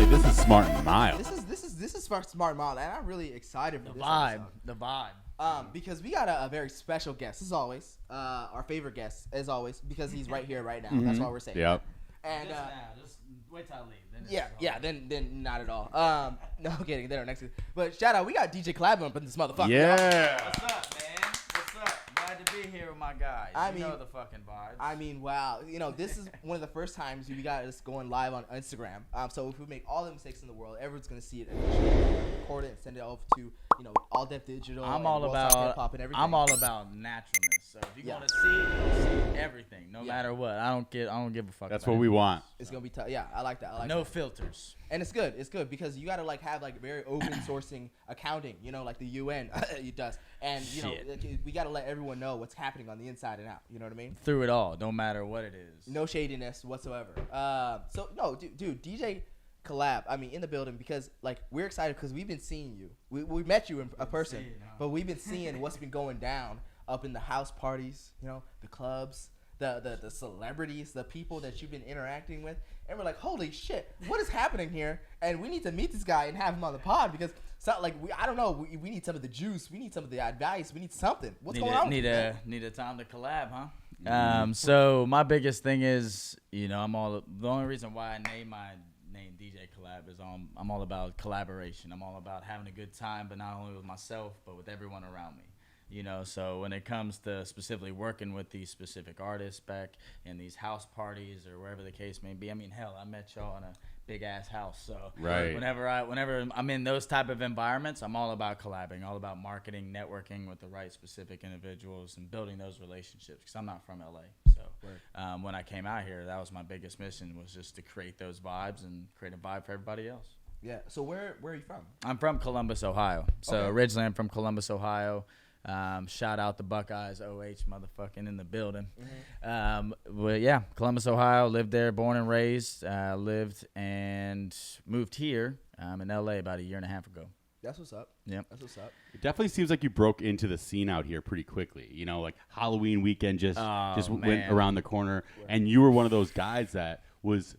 LA. This is Smart and Mild. This is Smart and Mild, and I'm really excited for this vibe. episode. The vibe. Because we got a very special guest, as always. Our favorite guest, as always, because he's right here, right now. That's why we're saying. Yep. And Just wait till I leave. Then not at all. No kidding. They're next. But shout out, we got DJ CoLLaB up in this motherfucker. Yeah. What's up, man? What's up? Glad to be here with my guys. You know the fucking vibes. I mean, wow. You know, this is one of the first times we got us going live on Instagram. So if we make all the mistakes in the world, everyone's gonna see it and record it and send it off to All Def Digital. I'm all about hip-hop and everything. I'm all about naturalness. So if you're gonna see it, you'll see everything, no matter what. I don't give a fuck. That's about what we it. want. It's gonna be tough. Yeah, I like that. No filters. And it's good. It's good because you gotta have very open sourcing accounting. Like the UN it does. And we gotta let everyone know what's happening on the inside and out. You know what I mean? Through it all, don't matter what it is. No shadiness whatsoever. So no, dude, DJ CoLLaB. I mean, in the building because we're excited because we've been seeing you. We met you in a person, but we've been seeing what's been going down up in the house parties. The clubs. The celebrities, the people that you've been interacting with, and we're like, holy shit, what is happening here? And we need to meet this guy and have him on the pod because it's not I don't know, we need some of the juice, we need some of the advice, we need something. What's going on? Need a time to collab, huh? So my biggest thing is, the only reason why I named my name DJ CoLLaB is I'm all about collaboration. I'm all about having a good time, but not only with myself, but with everyone around me. So when it comes to specifically working with these specific artists back in these house parties or wherever the case may be, I mean, hell, I met y'all in a big ass house. So right. whenever I'm in those type of environments, I'm all about collabing, all about marketing, networking with the right specific individuals and building those relationships. Because I'm not from LA, so when I came out here, that was my biggest mission, was just to create those vibes and create a vibe for everybody else. Yeah. So where are you from? I'm from Columbus, Ohio. So originally I'm from Columbus, Ohio. Shout out the Buckeyes, OH motherfucking in the building. But yeah, Columbus, Ohio, lived there, born and raised, lived and moved here in LA about a year and a half ago. That's what's up. Yep. That's what's up. It definitely seems like you broke into the scene out here pretty quickly. Like Halloween weekend just went around the corner, and you were one of those guys that was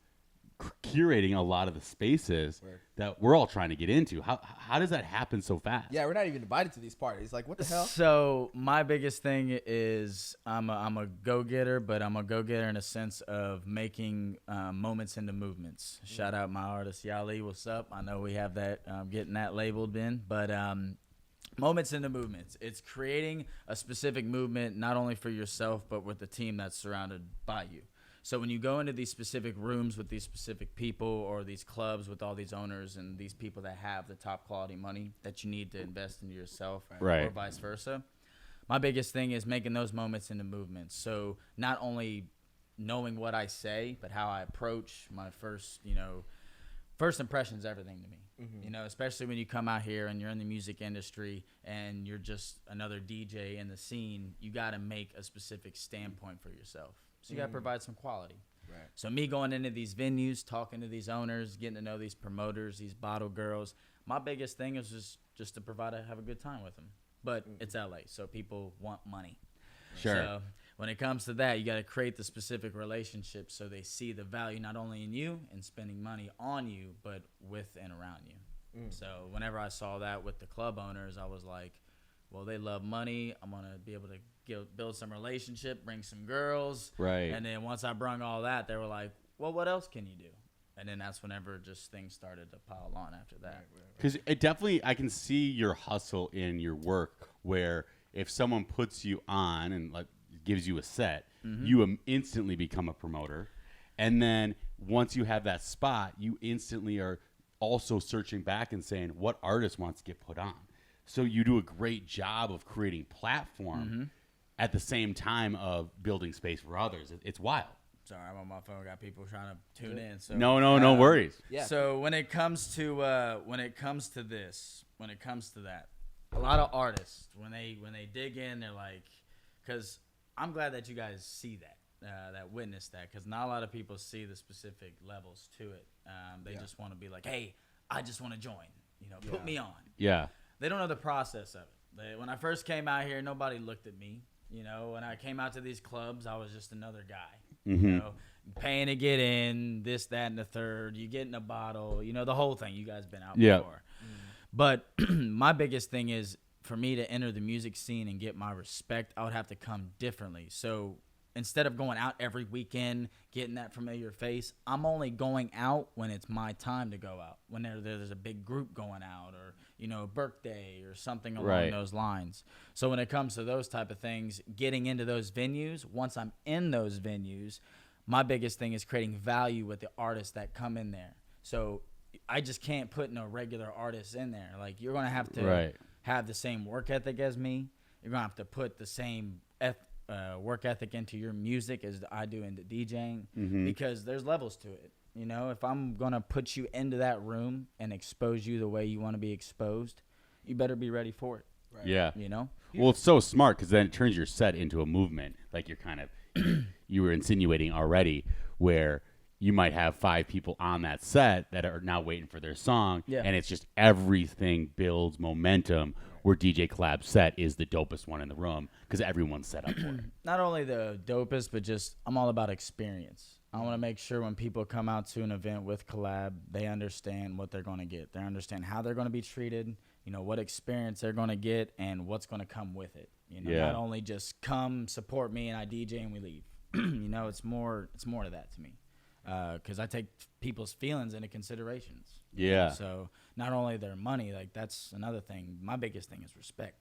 curating a lot of the spaces that we're all trying to get into. How does that happen so fast? Yeah, we're not even invited to these parties. What the hell? So my biggest thing is I'm a go-getter, but I'm a go-getter in a sense of making moments into movements. Shout out my artist Yali, what's up? I know we have that getting that labeled in, but moments into movements. It's creating a specific movement not only for yourself but with the team that's surrounded by you. So when you go into these specific rooms with these specific people or these clubs with all these owners and these people that have the top quality money that you need to invest into yourself or vice versa, my biggest thing is making those moments into movements. So not only knowing what I say, but how I approach my first impression is everything to me. Especially when you come out here and you're in the music industry and you're just another DJ in the scene, you got to make a specific standpoint for yourself. So you got to provide some quality. Right. So me going into these venues, talking to these owners, getting to know these promoters, these bottle girls, my biggest thing is just to have a good time with them. But it's LA, so people want money. Sure. So when it comes to that, you got to create the specific relationship so they see the value not only in you and spending money on you, but with and around you. So whenever I saw that with the club owners, I was like, well, they love money. I'm going to be able to build some relationship, bring some girls. Right. And then once I brung all that, they were like, well, what else can you do? And then that's whenever just things started to pile on after that. Because it definitely, I can see your hustle in your work where if someone puts you on and gives you a set, you instantly become a promoter. And then once you have that spot, you instantly are also searching back and saying, what artist wants to get put on? So you do a great job of creating platform at the same time of building space for others. It's wild. Sorry, I'm on my phone. Got people trying to tune in. So no worries. Yeah. So when it comes to that, a lot of artists when they dig in, they're like, because I'm glad that you guys see that witness that, because not a lot of people see the specific levels to it. They just want to be like, hey, I just want to join. Put me on. Yeah. They don't know the process of it. When I first came out here, nobody looked at me. When I came out to these clubs, I was just another guy. You know, paying to get in, this, that, and the third. You get in a bottle. You know, the whole thing. You guys been out before. But my biggest thing is, for me to enter the music scene and get my respect, I would have to come differently. So instead of going out every weekend, getting that familiar face, I'm only going out when it's my time to go out. When there's a big group going out, or, you know, birthday or something along those lines. So when it comes to those type of things, getting into those venues, once I'm in those venues, my biggest thing is creating value with the artists that come in there. So I just can't put no regular artists in there. Like, you're going to have to have the same work ethic as me. You're going to have to put the same work ethic into your music as I do into DJing, because there's levels to it. You know, if I'm going to put you into that room and expose you the way you want to be exposed, you better be ready for it. Right. Yeah. You know? Well, it's so smart, because then it turns your set into a movement. Like, you're kind of, you were insinuating already, where you might have 5 people on that set that are now waiting for their song, and it's just everything builds momentum, where DJ CoLLaB's set is the dopest one in the room, because everyone's set up for it. Not only the dopest, but just, I'm all about experience. I want to make sure when people come out to an event with CoLLaB, they understand what they're going to get. They understand how they're going to be treated, you know, what experience they're going to get, and what's going to come with it. You know, not only just come, support me, and I DJ and we leave. You know, it's more to that to me. Because I take people's feelings into considerations. Yeah. So not only their money, like, that's another thing. My biggest thing is respect.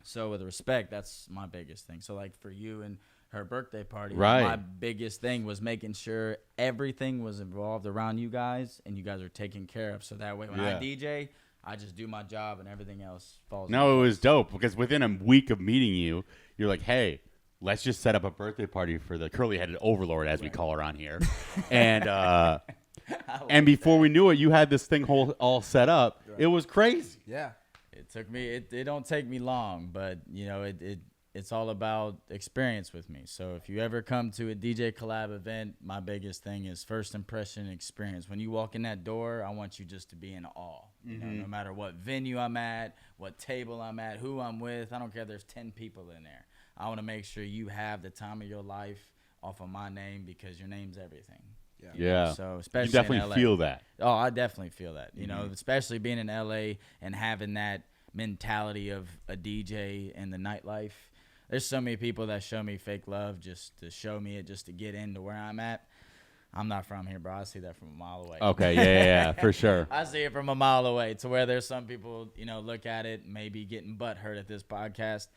So with respect, that's my biggest thing. So, like, for you and her birthday party, my biggest thing was making sure everything was involved around you guys, and you guys are taken care of. So that way, when I DJ, I just do my job, and everything else falls. No, it was dope, because within a week of meeting you, you're like, hey, let's just set up a birthday party for the curly-headed overlord, as we call her on here. And and before we knew it, you had this thing all set up. It was crazy. Yeah. It took me. It don't take me long, but, you know, it's all about experience with me. So if you ever come to a DJ CoLLaB event, my biggest thing is first impression experience. When you walk in that door, I want you just to be in awe. You know, no matter what venue I'm at, what table I'm at, who I'm with. I don't care if there's 10 people in there. I want to make sure you have the time of your life off of my name, because your name's everything. Yeah. So especially you definitely in LA. feel that. Oh, I definitely feel that. You know, especially being in LA and having that mentality of a DJ and the nightlife. There's so many people that show me fake love just to show me it, just to get into where I'm at. I'm not from here, bro. I see that from a mile away. Okay, yeah, for sure. I see it from a mile away, to where there's some people, you know, look at it, maybe getting butthurt at this podcast.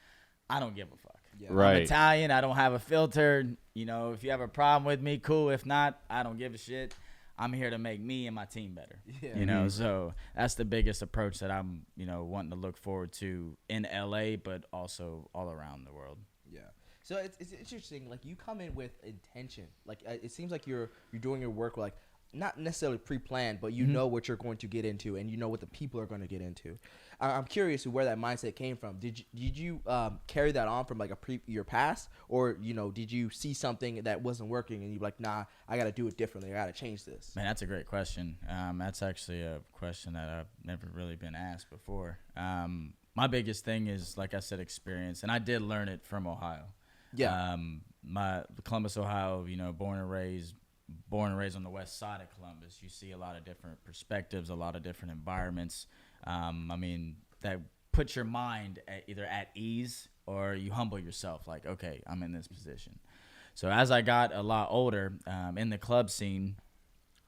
I don't give a fuck. Yeah. Right. I'm Italian. I don't have a filter. You know, if you have a problem with me, cool. If not, I don't give a shit. I'm here to make me and my team better. Yeah. You know, so that's the biggest approach that I'm, you know, wanting to look forward to in LA, but also all around the world. Yeah. So it's interesting. Like, you come in with intention. Like, it seems like you're doing your work like, not necessarily pre-planned, but you know what you're going to get into, and you know what the people are going to get into. I'm curious where that mindset came from. Did you carry that on from, like, your past, or, you know, did you see something that wasn't working and you're like, nah, I got to do it differently. I got to change this. Man, that's a great question. That's actually a question that I've never really been asked before. My biggest thing is, like I said, experience, and I did learn it from Ohio. Yeah. My Columbus, Ohio, you know, born and raised on the west side of Columbus. You see a lot of different perspectives, a lot of different environments. I mean, that puts your mind either at ease, or you humble yourself, like, okay, I'm in this position. So as I got a lot older, in the club scene,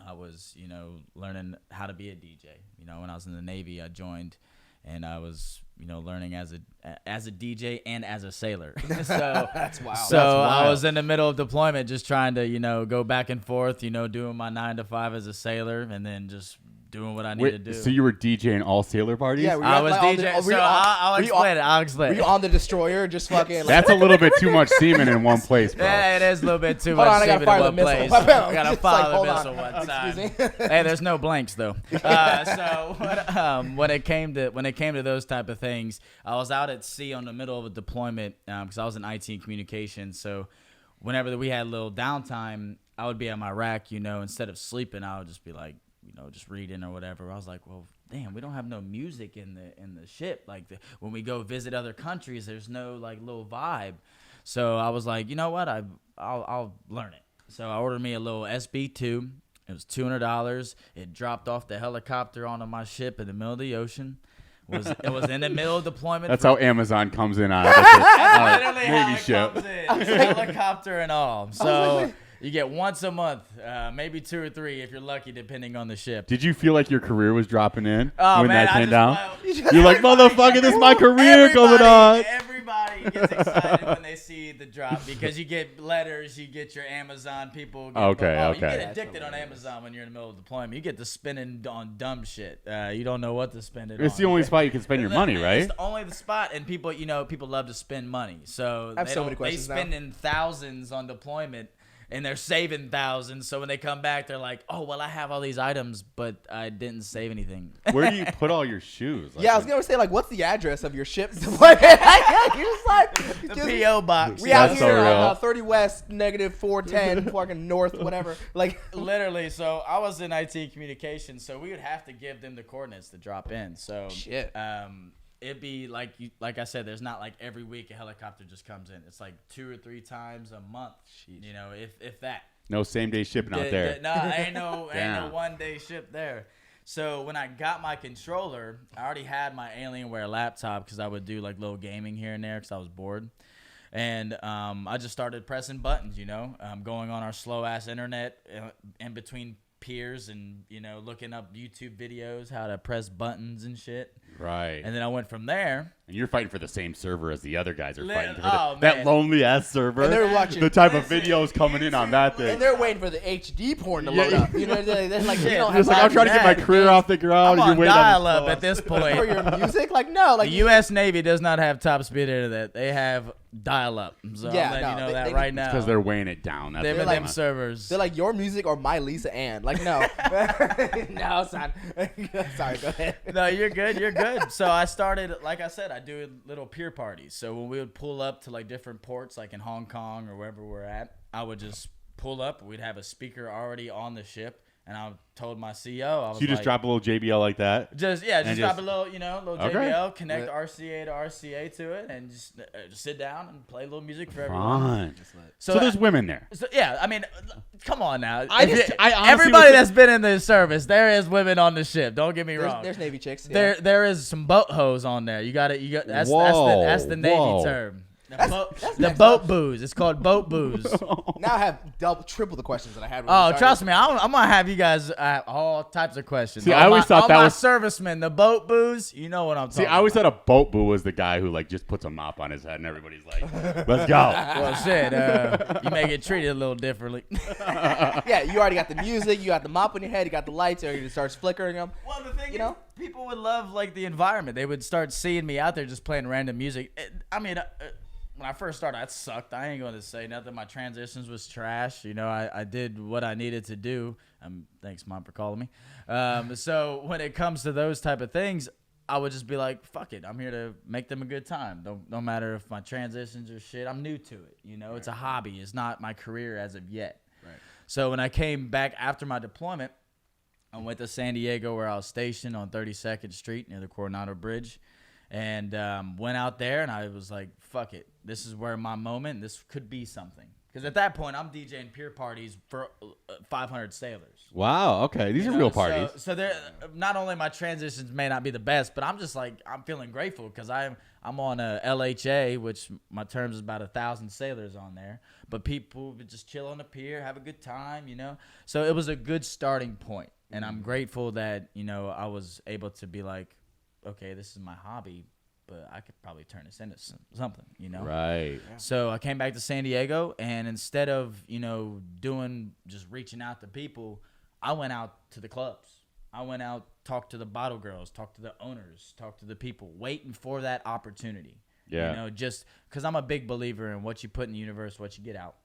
I was, you know, learning how to be a DJ. You know, when I was in the Navy, I joined, and I was, you know, learning as a DJ and as a sailor. So That's wild. So That's wild. I was in the middle of deployment, just trying to, you know, go back and forth, you know, doing my 9 to 5 as a sailor, and then just doing what I need to do. So you were DJing all sailor parties? Yeah, I was DJing. So I'll explain it. I'll explain Were it. you on the destroyer just fucking? Like, That's a little bit too much semen in one place, bro. Yeah, it is a little bit too Hold much on, I gotta semen fire in the one missile. place. My bad. I gotta It's fire like, the hold missile on. one time. Excuse me. Hey, there's no blanks though. So when it came to those type of things, I was out at sea on the middle of a deployment because I was in IT and communications. So whenever we had a little downtime, I would be at my rack. You know, instead of sleeping, I would just be like, you know, just reading or whatever. I was like, well, damn, we don't have no music in the ship. Like when we go visit other countries, there's no like little vibe. So I was like, you know what? I'll learn it. So I ordered me a little SB2. It was $200. It dropped off the helicopter onto my ship in the middle of the ocean. It was in the middle of deployment. That's how Amazon comes in on That's literally how Navy it ship. comes in. Helicopter and all. So you get once a month, maybe 2 or 3 if you're lucky, depending on the ship. Did you feel like your career was dropping in Oh, when man, that I came just down? felt- You're like, motherfucker, this is my career coming on. Everybody gets excited when they see the drop because you get letters, you get your Amazon people. You Okay. get addicted on Amazon when you're in the middle of deployment. You get to spending on dumb shit. You don't know what to spend it on. It's the only spot you can spend your money, right? It's only the spot, and people love to spend money. So I have so many questions they now. spending thousands on deployment. And they're saving thousands, so when they come back, they're like, "Oh, well, I have all these items, but I didn't save anything." Where do you put all your shoes? Like, Yeah, I was gonna say, like, what's the address of your ship deployment? You're just like The PO box. We out That's here so real. on 30 West, negative 410, fucking north, whatever. Like, Literally, so I was in IT communications, so we would have to give them the coordinates to drop in. So Shit. It'd be like I said, there's not like every week a helicopter just comes in. It's like 2 or 3 times a month. You know, if that. No same day shipping out there. No, ain't no Damn. 1 day ship there. So when I got my controller, I already had my Alienware laptop because I would do like little gaming here and there because I was bored. And I just started pressing buttons, going on our slow ass internet in between peers and looking up YouTube videos how to press buttons and shit. Right. And then I went from there. And you're fighting for the same server as the other guys are fighting for. Oh, That man. lonely ass server. And they're watching- the type of videos coming in on that and thing. they're waiting for the HD porn to load up. You know, they're like, we don't have Just like, I'm time trying to get my for career off the ground. I'm You're on waiting on dial-up the at this for point. your music. Like, no, like The U.S. Navy does not have top speed internet. They have dial-up. So Yeah, I'm letting you no, know they- that they- right now. because they're weighing it down. That's They're what them I'm- servers. They're like, your music or my Lisa Ann. Like, no. No, son. Sorry, go ahead. No, you're good. You're good. So I started, like I said, I do little peer parties. So when we would pull up to like different ports, like in Hong Kong or wherever we're at, I would just pull up. We'd have a speaker already on the ship. And I told my CEO, I was So you just like, drop a little JBL like that? just and drop just- a little, little Okay. JBL, connect Yeah. RCA to RCA to it, and just sit down and play a little music for everyone. Fun. So there's women there. So, yeah, I mean, come on now. I If honestly everybody was- that's been in the service, there is women on the ship. Don't get me wrong. There's Navy chicks. Yeah. There is some boat hoes on there. You got that's Whoa, that's the Navy whoa. term. That's The next boat up. booze. It's called boat booze. Now I have triple the questions that I had. When Oh, trust me, I'm gonna have you guys all types of questions. See, I always thought that my was- servicemen. The boat booze. You know what I'm talking See, I always about. thought a boat boo was the guy who like just puts a mop on his head and everybody's like, "Let's go." Well, shit. You may get treated a little differently. Yeah, you already got the music, you got the mop on your head, you got the lights, and it starts flickering them. Well, the thing You know? people would love like the environment. They would start seeing me out there just playing random music. When I first started, that sucked. I ain't going to say nothing. My transitions was trash. I did what I needed to do. Thanks, Mom, for calling me. So when it comes to those type of things, I would just be like, fuck it. I'm here to make them a good time. No matter if my transitions are shit. I'm new to it. It's a hobby. It's not my career as of yet. Right. So when I came back after my deployment, I went to San Diego where I was stationed on 32nd Street near the Coronado Bridge. And went out there, and I was like, fuck it. This is where my moment, this could be something. Because at that point, I'm DJing peer parties for 500 sailors. Wow. Okay, these are real parties. So they're, not only my transitions may not be the best, but I'm just like, I'm feeling grateful because I'm on a LHA, which my terms is about 1,000 sailors on there. But people would just chill on the pier, have a good time, So it was a good starting point. And I'm grateful that, I was able to be like, okay, this is my hobby, but I could probably turn this into something, Right. So I came back to San Diego, and instead of, just reaching out to people, I went out to the clubs. I went out, talked to the bottle girls, talked to the owners, talked to the people, waiting for that opportunity. Yeah. Just because I'm a big believer in what you put in the universe, what you get out.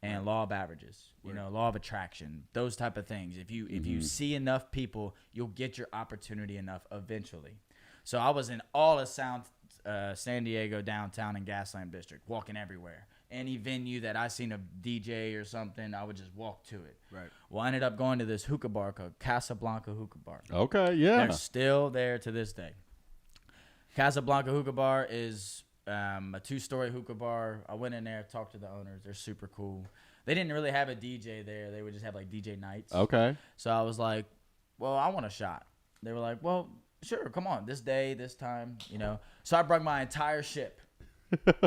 And law of averages, law of attraction, those type of things. If you see enough people, you'll get your opportunity enough eventually. So I was in all of San Diego downtown and Gaslamp District, walking everywhere. Any venue that I seen a DJ or something, I would just walk to it. Right. Well, I ended up going to this hookah bar called Casablanca Hookah Bar. Okay. Yeah. They're still there to this day. Casablanca Hookah Bar is a 2-story hookah bar. I went in there, talked to the owners. They're super cool. They didn't really have a DJ there. They would just have like DJ nights. Okay. So I was like, well, I want a shot. They were like, well, sure, come on, this day, this time, you know. So I brought my entire ship.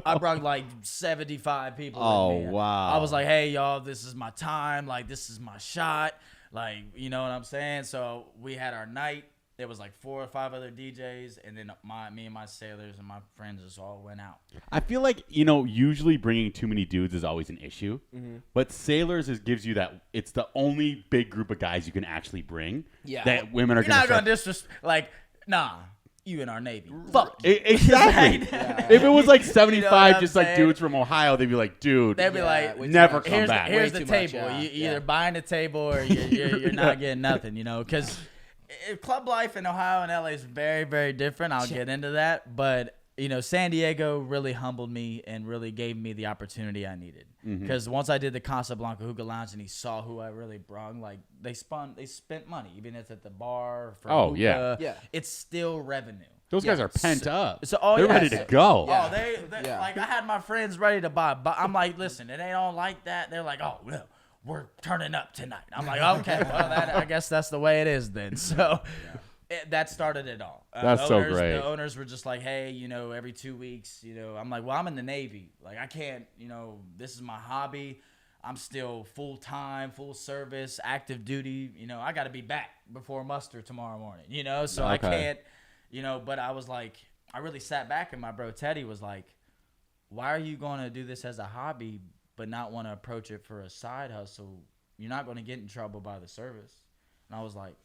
I brought like 75 people. Oh, with me. wow. I was like, hey, y'all, this is my time. Like, this is my shot. Like, you know what I'm saying? So we had our night. There was like 4 or 5 other DJs, and then me and my sailors and my friends just all went out. I feel like, you know, usually bringing too many dudes is always an issue. But sailors gives you that. It's the only big group of guys you can actually bring. Yeah. That women are You're going not to going to disrespect. Like, nah, you in our Navy. Fuck. Exactly. Yeah. If it was like You know 75, what I'm just like saying? dudes from Ohio, they'd be like, dude, They'd be like, way too never much. come here's back. Here's Way the too much, table. yeah. You Yeah. either buying the table or you're not getting nothing, you know, because club life in Ohio and LA is very, very different. I'll get into that. But, you know, San Diego really humbled me and really gave me the opportunity I needed. Because once I did the Casablanca Hookah Lounge and he saw who I really brung, like they spent money, even if it's at the bar for hookah, Yeah. it's still revenue. those guys are pent up. So They're ready to go. Oh, they Yeah. like I had my friends ready to buy, but I'm like, listen, it ain't all like that. They're like, oh, well, we're turning up tonight. I'm like, okay, well, I guess that's the way it is then. So that started it all. That's so great. The owners were just like, hey, you know, every 2 weeks, you know, I'm like, well, I'm in the Navy. Like, I can't, you know, this is my hobby. I'm still full-time, full service, active duty. You know, I got to be back before muster tomorrow morning, you know, so I Okay. can't, you know, but I was like, I really sat back and my bro Teddy was like, why are you going to do this as a hobby but not want to approach it for a side hustle? You're not going to get in trouble by the service. And I was like,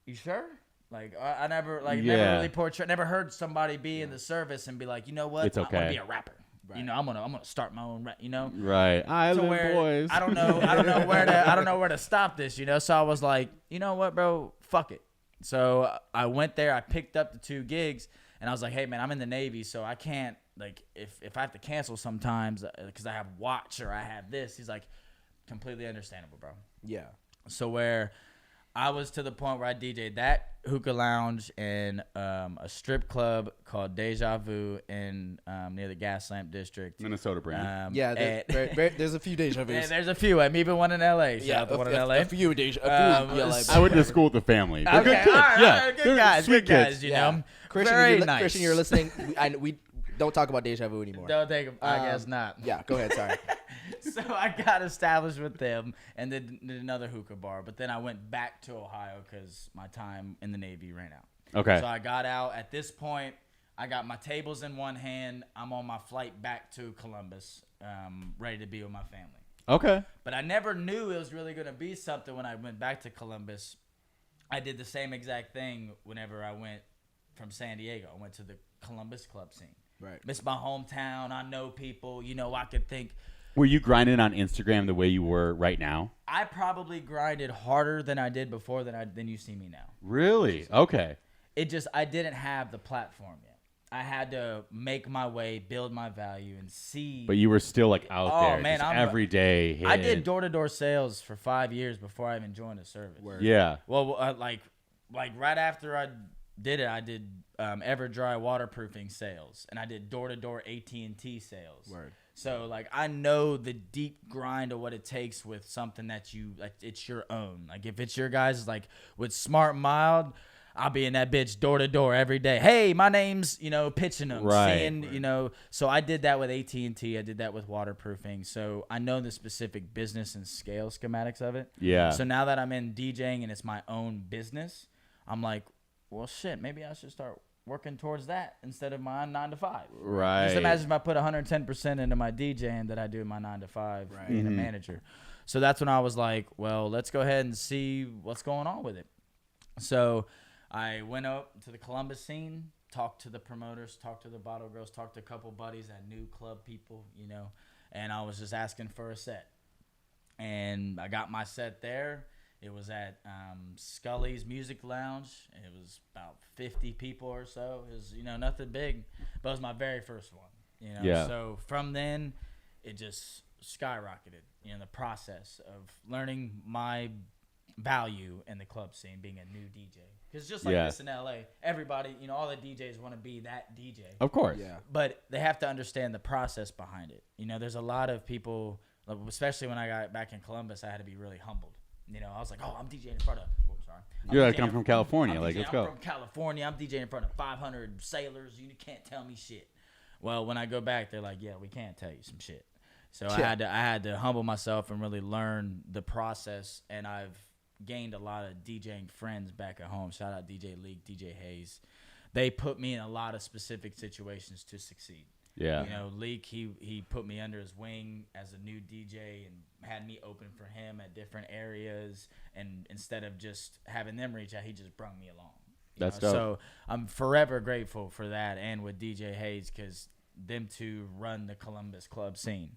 you sure? Like, I never, like, Yeah. never heard somebody be in the service and be like, you know what? It's I want okay. to be a rapper. Right. You know, I'm gonna start my own rap, you know? Right. To Island where boys. I don't know where to stop this, you know? So I was like, you know what, bro? Fuck it. So I went there, I picked up the 2 gigs, and I was like, hey, man, I'm in the Navy, so I can't, like, if I have to cancel sometimes because I have watch or I have this, he's like, completely understandable, bro. Yeah. So where I was to the point where I DJ'd that hookah lounge and a strip club called Deja Vu in near the Gas Lamp District. Minnesota brand. Yeah. There's a few deja vus. There's a few. I'm even one in LA. Shout out to one in LA. A few deja. I went to school with the family. They're good Okay, kids. all right, Yeah. all right, They're good guys, sweet good guys. kids. You Yeah. know, Christian, very you're, nice. Christian, you're listening. We don't talk about deja vu anymore. Don't think. I guess not. Yeah. Go ahead. Sorry. So I got established with them and then did another hookah bar. But then I went back to Ohio because my time in the Navy ran out. Okay. So I got out. At this point, I got my tables in one hand. I'm on my flight back to Columbus, ready to be with my family. Okay. But I never knew it was really going to be something when I went back to Columbus. I did the same exact thing whenever I went from San Diego. I went to the Columbus club scene. Right. It's my hometown. I know people. You know, I could think. Were you grinding on Instagram the way you were right now? I probably grinded harder than I did before than you see me now. Really? Okay. I didn't have the platform yet. I had to make my way, build my value, and see. But you were still like out Oh, there man, just I'm- every day. I hit. did door-to-door sales for 5 years before I even joined the service. Yeah. Well, like right after I did it, I did EverDry waterproofing sales, and I did door-to-door AT&T sales. Word. So like I know the deep grind of what it takes with something that you like. It's your own. Like if it's your guys, like with Smart and Mild, I'll be in that bitch door to door every day. Hey, my name's, pitching them, Right. seeing, So I did that with AT&T. I did that with waterproofing. So I know the specific business and scale schematics of it. Yeah. So now that I'm in DJing and it's my own business, I'm like, well, shit, maybe I should start working towards that instead of my 9 to 5. Right. Just imagine if I put 110% into my DJing that I do in my 9 to 5 being a manager. So that's when I was like, well, let's go ahead and see what's going on with it. So I went up to the Columbus scene, talked to the promoters, talked to the bottle girls, talked to a couple buddies that knew club people, and I was just asking for a set. And I got my set there. It was at Scully's Music Lounge. It was about 50 people or so. It was, nothing big, but it was my very first one. Yeah. So from then, it just skyrocketed. The process of learning my value in the club scene being a new DJ. Because just like this in LA, everybody, all the DJs want to be that DJ. Of course. Yeah. But they have to understand the process behind it. There's a lot of people, especially when I got back in Columbus, I had to be really humbled. I was like, oh, I'm DJing in front of, You're like, I'm from California. Let's go. I'm from California. I'm DJing in front of 500 sailors. You can't tell me shit. Well, when I go back, they're like, yeah, we can't tell you some shit. So I had to humble myself and really learn the process, and I've gained a lot of DJing friends back at home. Shout out DJ Leak, DJ Hayes. They put me in a lot of specific situations to succeed. Yeah. Leak, he put me under his wing as a new DJ and had me open for him at different areas. And instead of just having them reach out, he just brought me along. That's dope. So I'm forever grateful for that, and with DJ Hayes, because them two run the Columbus club scene.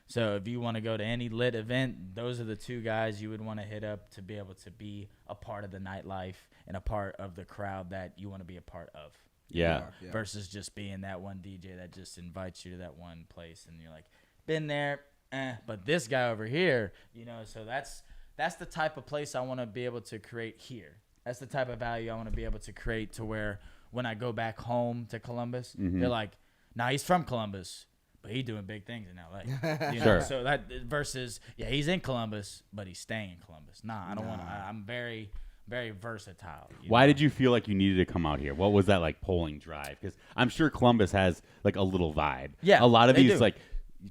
So if you want to go to any lit event, those are the two guys you would want to hit up to be able to be a part of the nightlife and a part of the crowd that you want to be a part of. Yeah. Versus just being that one DJ that just invites you to that one place and you're like, been there, but this guy over here, so that's the type of place I want to be able to create here. That's the type of value I want to be able to create to where when I go back home to Columbus, they're like, nah, he's from Columbus, but he's doing big things in LA. Sure. So that versus, he's in Columbus, but he's staying in Columbus. Nah, I don't want to. I'm very, very versatile. Why did you feel like you needed to come out here? What was that like polling drive? Because I'm sure Columbus has like a little vibe. Yeah, a lot of they these do. like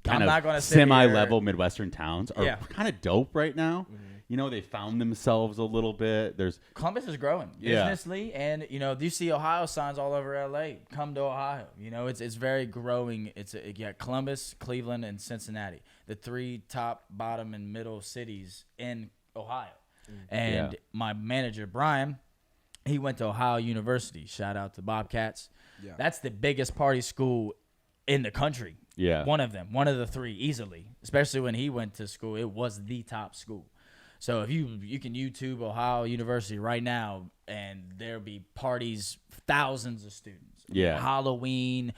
kind I'm not of gonna sit semi-level Midwestern towns are Yeah. kind of dope right now. They found themselves a little bit. Columbus is growing businessly, and you see Ohio signs all over LA. Come to Ohio. It's very growing. It's Columbus, Cleveland, and Cincinnati, the three top, bottom, and middle cities in Ohio. And my manager Brian, he went to Ohio University. Shout out to Bobcats. Yeah. That's the biggest party school in the country. Yeah, one of them, one of the three, easily. Especially when he went to school, it was the top school. So if you can YouTube Ohio University right now, and there'll be parties, thousands of students. Yeah. Halloween,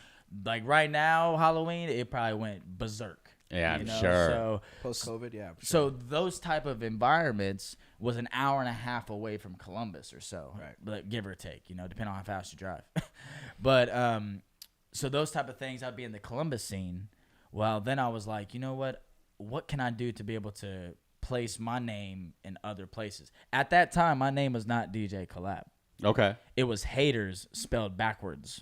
like right now, Halloween, it probably went berserk. Yeah, I'm sure. So post-COVID, yeah. For sure. So those type of environments was an hour and a half away from Columbus or so, right? But give or take, depending on how fast you drive. But so those type of things, I'd be in the Columbus scene. Well, then I was like, what can I do to be able to place my name in other places? At that time, my name was not DJ CoLLaB. Okay. It was Haters spelled backwards.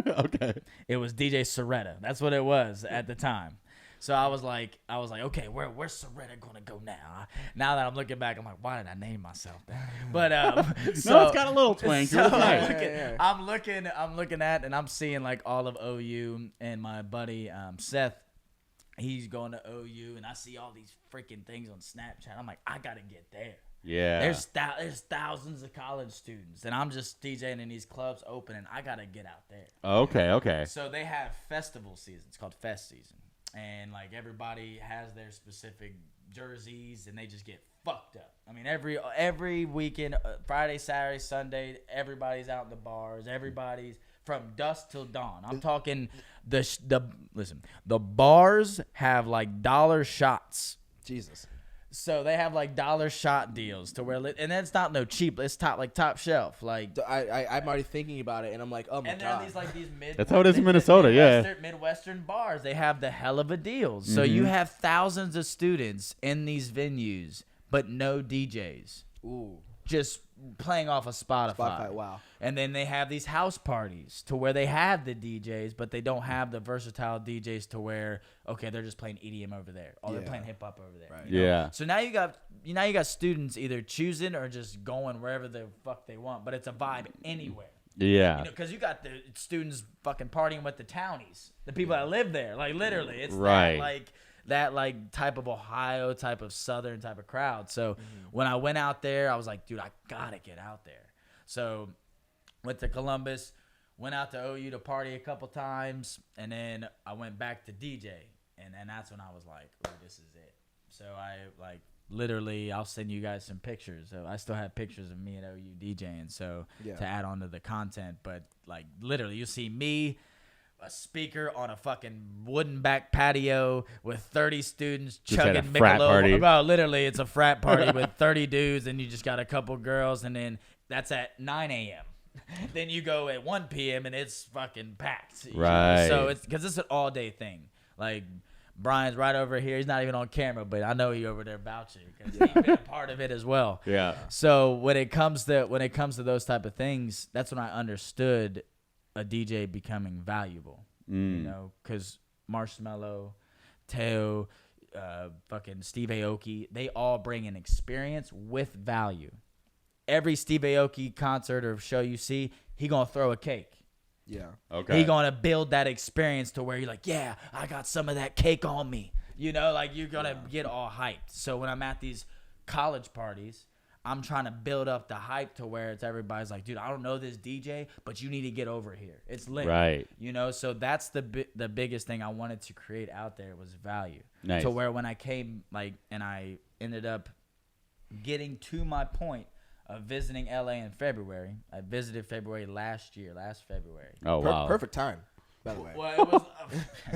Okay. It was DJ Soretta. That's what it was at the time. So I was like, okay, where's Soretta gonna go now? Now that I'm looking back, I'm like, why did I name myself that? But no, it's got a little twang to it. I'm looking at, and I'm seeing like all of OU, and my buddy Seth, he's going to OU, and I see all these freaking things on Snapchat. I'm like, I gotta get there. Yeah. There's thousands of college students, and I'm just DJing in these clubs open, and I gotta get out there. Okay. So they have festival season. It's called Fest Season. And like everybody has their specific jerseys, and they just get fucked up. I mean, every weekend, Friday, Saturday, Sunday, everybody's out in the bars. Everybody's from dusk till dawn. I'm talking the bars have like dollar shots. Jesus. So they have like dollar shot deals to where, and it's not no cheap. It's top shelf. Like I'm already thinking about it, and I'm like, oh my god. And then these mid. That's how it is in Minnesota, Midwestern bars. They have the hell of a deals. So you have thousands of students in these venues, but no DJs. Ooh. Just playing off of Spotify. Wow. And then they have these house parties to where they have the DJs, but they don't have the versatile DJs to where, okay, they're just playing EDM over there, or they're playing hip hop over there. Right. Yeah. So now you got students either choosing or just going wherever the fuck they want, but it's a vibe anywhere. Yeah. Because you got the students fucking partying with the townies, the people that live there. Like literally, it's right. that type of Ohio, type of Southern type of crowd. So when I went out there, I was like, dude, I gotta get out there. So went to Columbus, went out to OU to party a couple times, and then I went back to DJ, and then that's when I was like, oh, this is it. So I literally, I'll send you guys some pictures. So I still have pictures of me at OU DJing. So to add on to the content, but literally, you see me a speaker on a fucking wooden back patio with 30 students Just had a chugging frat party. Michelob. Bro, literally, it's a frat party with 30 dudes, and you just got a couple girls, and then that's at 9 a.m. Then you go at 1 p.m. and it's fucking packed. Right. So it's because it's an all-day thing. Like, Brian's right over here. He's not even on camera, but I know he over there vouching because he's been a part of it as well. Yeah. So when it comes to those type of things, that's when I understood a DJ becoming valuable. You know, because Marshmello, Teo, fucking Steve Aoki, they all bring an experience with value. Every Steve Aoki concert or show you see, he gonna throw a cake. Yeah. Okay. He gonna build that experience to where you're like, yeah, I got some of that cake on me. You know, like you're gonna get all hyped. So when I'm at these college parties, I'm trying to build up the hype to where it's everybody's like, dude, I don't know this DJ, but you need to get over here. It's lit. Right. You know, so that's the biggest thing I wanted to create out there was value. Nice. To where when I came, like, and I ended up getting to my point of visiting LA in February. I visited last February. Oh, wow. Perfect time, by the way. Well, it was.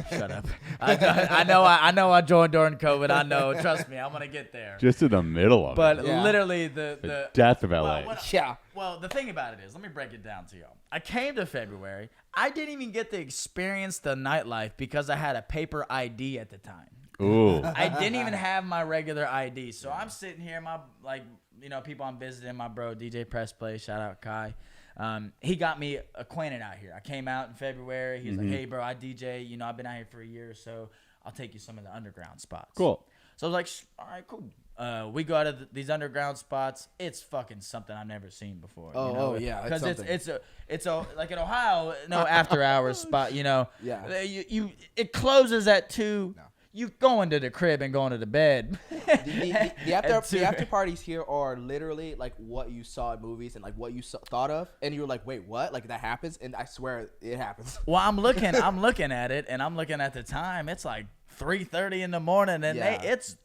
Shut up. I know. I joined during COVID. I know. Trust me, I'm gonna get there. Just in the middle of But it. Yeah. literally, The death of LA. Yeah. Well, the thing about it is, let me break it down to y'all. I came to February. I didn't even get to experience the nightlife because I had a paper ID at the time. Ooh. I didn't even have my regular ID. So I'm sitting here, people I'm visiting, my bro, DJ Press Play, shout out Kai. He got me acquainted out here. I came out in February. He's like, hey, bro, I DJ. You know, I've been out here for a year or so. I'll take you some of the underground spots. Cool. So I was like, all right, cool. We go out of these underground spots. It's fucking something I've never seen before. Oh, you know? yeah, Because it's it's a like in Ohio, no after hours spot. You know, Yeah. It closes at 2. No. You going to the crib and going to the bed. The At 2. after parties here are literally like what you saw in movies and like what you thought of, and you're like, wait, what? Like that happens, and I swear it happens. Well, I'm looking at it, and I'm looking at the time. It's like 3:30 in the morning, and Yeah. it's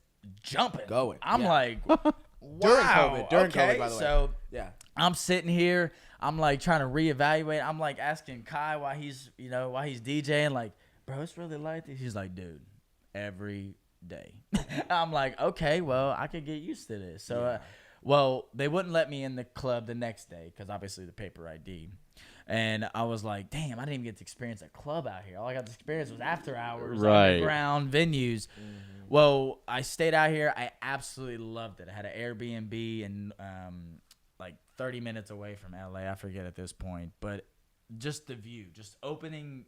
jumping. Going, I'm yeah. like, wow. During COVID, Okay, by the way. so Yeah. I'm sitting here. I'm like trying to reevaluate. I'm like asking Kai why he's DJing. Like, bro, it's really like this. He's like, dude, every day. I'm like, okay, well, I could get used to this. So, well, they wouldn't let me in the club the next day because obviously the paper ID. And I was like, damn, I didn't even get to experience a club out here. All I got to experience was after hours, Right. underground venues. Well, I stayed out here. I absolutely loved it. I had an Airbnb and like 30 minutes away from LA. I forget at this point, but just the view, just opening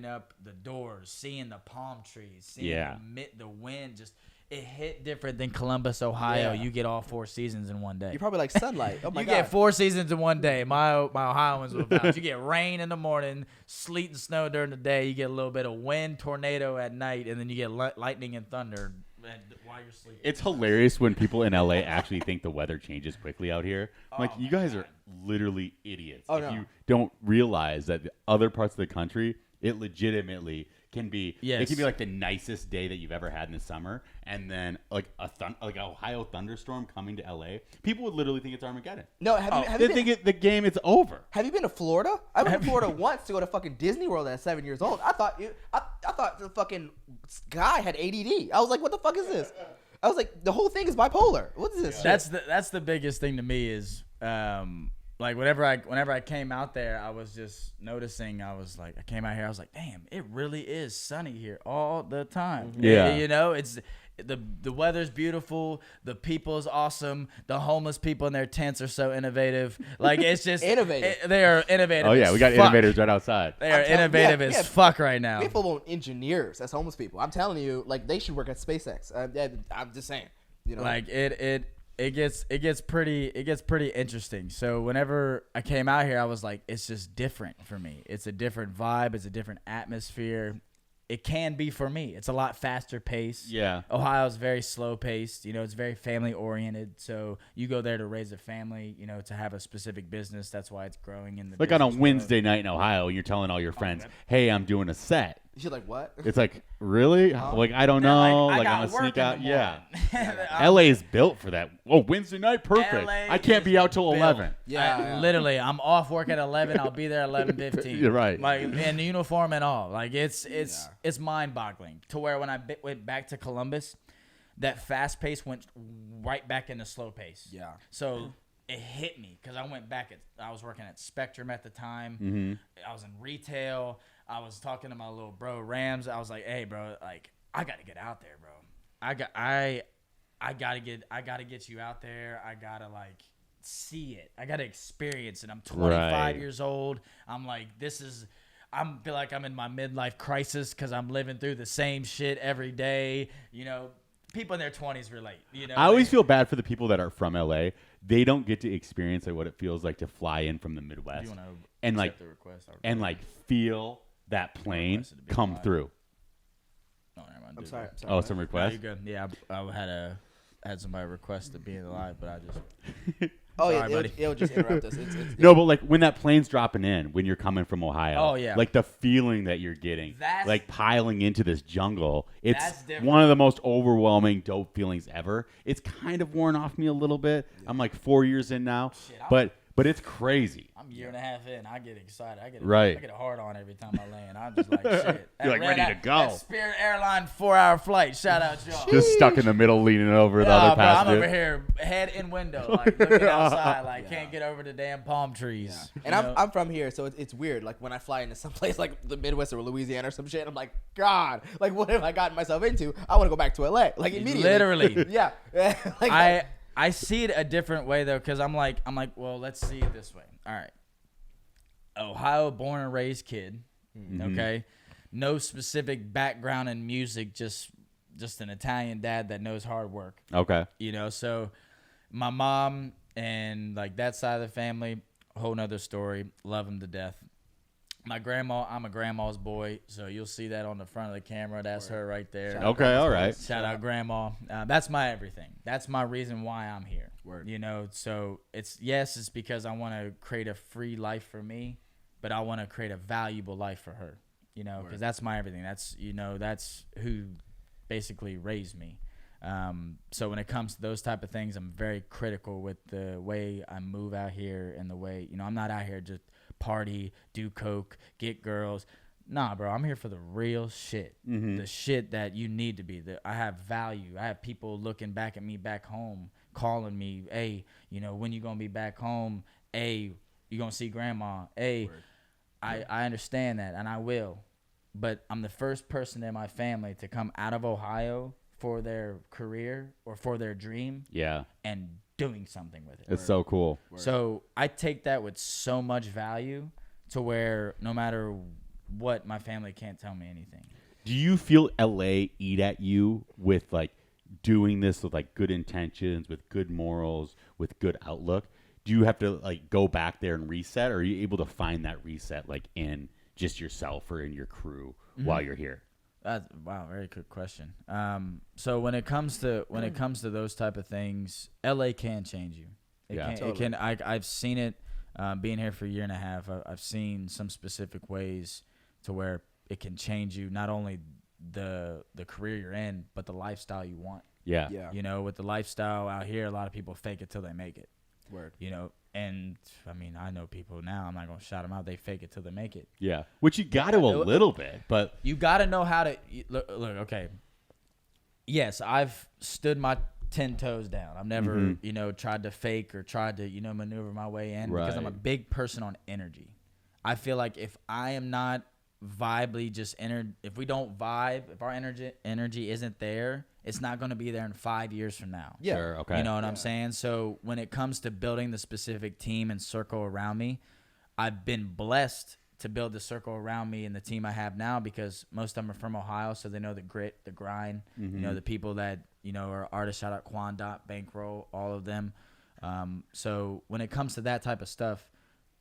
up the doors, seeing the palm trees, seeing the wind, just it hit different than Columbus, Ohio. Yeah. You get all 4 seasons in one day. You're probably like sunlight. Oh my You god. get 4 seasons in one day. My Ohioans will vouch. You get rain in the morning, sleet and snow during the day. You get a little bit of wind, tornado at night, and then you get lightning and thunder while you're sleeping. It's hilarious when people in LA actually think the weather changes quickly out here. I'm like, you guys are literally idiots. Oh, if no. you don't realize that the other parts of the country, it legitimately can be. Yes. It can be like the nicest day that you've ever had in the summer, and then like an Ohio thunderstorm coming to LA. People would literally think it's Armageddon. No, have They you been, think the game is over. have you been to Florida? I went to Florida once to go to fucking Disney World at 7 years old. I thought the fucking guy had ADD. I was like, what the fuck is this? I was like, the whole thing is bipolar. What is this? That's the biggest thing to me is like whenever I came out there, I was just noticing. I was like, I came out here, I was like, damn, it really is sunny here all the time. Yeah. You know, it's the weather's beautiful, the people's awesome, the homeless people in their tents are so innovative. Like it's just Innovative. They are innovative. Oh yeah, as we got fuck. innovators right outside. They are I'm telling- innovative yeah, as yeah. fuck right now. We have full-blown engineers as homeless people. I'm telling you, like they should work at SpaceX. I'm just saying, you know. Like it gets pretty interesting. So whenever I came out here, I was like, it's just different for me. It's a different vibe. It's a different atmosphere. It can be for me. It's a lot faster paced. Yeah. Ohio's very slow paced. You know, it's very family oriented. So you go there to raise a family. You know, to have a specific business. That's why it's growing in the Like on a business world. Wednesday night in Ohio, you're telling all your friends, "Hey, I'm doing a set." She's like, what? It's like, really? Like, I don't They're know. like, I I'm got gonna work sneak in out. the Yeah. morning. LA is built for that. Oh, Wednesday night, perfect. LA I can't be out till built. 11. Yeah. Literally, I'm off work at 11. I'll be there at 11:15. You're right. Like in the uniform and all. Like it's mind-boggling to where when I went back to Columbus, that fast pace went right back into slow pace. Yeah. So it hit me because I went back. I was working at Spectrum at the time. Mm-hmm. I was in retail. I was talking to my little bro Rams. I was like, "Hey, bro, like I got to get out there, bro. I gotta get you out there. I gotta like see it. I gotta experience it. I'm 25 Right. years old. I'm like, I feel like I'm in my midlife crisis because I'm living through the same shit every day. You know, people in their 20s relate. You know, I always feel bad for the people that are from LA. They don't get to experience like what it feels like to fly in from the Midwest You wanna and like accept the request, feel that plane requested to be come quiet. through. Oh, never mind, I'm dude. sorry. Oh, some No, request. you're good. Yeah, I had somebody request to be in the live, but I just Oh, Sorry, yeah, buddy. it'll just interrupt us. It's No, but like when that plane's dropping in, when you're coming from Ohio, Oh, yeah. like the feeling that you're getting, That's- like piling into this jungle, it's That's different. one of the most overwhelming dope feelings ever. It's kind of worn off me a little bit. I'm like 4 years in now, Shit, but it's crazy. I'm a year and a half in. I get excited. I get Right. a hard on every time I land. I'm just like shit. You're like ready to go. That Spirit Airline 4-hour flight. Shout out y'all. Just stuck in the middle, leaning over the Nah, other bro, I'm passenger. over here, head in window, like looking outside, like can't get over the damn palm trees. And you know? I'm from here, so it's weird. Like when I fly into some place like the Midwest or Louisiana or some shit, I'm like, God, like what have I gotten myself into? I want to go back to LA, like immediately. Literally. Yeah. Like I see it a different way though, because I'm like, well, let's see it this way. All right, Ohio born and raised kid, okay, no specific background in music, just an Italian dad that knows hard work. Okay. You know, so my mom and like that side of the family, whole nother story. Love them to death. My grandma, I'm a grandma's boy, so you'll see that on the front of the camera. That's her right there. Okay. All right. Shout out grandma. That's my everything. That's my reason why I'm here. Word. You know, so it's because I want to create a free life for me, but I want to create a valuable life for her. You know, because that's my everything. That's that's who basically raised me. So when it comes to those type of things, I'm very critical with the way I move out here and the way, I'm not out here just party, do coke, get girls. Nah, bro, I'm here for the real shit. The shit that you need to be. I have value. I have people looking back at me back home, calling me, hey, when you going to be back home? Hey, you going to see grandma? Hey, I understand that, and I will. But I'm the first person in my family to come out of Ohio for their career or for their dream Yeah. and doing something with it. It's so cool. So I take that with so much value to where no matter what, my family can't tell me anything. Do you feel LA eat at you with like doing this with like good intentions, with good morals, with good outlook? Do you have to like go back there and reset, or are you able to find that reset like in just yourself or in your crew while you're here? Wow, very good question. So when it comes to those type of things, LA can change you. It can. I've seen it. Being here for a year and a half, I've seen some specific ways to where it can change you. Not only the career you're in, but the lifestyle you want. Yeah. Yeah. With the lifestyle out here, a lot of people fake it till they make it. Word. And I mean, I know people now. I'm not gonna shout them out. They fake it till they make it. Yeah. Which you got to a little bit, but You got to know how to look. Okay. Yes, I've stood my 10 toes down. I've never, tried to fake or tried to, maneuver my way in because I'm a Right. big person on energy. I feel like if I am not vibely if we don't vibe, if our energy isn't there, it's not going to be there in 5 years from now. Yeah. Sure, okay. You know what I'm saying? So when it comes to building the specific team and circle around me, I've been blessed to build the circle around me and the team I have now because most of them are from Ohio, so they know the grit, the grind, the people that, are artists. Shout out Quan Dot, Bankroll, all of them. So when it comes to that type of stuff,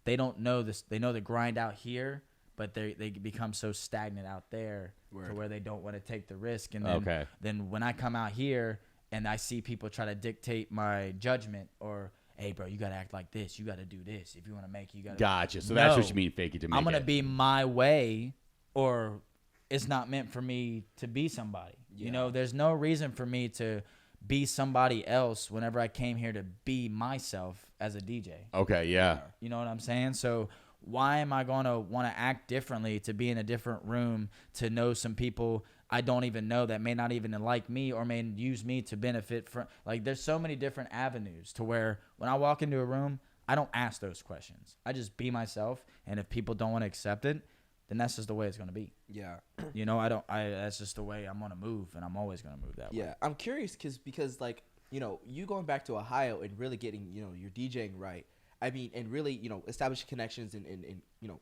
they don't know this. They know the grind out here, but they become so stagnant out there to where they don't want to take the risk. And then, then when I come out here and I see people try to dictate my judgment or, hey, bro, you got to act like this. You got to do this. If you want to make it, you got to. gotcha. So that's what you mean, fake it to make it. I'm going to be my way or it's not meant for me to be somebody. Yeah. You know, there's no reason for me to be somebody else whenever I came here to be myself as a DJ. Okay, yeah. You know what I'm saying? So why am I going to want to act differently, to be in a different room, to know some people I don't even know that may not even like me or may use me to benefit from? Like, there's so many different avenues to where when I walk into a room, I don't ask those questions. I just be myself, and if people don't want to accept it, then that's just the way it's going to be. Yeah. You know, that's just the way I'm going to move, and I'm always going to move that way. Yeah, I'm curious because like, you know, you going back to Ohio and really getting, you know, your DJing right. I mean, and really, you know, establishing connections and you know,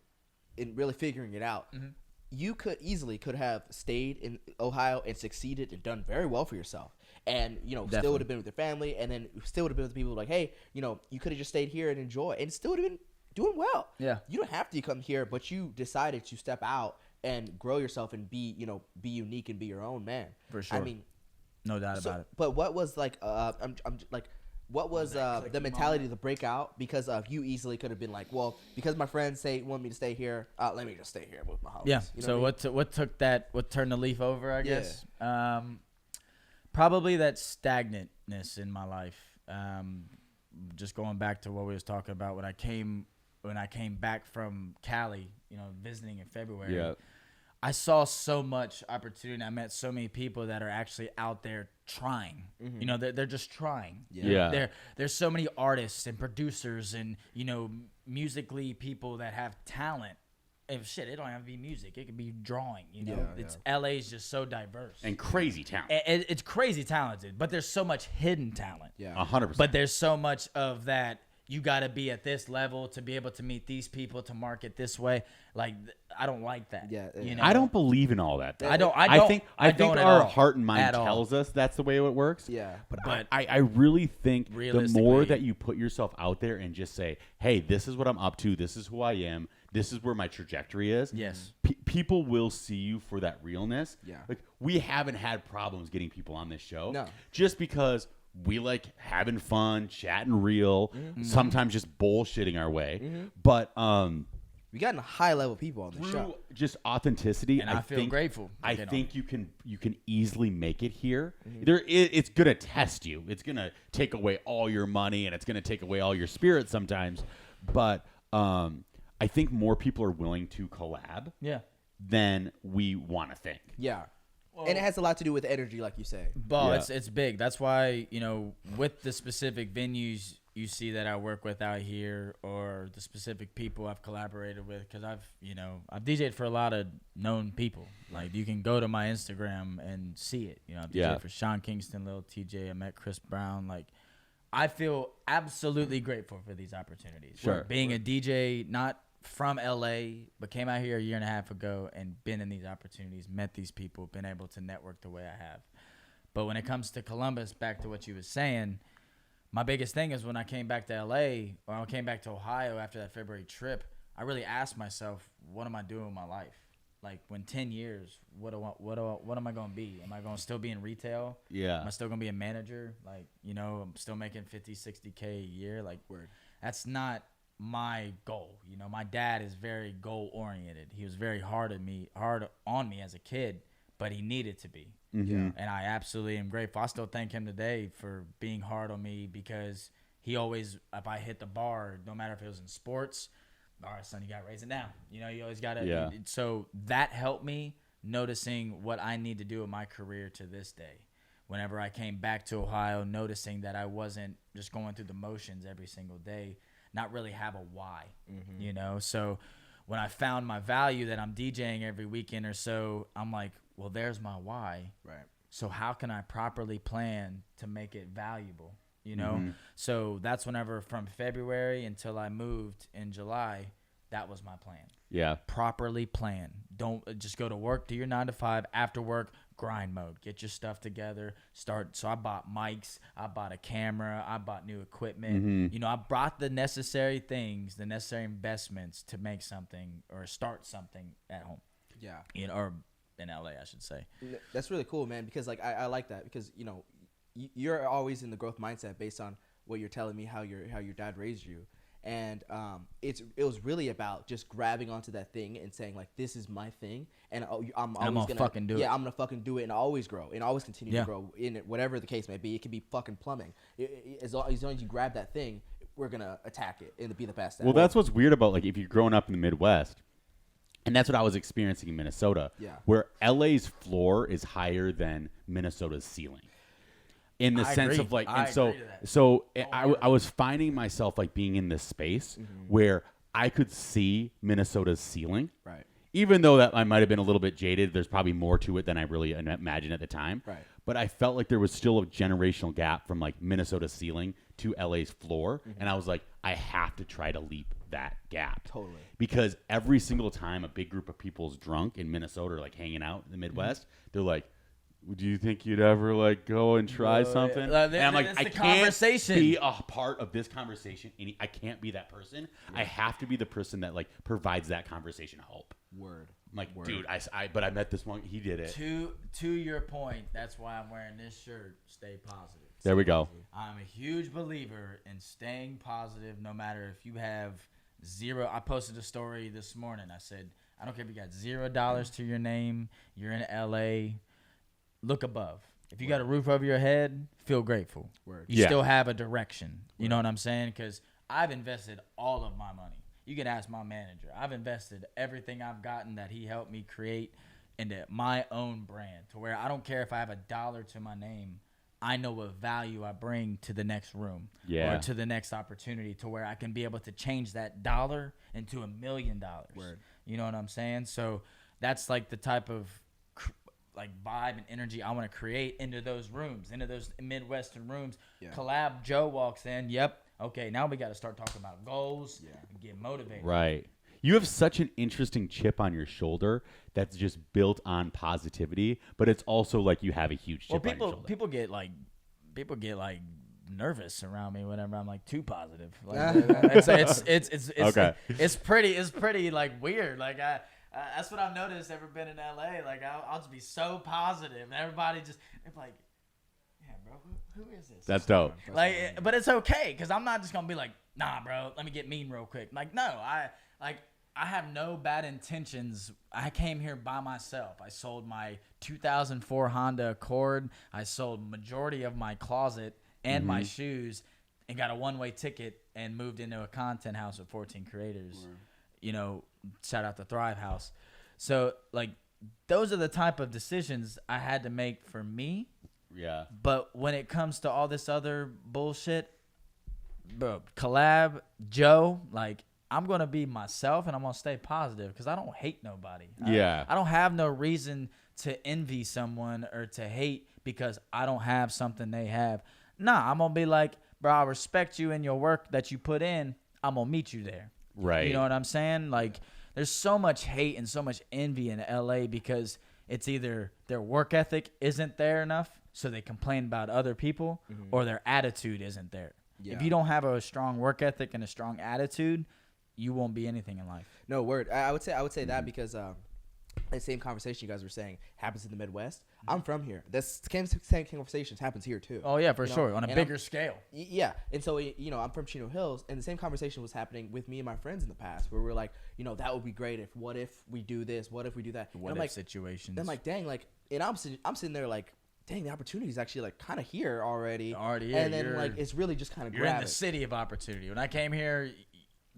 and really figuring it out. Mm-hmm. You could have stayed in Ohio and succeeded and done very well for yourself. And, you know, Definitely. still would have been with your family, and then still would have been with people like, hey, you know, you could have just stayed here and enjoy, and still would have been doing well. Yeah. You don't have to come here, but you decided to step out and grow yourself and be, you know, be unique and be your own man. For sure. I mean, No doubt about it. but what was like, what was that the clicky mentality moment? to break out? Because you easily could have been like, well, because my friends want me to stay here, let me just stay here with my homies. Yeah. You know So what I mean? what turned the leaf over, I Yeah. guess? Probably that stagnantness in my life. Just going back to what we was talking about when I came back from Cali, you know, visiting in February. Yeah. I saw so much opportunity. I met so many people that are actually out there trying. Mm-hmm. You know, they're just trying. Yeah. There's so many artists and producers and, you know, musically people that have talent. And shit, it don't have to be music. It could be drawing. You know, LA's just so diverse And crazy talent. It's crazy talented, but there's so much hidden talent. Yeah. 100%. But there's so much of that. You got to be at this level to be able to meet these people, to market this way. Like, I don't like that. Yeah, You know? I don't believe in all that. Though. I don't. I think don't at our all. heart and mind At all. tells us that's the way it works. Yeah. But I really think the more Realistically- that you put yourself out there and just say, hey, this is what I'm up to. This is who I am. This is where my trajectory is. Yes. People will see you for that realness. Yeah. Like, we haven't had problems getting people on this show. No. Just because we like having fun, chatting real, sometimes just bullshitting our way. But We got high level people on the through show. just authenticity, And I feel think, grateful for I getting think you can easily make it here. It's gonna test you. It's gonna take away all your money, and it's gonna take away all your spirit sometimes. But I think more people are willing to collab Yeah. than we want to think. Yeah. And it has a lot to do with energy, like you say. But Yeah. it's big. That's why, you know, with the specific venues you see that I work with out here, or the specific people I've collaborated with, because I've DJed for a lot of known people. Like, you can go to my Instagram and see it. You know, I've DJed for Sean Kingston, Lil TJ, I met Chris Brown. Like, I feel absolutely grateful for these opportunities. Sure. Being a DJ, not from LA, but came out here a year and a half ago and been in these opportunities, met these people, been able to network the way I have. But when it comes to Columbus, back to what you were saying, my biggest thing is when I came back to LA, or I came back to Ohio after that February trip, I really asked myself, what am I doing with my life? Like, when 10 years, what am I going to be? Am I going to still be in retail? Yeah. Am I still going to be a manager? Like, you know, I'm still making 50, 60K a year. Like, that's not my goal. You know, my dad is very goal oriented. He was very hard on me as a kid, but he needed to be. Mm-hmm. And I absolutely am grateful. I still thank him today for being hard on me, because he always, if I hit the bar, no matter if it was in sports, all right, son, you got to raise it down. You know, you always got to. Yeah. So that helped me noticing what I need to do in my career to this day. Whenever I came back to Ohio, noticing that I wasn't just going through the motions every single day, not really have a why, you know? So when I found my value that I'm DJing every weekend or so, I'm like, well, there's my why. Right. So how can I properly plan to make it valuable, you know? So that's whenever, from February until I moved in July, that was my plan. Yeah. Properly plan. Don't just go to work, do your 9 to 5, after work, grind mode. Get your stuff together. Start. So I bought mics. I bought a camera. I bought new equipment. You know, I brought the necessary things, the necessary investments to make something or start something at home. Yeah. You know, or in LA, I should say. That's really cool, man, because like I like that, because, you know, you're always in the growth mindset based on what you're telling me, how your dad raised you. And it was really about just grabbing onto that thing and saying like, this is my thing, and I'm always gonna fucking do it. Yeah, I'm gonna fucking do it and always grow and always continue Yeah. to grow in it, whatever the case may be. It could be fucking plumbing. As long as you grab that thing, we're gonna attack it and be the best. Well, that's what's weird about like if you're growing up in the Midwest, and that's what I was experiencing in Minnesota. Yeah. Where LA's floor is higher than Minnesota's ceiling. In the I sense agree. of like, I and so agree to that. so I was finding myself like being in this space where I could see Minnesota's ceiling. Right. Even though that I might have been a little bit jaded, there's probably more to it than I really imagined at the time. Right. But I felt like there was still a generational gap from like Minnesota's ceiling to LA's floor, and I was like, I have to try to leap that gap. Totally. Because every single time a big group of people's drunk in Minnesota or like hanging out in the Midwest, they're like, do you think you'd ever like go and try something? And I'm like, I can't be a part of this conversation. I can't be that person. I have to be the person that like provides that conversation hope. Word. I'm like, dude, but I met this one. He did it. To your point, that's why I'm wearing this shirt. Stay positive. There we go. I'm a huge believer in staying positive, no matter if you have zero. I posted a story this morning. I said, I don't care if you got $0 to your name. You're in LA. Look above. If you got a roof over your head, feel grateful. You still have a direction. You know what I'm saying? Because I've invested all of my money. You can ask my manager. I've invested everything I've gotten that he helped me create into my own brand, to where I don't care if I have $1 to my name. I know what value I bring to the next room or to the next opportunity, to where I can be able to change that dollar into $1 million. You know what I'm saying? So that's like the type of like vibe and energy I want to create into those rooms, into those Midwestern rooms. CoLLaB Joe walks in. Yep. Okay, now we got to start talking about goals and get motivated. Right. You have such an interesting chip on your shoulder that's just built on positivity, but it's also like you have a huge chip on your shoulder. People get like nervous around me whenever I'm like too positive. Like, it's pretty like weird. Like that's what I've noticed. Ever been in LA? Like I'll just be so positive, and everybody just like, yeah, bro, who is this? That's dope. Like, but it's okay, because I'm not just gonna be like, nah, bro, let me get mean real quick. Like, no, I have no bad intentions. I came here by myself. I sold my 2004 Honda Accord. I sold majority of my closet and my shoes, and got a one-way ticket and moved into a content house with 14 creators. You know, shout out to Thrive House. So, like, those are the type of decisions I had to make for me. Yeah. But when it comes to all this other bullshit, bro, CoLLaB, Joe, like, I'm going to be myself, and I'm going to stay positive, because I don't hate nobody. I don't have no reason to envy someone or to hate because I don't have something they have. Nah, I'm going to be like, bro, I respect you and your work that you put in. I'm going to meet you there. Right. You know what I'm saying? Like, there's so much hate and so much envy in LA because it's either their work ethic isn't there enough, so they complain about other people, or their attitude isn't there. If you don't have a strong work ethic and a strong attitude, you won't be anything in life. No, word. I would say that because the same conversation you guys were saying happens in the Midwest. I'm from here. This same conversations happens here too. Oh yeah, for sure, on a bigger scale. Yeah, and so I'm from Chino Hills, and the same conversation was happening with me and my friends in the past, where we're like, that would be great if. What if we do this? What if we do that? What if situations? I'm like, dang, like, and I'm sitting there like, dang, the opportunity is actually like kind of here already. And then like it's really just kind of you're in the city of opportunity. When I came here,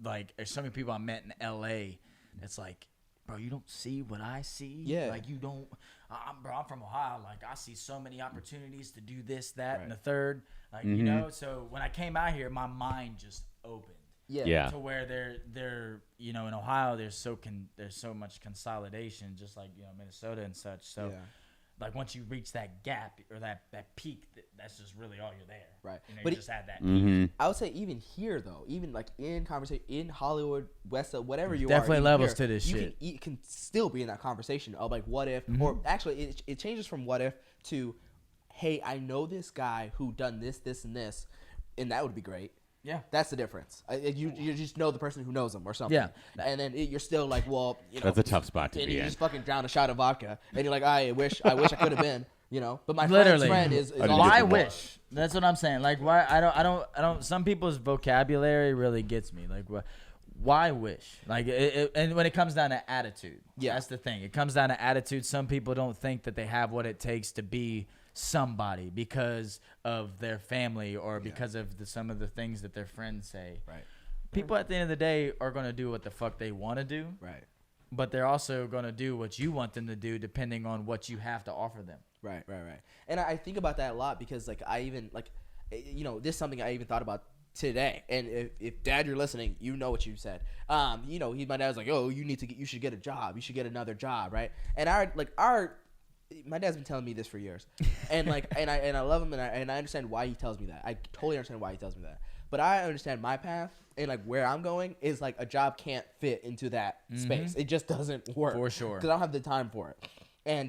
like, there's so many people I met in LA. It's like, bro, you don't see what I see. Yeah. Like, you don't. I'm from Ohio. Like, I see so many opportunities to do this, that, and the third. Like, you know. So when I came out here, my mind just opened. Yeah. To where they're in Ohio, there's so much consolidation, just like Minnesota and such. So. Yeah. Like, once you reach that gap or that peak, that's just really all you're there. Right. But you just had that peak. I would say even here, though, even like in conversation, in Hollywood, West, whatever you definitely are. levels here, to this shit. You can still be in that conversation of like, what if? Or actually, it changes from what if to, hey, I know this guy who done this, this, and this, and that would be great. Yeah, that's the difference. You just know the person who knows them or something. Yeah, and then you're still like, well, that's a tough spot to be in. You just fucking drown a shot of vodka, and you're like, I wish I could have been. you know. But my Literally. friend's friend is Why also wish? That's what I'm saying. Like, why? I don't. Some people's vocabulary really gets me. Like, why wish? Like, and when it comes down to attitude, that's the thing. It comes down to attitude. Some people don't think that they have what it takes to be somebody because of their family or because of some of the things that their friends say. Right. People at the end of the day are gonna do what the fuck they want to do. Right. But they're also gonna do what you want them to do, depending on what you have to offer them. Right. And I think about that a lot because, like, I even, like, you know, this is something I even thought about today. And if Dad, you're listening, you know what you said. You know, my dad was like, "Oh, you should get a job. You should get another job, right?" And my dad's been telling me this for years, and like, and I love him, and I understand why he tells me that. I totally understand why he tells me that. But I understand my path and like where I'm going is like a job can't fit into that space. It just doesn't work For sure. because I don't have the time for it. And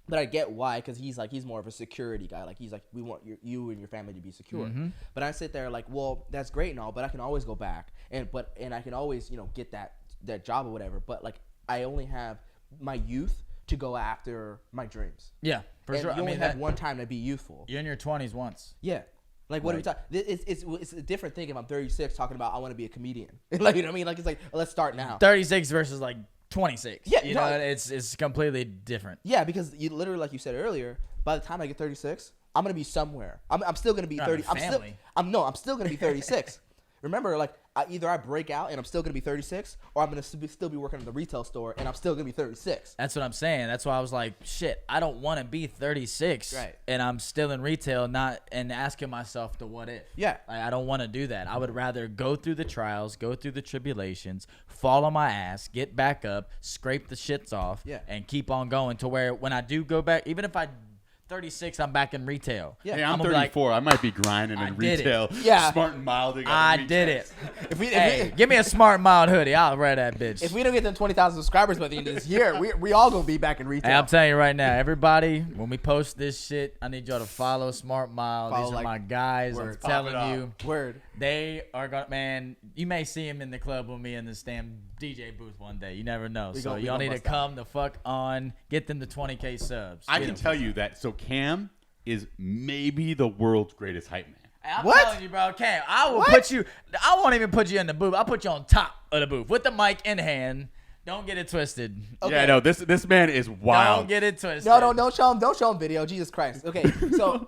but I get why, because he's more of a security guy. Like he's like, we want you and your family to be secure. But I sit there like, well, that's great and all, but I can always go back and I can always, you know, get that job or whatever. But like I only have my youth to go after my dreams. Yeah, for sure. You only have one time to be youthful. You're in your 20s once. Yeah. Like, what are we talking? It's a different thing if I'm 36 talking about I want to be a comedian. Like, you know what I mean? Like, it's like, let's start now. 36 versus like 26. Yeah, you know, it's completely different. Yeah, because you literally, like you said earlier, by the time I get 36, I'm gonna be somewhere. I'm still gonna be 30. I'm still gonna be 36. Remember, like, either I break out and I'm still gonna be 36, or I'm gonna still be working in the retail store and I'm still gonna be 36. That's what I'm saying. That's why I was like, shit, I don't want to be 36, right? And I'm still in retail, and asking myself the what if. Yeah, like, I don't want to do that. I would rather go through the trials, go through the tribulations, fall on my ass, get back up, scrape the shits off, and keep on going to where when I do go back, even if I 36, I'm back in retail. Yeah, hey, I'm 34. Like, I might be grinding in retail. Yeah, smart and mild. I did it. Give me a smart and mild hoodie. I'll wear that bitch. If we don't get them 20,000 subscribers by the end of this year, we all gonna be back in retail. Hey, I'm telling you right now, everybody, when we post this shit, I need y'all to follow Smart Mild. These are my guys. I'm telling you. They are gonna, man. You may see him in the club with me in the damn DJ booth one day. You never know. So y'all need to come the fuck on. Get them to 20K subs. I can tell you that. So Cam is maybe the world's greatest hype man. I'm telling you, bro, Cam, I will put you. I won't even put you in the booth. I'll put you on top of the booth with the mic in hand. Don't get it twisted. Okay. Yeah, no, this man is wild. Don't get it twisted. No, don't show him video. Jesus Christ. Okay, so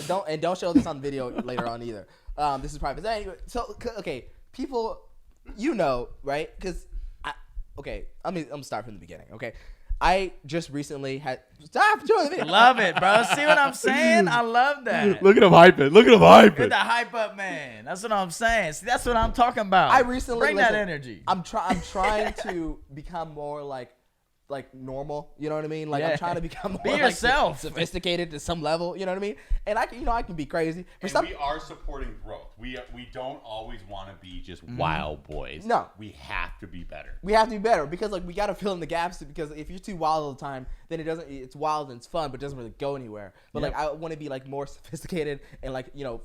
don't show this on video later on either. This is private. Anyway, so okay, people, you know, right? Because I'm gonna start from the beginning. Okay. I just recently had stop showing the video. Love it, bro. See what I'm saying? I love that. Look at him hyping. Look at him hyping. Get the hype up, man. That's what I'm saying. See, that's what I'm talking about. I recently bring that energy. I'm trying to become more like normal. You know what I mean? Like I'm trying to become more be yourself, like, sophisticated to some level. You know what I mean? And I can be crazy. We are supporting growth. We don't always want to be just wild boys. No, we have to be better. We have to be better because like we got to fill in the gaps. Because if you're too wild all the time, then it's wild and it's fun, but it doesn't really go anywhere. But like I want to be like more sophisticated and like, you know,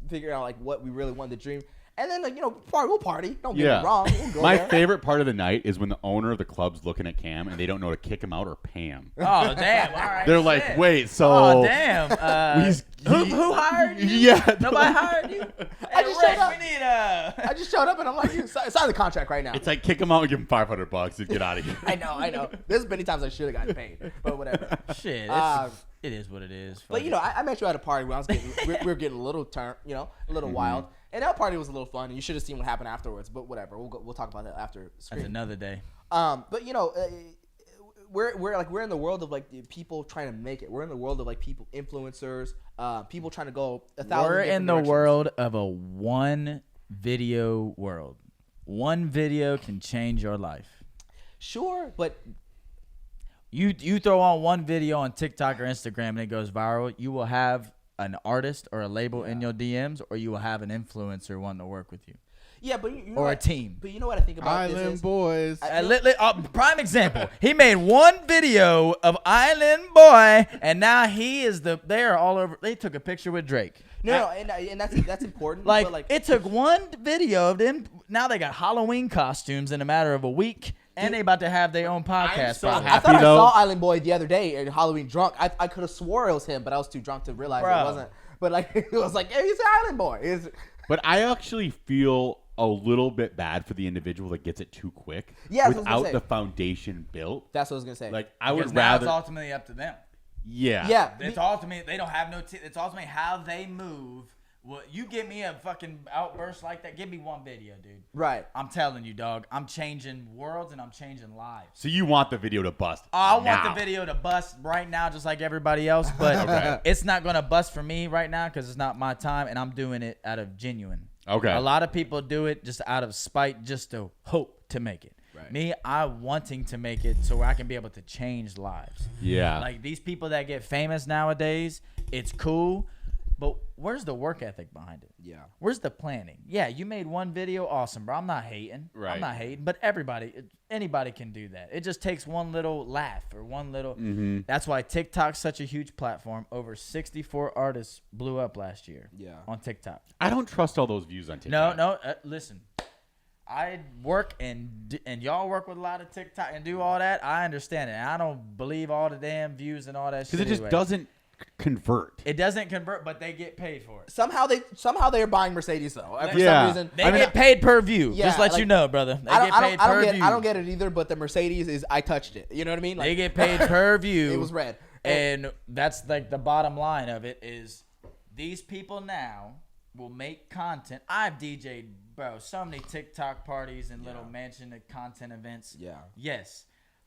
figure out like what we really want to dream. And then, like, you know, we'll party. Don't get me wrong. We'll go My there. favorite part of the night is when the owner of the club's looking at Cam and they don't know to kick him out or pay him. Oh, damn. All right. They're like, wait, so. Oh, damn. Who hired you? Yeah. Nobody hired you? I just showed up. We need I just showed up and I'm like, sign the contract right now. It's like, kick him out and give him $500 and get out of here. I know. There's many times I should have gotten paid, but whatever. Shit. It is what it is. But, you know, I met you at a party where we were getting a little wild. And that party was a little fun. And you should have seen what happened afterwards. But whatever, we'll talk about that after. That's another day. But you know, we're in the world of like people trying to make it. We're in the world of like people influencers. People trying to go 1,000. We're in the world of a one video world. One video can change your life. Sure, but you throw on one video on TikTok or Instagram and it goes viral. You will have an artist or a label in your DMs, or you will have an influencer wanting to work with you. Yeah, but or a team. But you know what I think about Island Boys. Prime example. He made one video of Island Boy, and now they are all over. They took a picture with Drake. No, and that's important. Like it took one video of them. Now they got Halloween costumes in a matter of a week. And they about to have their own podcast. so probably. I happy thought I though. saw Island Boy the other day at Halloween drunk. I could have swore it was him, but I was too drunk to realize Bro. it wasn't. But like it was like, hey, he's Island Boy. But I actually feel a little bit bad for the individual that gets it too quick. Yeah, that's what I was gonna without say. the foundation built. That's what I was gonna say. Like I Because would now rather. it's ultimately up to them. Yeah. yeah, It's ultimately they don't have no. It's ultimately how they move. Well, you give me a fucking outburst like that. Give me one video, dude. right. I'm telling you, dog. I'm changing worlds and I'm changing lives. So you want the video to bust? I want now. the video to bust right now, just like everybody else. But it's not gonna bust for me right now because it's not my time, and I'm doing it out of genuine. Okay. A lot of people do it just out of spite, just to hope to make it. Right. Me, I wanting to make it so I can be able to change lives. Yeah. Like these people that get famous nowadays, it's cool, but where's the work ethic behind it? Yeah. Where's the planning? Yeah, you made one video, awesome, bro. I'm not hating. Right. I'm not hating, but anybody can do that. It just takes one little laugh or one little. Mm-hmm. That's why TikTok's such a huge platform. Over 64 artists blew up last year. Yeah. On TikTok. I don't trust all those views on TikTok. No, listen. I work and y'all work with a lot of TikTok and do all that. I understand it. And I don't believe all the damn views and all that shit. Because it just anyway. doesn't convert. It doesn't convert, but they get paid for it. Somehow they're buying Mercedes though. For Yeah. some reason. They I mean, get paid per view. Yeah, just let like, you know, brother. They I get paid per don't view. I don't get it either. But the Mercedes is I touched it. You know what I mean? Like, They get paid per view. it was red. And that's like the bottom line of it is these people now will make content. I've DJ'd, bro, so many TikTok parties and little mansion content events. Yeah. Yes.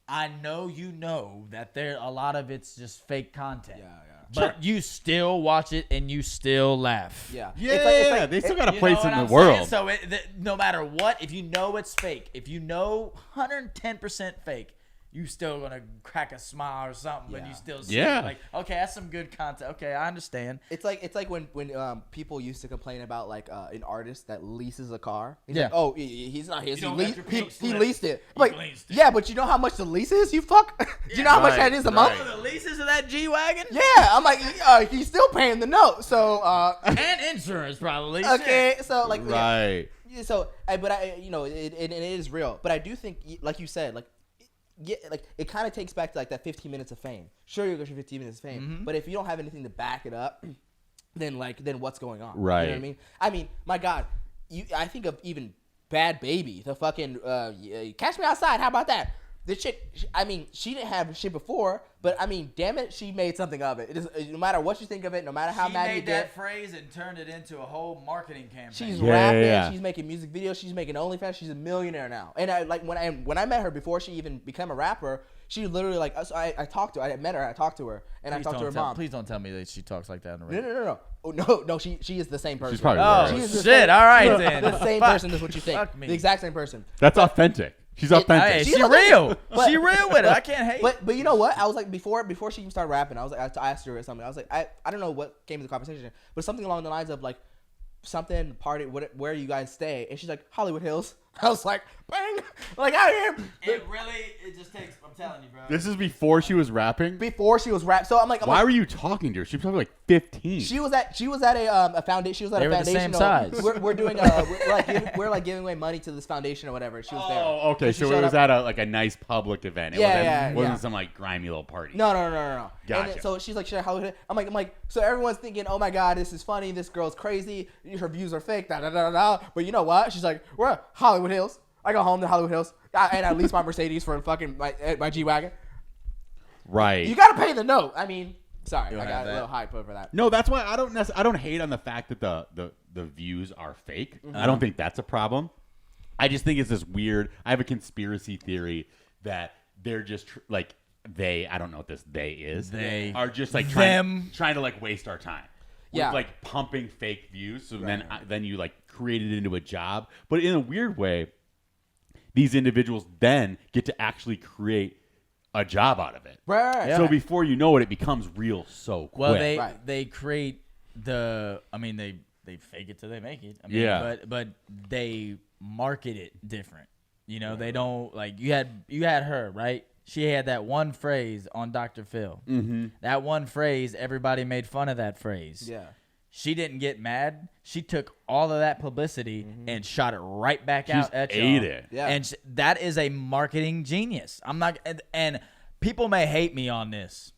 I know you know that there a lot of it's just fake content. Yeah, yeah. But you still watch it and you still laugh. Yeah. Yeah, It's like- they still got a You place know in what the I'm world. saying? So no matter what, if you know it's fake, if you know 110% fake, you still gonna crack a smile or something, but Yeah. you still see Yeah. it. Like, okay, that's some good content. Okay, I understand. It's like when people used to complain about like an artist that leases a car. He's Yeah. like, oh, he's not his. You He, don't leased, let your he, pink he slip. leased it. He Like, leased it. yeah, but you know how much the lease is? You fuck. Do you know how much Right, that is a right. month? Oh, the leases of that G-Wagon? Yeah, I'm like, he's still paying the note. So, And insurance, probably. okay, so like, Right. yeah, so, but it is real. But I do think, like you said, like. Yeah, like it kind of takes back to like that 15 minutes of fame. Sure, you get your 15 minutes of fame, Mm-hmm. but if you don't have anything to back it up, then what's going on? Right. You know what I mean? I mean, my God, I think of even Bad Baby, the fucking Catch Me Outside. How about that? The chick, I mean, she didn't have shit before, but I mean, damn it, she made something of it. It is, no matter what you think of it, no matter how She mad you made get, that phrase and turned it into a whole marketing campaign. she's Yeah, rapping, yeah. she's making music videos, she's making OnlyFans, she's a millionaire now. And I like when I met her before she even became a rapper, she literally like so I talked to her, I met her, I talked to her, and I talked to her mom. Please don't tell me that she talks like that on the No, radio. no, no, no. Oh, no, she is the same person. She's probably Oh, worse. She is the shit. same- All right, she's then. The same Fuck. person is what you think. Fuck me. The exact same person. That's authentic. She's Hey, authentic. she She's real. but- She real with it. I can't hate. But you know what? I was like before she even started rapping, I was like I asked her something. I was like I don't know what came to the conversation, but something along the lines of like something party where you guys stay, and she's like Hollywood Hills. I was like bang, like out here. It just takes. I'm telling you, bro. This is before she was rapping. Before she was rap, so I'm like Why were you talking to her? She was probably like 15. She was at a foundation. She was at They a were the foundation. same size. We're doing we're like giving away money to this foundation or whatever. She was there. Oh, okay. She So showed it was up. at a nice public event. It Yeah, wasn't, yeah, wasn't yeah. some like grimy little party. No. And Gotcha. then, so she's like, should I Hollywood? I'm like, so everyone's thinking, oh my God, this is funny. This girl's crazy. Her views are fake. Da da da da. But you know what? She's like, we're at Hollywood Hills. I go home to Hollywood Hills, and I lease my Mercedes for fucking my G-Wagon. Right. You gotta pay the note. I mean, sorry, You I don't got have a that. little hype over that. No, that's why I don't hate on the fact that the views are fake. I don't think that's a problem. I just think it's this weird. I have a conspiracy theory that they're just like I don't know what this they is. They. Are just like Them. trying to like waste our time. Yeah. With, like pumping fake views. So then you like create it into a job, but in a weird way, these individuals then get to actually create a job out of it. Right. So before you know it, it becomes real so quick. Well, Right. they create the. I mean, they fake it till they make it. I mean, Yeah. But they market it different. You know, they don't like you had her right. She had that one phrase on Dr. Phil. Mm-hmm. That one phrase, everybody made fun of that phrase. Yeah. She didn't get mad. She took all of that publicity and shot it right back out at y'all. ate it. Yeah. And that is a marketing genius. I'm not, and people may hate me on this,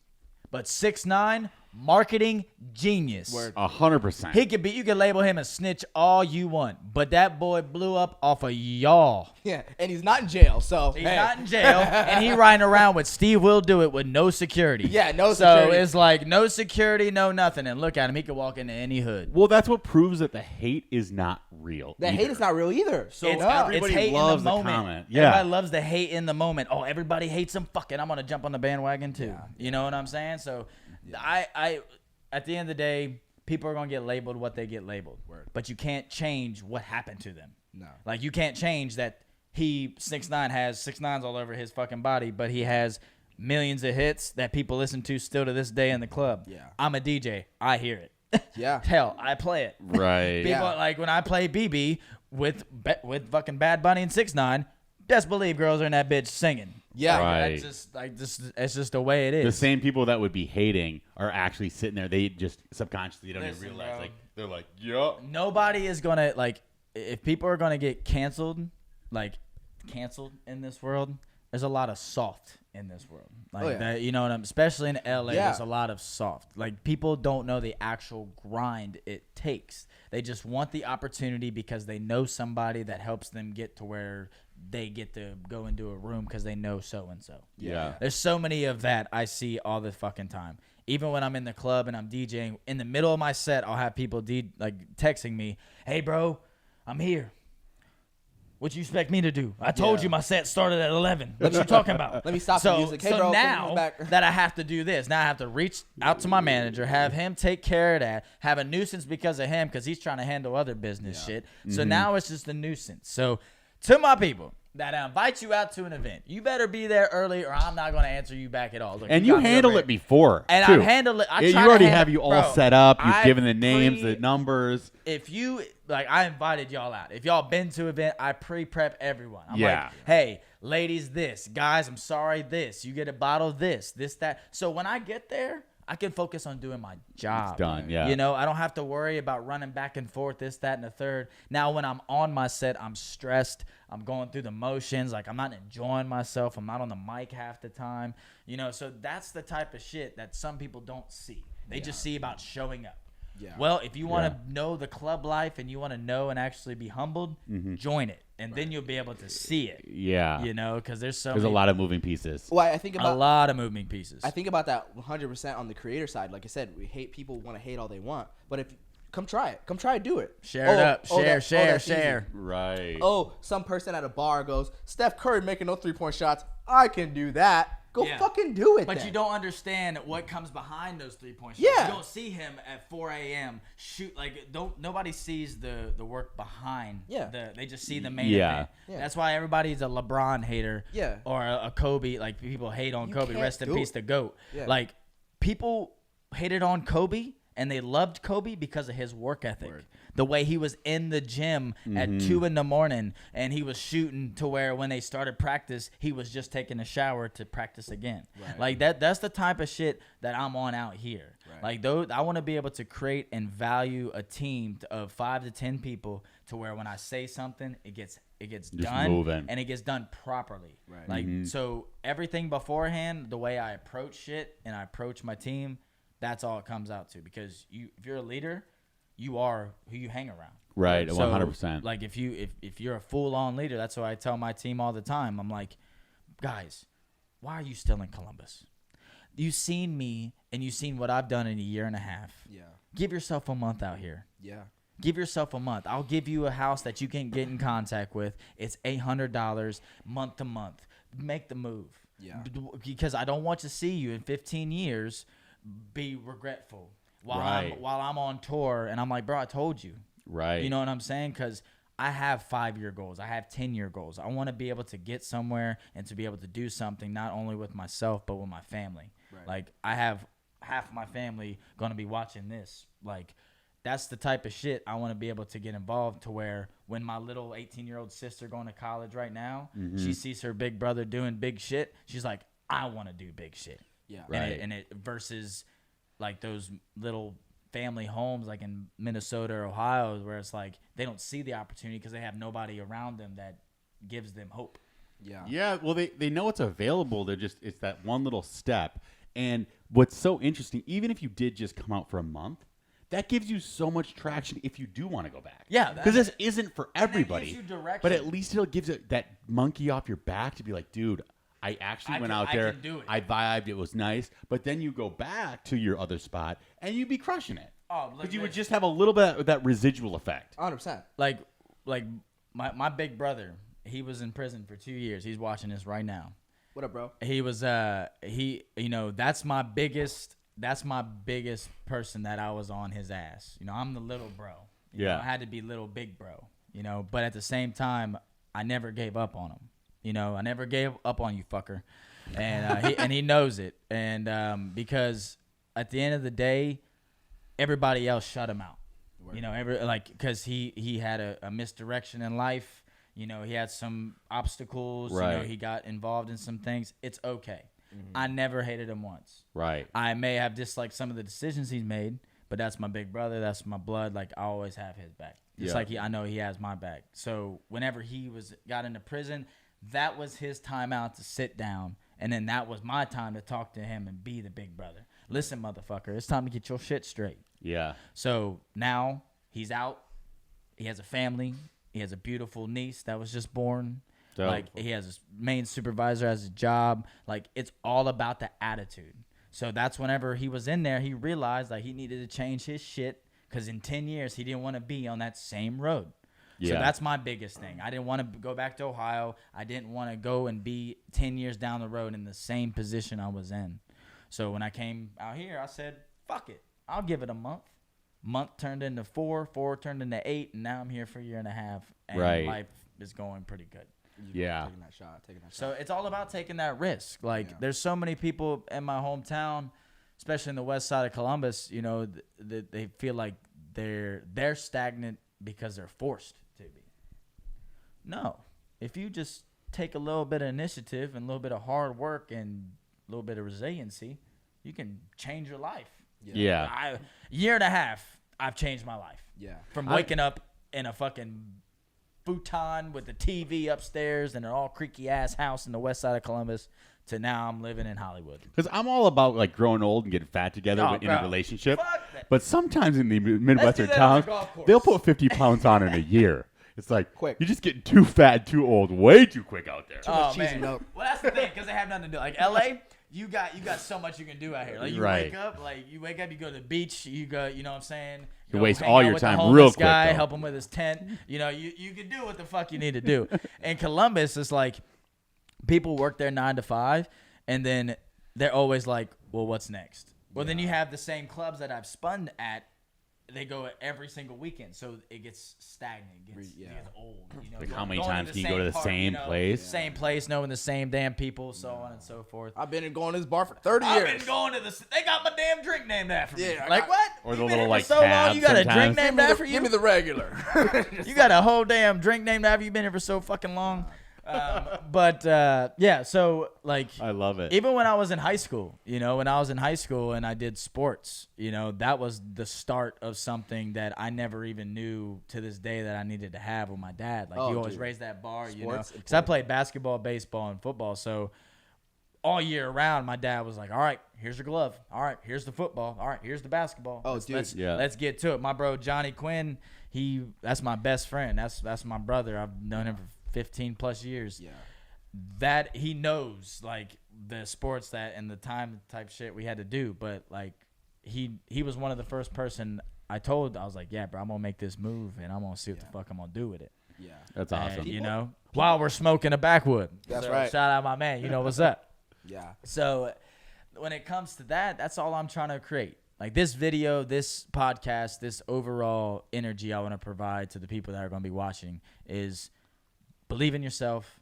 but 6ix9ine, marketing genius. Word. 100%. He could be, you can label him a snitch all you want, but that boy blew up off of y'all. Yeah, and he's not in jail, so He's not in jail, and he riding around with Steve Will Do It with no security. Yeah, no so security. So it's like no security, no nothing. And look at him; he could walk into any hood. Well, that's what proves that the hate is not real. The hate is not real either. So It's, everybody it's hate loves in the the moment. comment. Yeah. Everybody loves the hate in the moment. Oh, everybody hates him. Fuck it, I'm gonna jump on the bandwagon too. Yeah. You know what I'm saying? So, I, at the end of the day, people are gonna get labeled what they get labeled. Word. But you can't change what happened to them. No. Like you can't change that. 6ix9ine has 6ix9ines all over his fucking body, but he has millions of hits that people listen to still to this day in the club. Yeah. I'm a DJ. I hear it. Yeah. Hell, I play it. Right. People Yeah. like when I play BB with fucking Bad Bunny and 6ix9ine, best believe girls are in that bitch singing. Yeah. Right. That's just like this. It's just the way it is. The same people that would be hating are actually sitting there. They just subconsciously don't Listen, even realize. bro. Like they're like, yup. Nobody is gonna like if people are gonna get canceled, like canceled in this world. There's a lot of soft in this world, like yeah. that. You know what I'm? Especially in LA, Yeah. there's a lot of soft. Like people don't know the actual grind it takes. They just want the opportunity because they know somebody that helps them get to where they get to go into a room because they know so and so. Yeah. There's so many of that I see all the fucking time. Even when I'm in the club and I'm DJing, in the middle of my set, I'll have people like texting me, "Hey, bro, I'm here. What you expect me to do? I told Yeah. you my set started at 11. What you talking about?" Let me stop so, the music. Hey, so bro, put now me back. that I have to do this, now I have to reach out to my manager, have him take care of that, have a nuisance because of him because he's trying to handle other business shit. So now it's just a nuisance. So to my people that invite you out to an event, you better be there early or I'm not going to answer you back at all. Look, And you got me handle over it before. And too. I've handled it. You already have you all set up. You've given the names, the numbers. If you like, I invited y'all out. If y'all been to an event, I pre-prep everyone. I'm Yeah. like, hey, ladies, this, guys, I'm sorry, this. You get a bottle, this, that. So when I get there, I can focus on doing my job. It's done, yeah. You know, I don't have to worry about running back and forth, this, that, and the third. Now, when I'm on my set, I'm stressed. I'm going through the motions. Like, I'm not enjoying myself. I'm not on the mic half the time. You know, so that's the type of shit that some people don't see. They just see about showing up. Yeah. Well, if you want to know the club life and you want to know and actually be humbled, join it. And then you'll be able to see it. Yeah. You know, because there's There's a lot of moving pieces. Well, I think a about lot of moving pieces. I think about that 100% on the creator side. Like I said, we hate people want to hate all they want, but if come try it, come try it, do it. Share it up. Share, that's share. easy. Right. Oh, some person at a bar goes, Steph Curry making no 3-point shots. I can do that. Go Yeah. fucking do it. But then. you don't understand what comes behind those 3-point shots. Yeah. You don't see him at 4 a.m. shoot like nobody sees the work behind. Yeah. They just see the main Yeah. event. Yeah. That's why everybody's a LeBron hater. Yeah. Or a Kobe. Like people hate on You Kobe. can't Rest in do peace, it. the GOAT. Yeah. Like people hated on Kobe and they loved Kobe because of his work ethic. Word. The way he was in the gym at 2 a.m. and he was shooting to where when they started practice, he was just taking a shower to practice again. Right. Like that's the type of shit that I'm on out here. Right. Like those, I want to be able to create and value a team of 5 to 10 people to where when I say something, it gets done moving. and it gets done properly. Right. Like so everything beforehand, the way I approach shit and I approach my team, that's all it comes out to. Because if you're a leader, you are who you hang around. Right. So, 100%. Like if you're a full-on leader, that's what I tell my team all the time. I'm like, guys, why are you still in Columbus? You've seen me and you've seen what I've done in a year and a half. Yeah. Give yourself a month out here. Yeah. Give yourself a month. I'll give you a house that you can get in contact with. It's $800 month to month. Make the move. Yeah. Because I don't want to see you in 15 years be regretful while Right. I'm on tour and I'm like, bro, I told you. Right. You know what I'm saying? Because I have 5-year goals. I have 10-year goals. I want to be able to get somewhere and to be able to do something not only with myself but with my family. Right. Like I have half of my family going to be watching this. Like that's the type of shit I want to be able to get involved to where when my little 18-year-old sister going to college right now, she sees her big brother doing big shit. She's like, I want to do big shit. Yeah. Right. And it versus like those little family homes like in Minnesota or Ohio where it's like they don't see the opportunity because they have nobody around them that gives them hope. Yeah. Yeah, well, they know it's available. It's that one little step. And what's so interesting, even if you did just come out for a month, that gives you so much traction if you do want to go back. Yeah, because this isn't for everybody. gives you direction. But at least it'll give it that monkey off your back to be like, dude, I actually went out there. I can do it. I vibed. It was nice. But then you go back to your other spot and you'd be crushing it. Oh, because you would just have a little bit of that residual effect. 100%. Like my big brother, he was in prison for 2 years. He's watching this right now. What up, bro? He was that's my biggest person that I was on his ass. I'm the little bro. You know, I had to be little big bro, but at the same time I never gave up on him. I never gave up on you, fucker. And he knows it. And because at the end of the day, everybody else shut him out. Word. Because he had a misdirection in life. He had some obstacles. Right. He got involved in some things. It's okay. Mm-hmm. I never hated him once. Right. I may have disliked some of the decisions he's made, but that's my big brother. That's my blood. Like, I always have his back. Just like I know he has my back. So whenever he got into prison, that was his time out to sit down. And then that was my time to talk to him and be the big brother. Listen, motherfucker, it's time to get your shit straight. Yeah. So now he's out. He has a family. He has a beautiful niece that was just born. Dope. Like, he has his main supervisor as a job. Like, it's all about the attitude. So that's whenever he was in there, he realized like he needed to change his shit because in 10 years he didn't want to be on that same road. Yeah. So that's my biggest thing. I didn't want to go back to Ohio. I didn't want to go and be 10 years down the road in the same position I was in. So when I came out here, I said, fuck it. I'll give it a month. Month turned into 4, 4 turned into 8, and now I'm here for a year and a half, and life is going pretty good. Yeah. Taking that shot. So it's all about taking that risk. Like, there's so many people in my hometown, especially in the west side of Columbus, they feel like they're stagnant because they're forced to be. No. If you just take a little bit of initiative and a little bit of hard work and a little bit of resiliency, you can change your life. Yeah. Year and a half, I've changed my life. Yeah. From waking up in a fucking futon with the TV upstairs and an all creaky ass house in the west side of Columbus to now I'm living in Hollywood. Because I'm all about like growing old and getting fat together in a relationship. But sometimes in the Midwestern towns, they'll put 50 pounds on in a year. It's like, quick. You're just getting too fat, too old, way too quick out there. Too much cheese and milk. Well, that's the thing, because they have nothing to do. Like, LA, you got so much you can do out here. Like, you wake up, you go to the beach, you go, you know what I'm saying? You waste all your time real quick, guy, help him with his tent. You can do what the fuck you need to do. In Columbus, it's like people work their 9 to 5, and then they're always like, well, what's next? Well, then you have the same clubs that I've spun at. They go every single weekend, so it gets stagnant, it gets old. Like how many times can you go to the same place? Same place, knowing the same damn people, so on and so forth. I've been going to this bar for 30 years. I've been going to this. They got my damn drink named after me. Yeah, like what? Or the You been little here like for so long, you got a drink sometimes. named after you? Give me the regular. You got a whole damn drink named after you. Been here for so fucking long. So like I love it. Even when I was in high school, when I was in high school and I did sports, that was the start of something that I never even knew to this day that I needed to have with my dad. Like, he always raised that bar, Sports, because I played basketball, baseball, and football. So all year round, my dad was like, all right, here's your glove. All right, here's the football. All right, here's the basketball. Let's get to it. My bro, Johnny Quinn, that's my best friend. That's my brother. I've known him for 15 plus years. That he knows like the sports that and the time type shit we had to do, but like he was one of the first person I told. I was like, yeah, bro, I'm gonna make this move and I'm gonna see what the fuck I'm gonna do with it. That's awesome. And, while we're smoking a backwood. That's right. Shout out my man. You know what's up. So when it comes to that, that's all I'm trying to create. Like, this video, this podcast, this overall energy I want to provide to the people that are going to be watching is believe in yourself.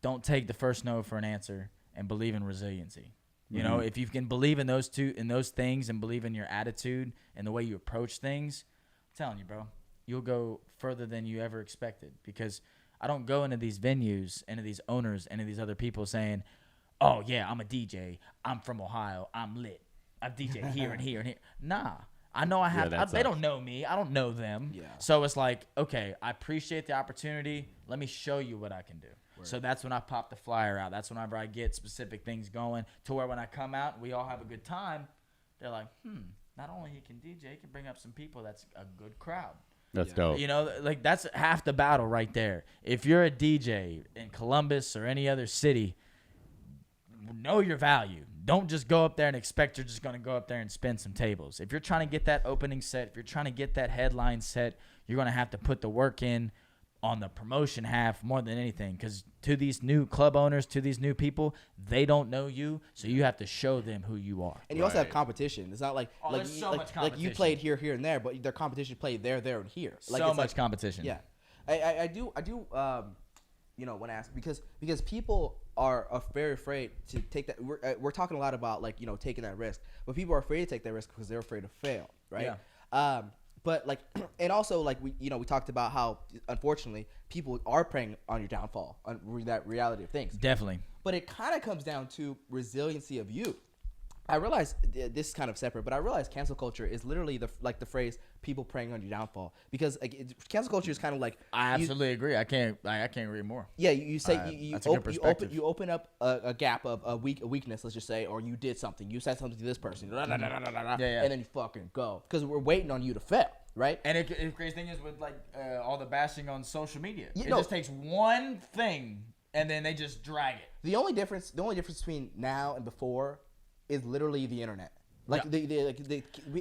Don't take the first no for an answer, and believe in resiliency. You know, if you can believe in those things and believe in your attitude and the way you approach things, I'm telling you, bro, you'll go further than you ever expected. Because I don't go into these venues, into these owners, into these other people saying, oh, yeah, I'm a DJ. I'm from Ohio. I'm lit. I've DJed here and here and here. Nah. I know I have. that They sucks. don't know me. I don't know them. Yeah. So it's like, okay, I appreciate the opportunity. Let me show you what I can do. So that's when I pop the flyer out. That's whenever I get specific things going to where when I come out, we all have a good time. They're like, not only he can DJ, he can bring up some people. That's a good crowd. That's dope. You know, like that's half the battle right there. If you're a DJ in Columbus or any other city, know your value. Don't just go up there and expect you're just going to go up there and spin some tables. If you're trying to get that opening set, if you're trying to get that headline set, you're going to have to put the work in on the promotion half more than anything, because to these new club owners, to these new people, they don't know you, so you have to show them who you are. And you also have competition. It's not like there's so much like you competition. played here, and there, but their competition played there, and here. Like, So it's much like, competition. Yeah, I do you know, when asked because people are very afraid to take that. We're talking a lot about like, you know, taking that risk, but people are afraid to take that risk because they're afraid to fail, right? Yeah. But like, and also like we talked about how unfortunately people are preying on your downfall, on that reality of things. Definitely. But it kind of comes down to resiliency of you. I realize this is kind of separate, but I realize cancel culture is literally the phrase "people preying on your downfall," because like, cancel culture is kind of like I absolutely agree. I can't agree more. Yeah, you say that's a good perspective. you open up a gap of a weakness, let's just say, or you did something, you said something to this person, Yeah. and then you fucking go because we're waiting on you to fail, right? And the crazy thing is with like all the bashing on social media, You it know- just takes one thing and then they just drag it. The only difference between now and before is literally the internet. Like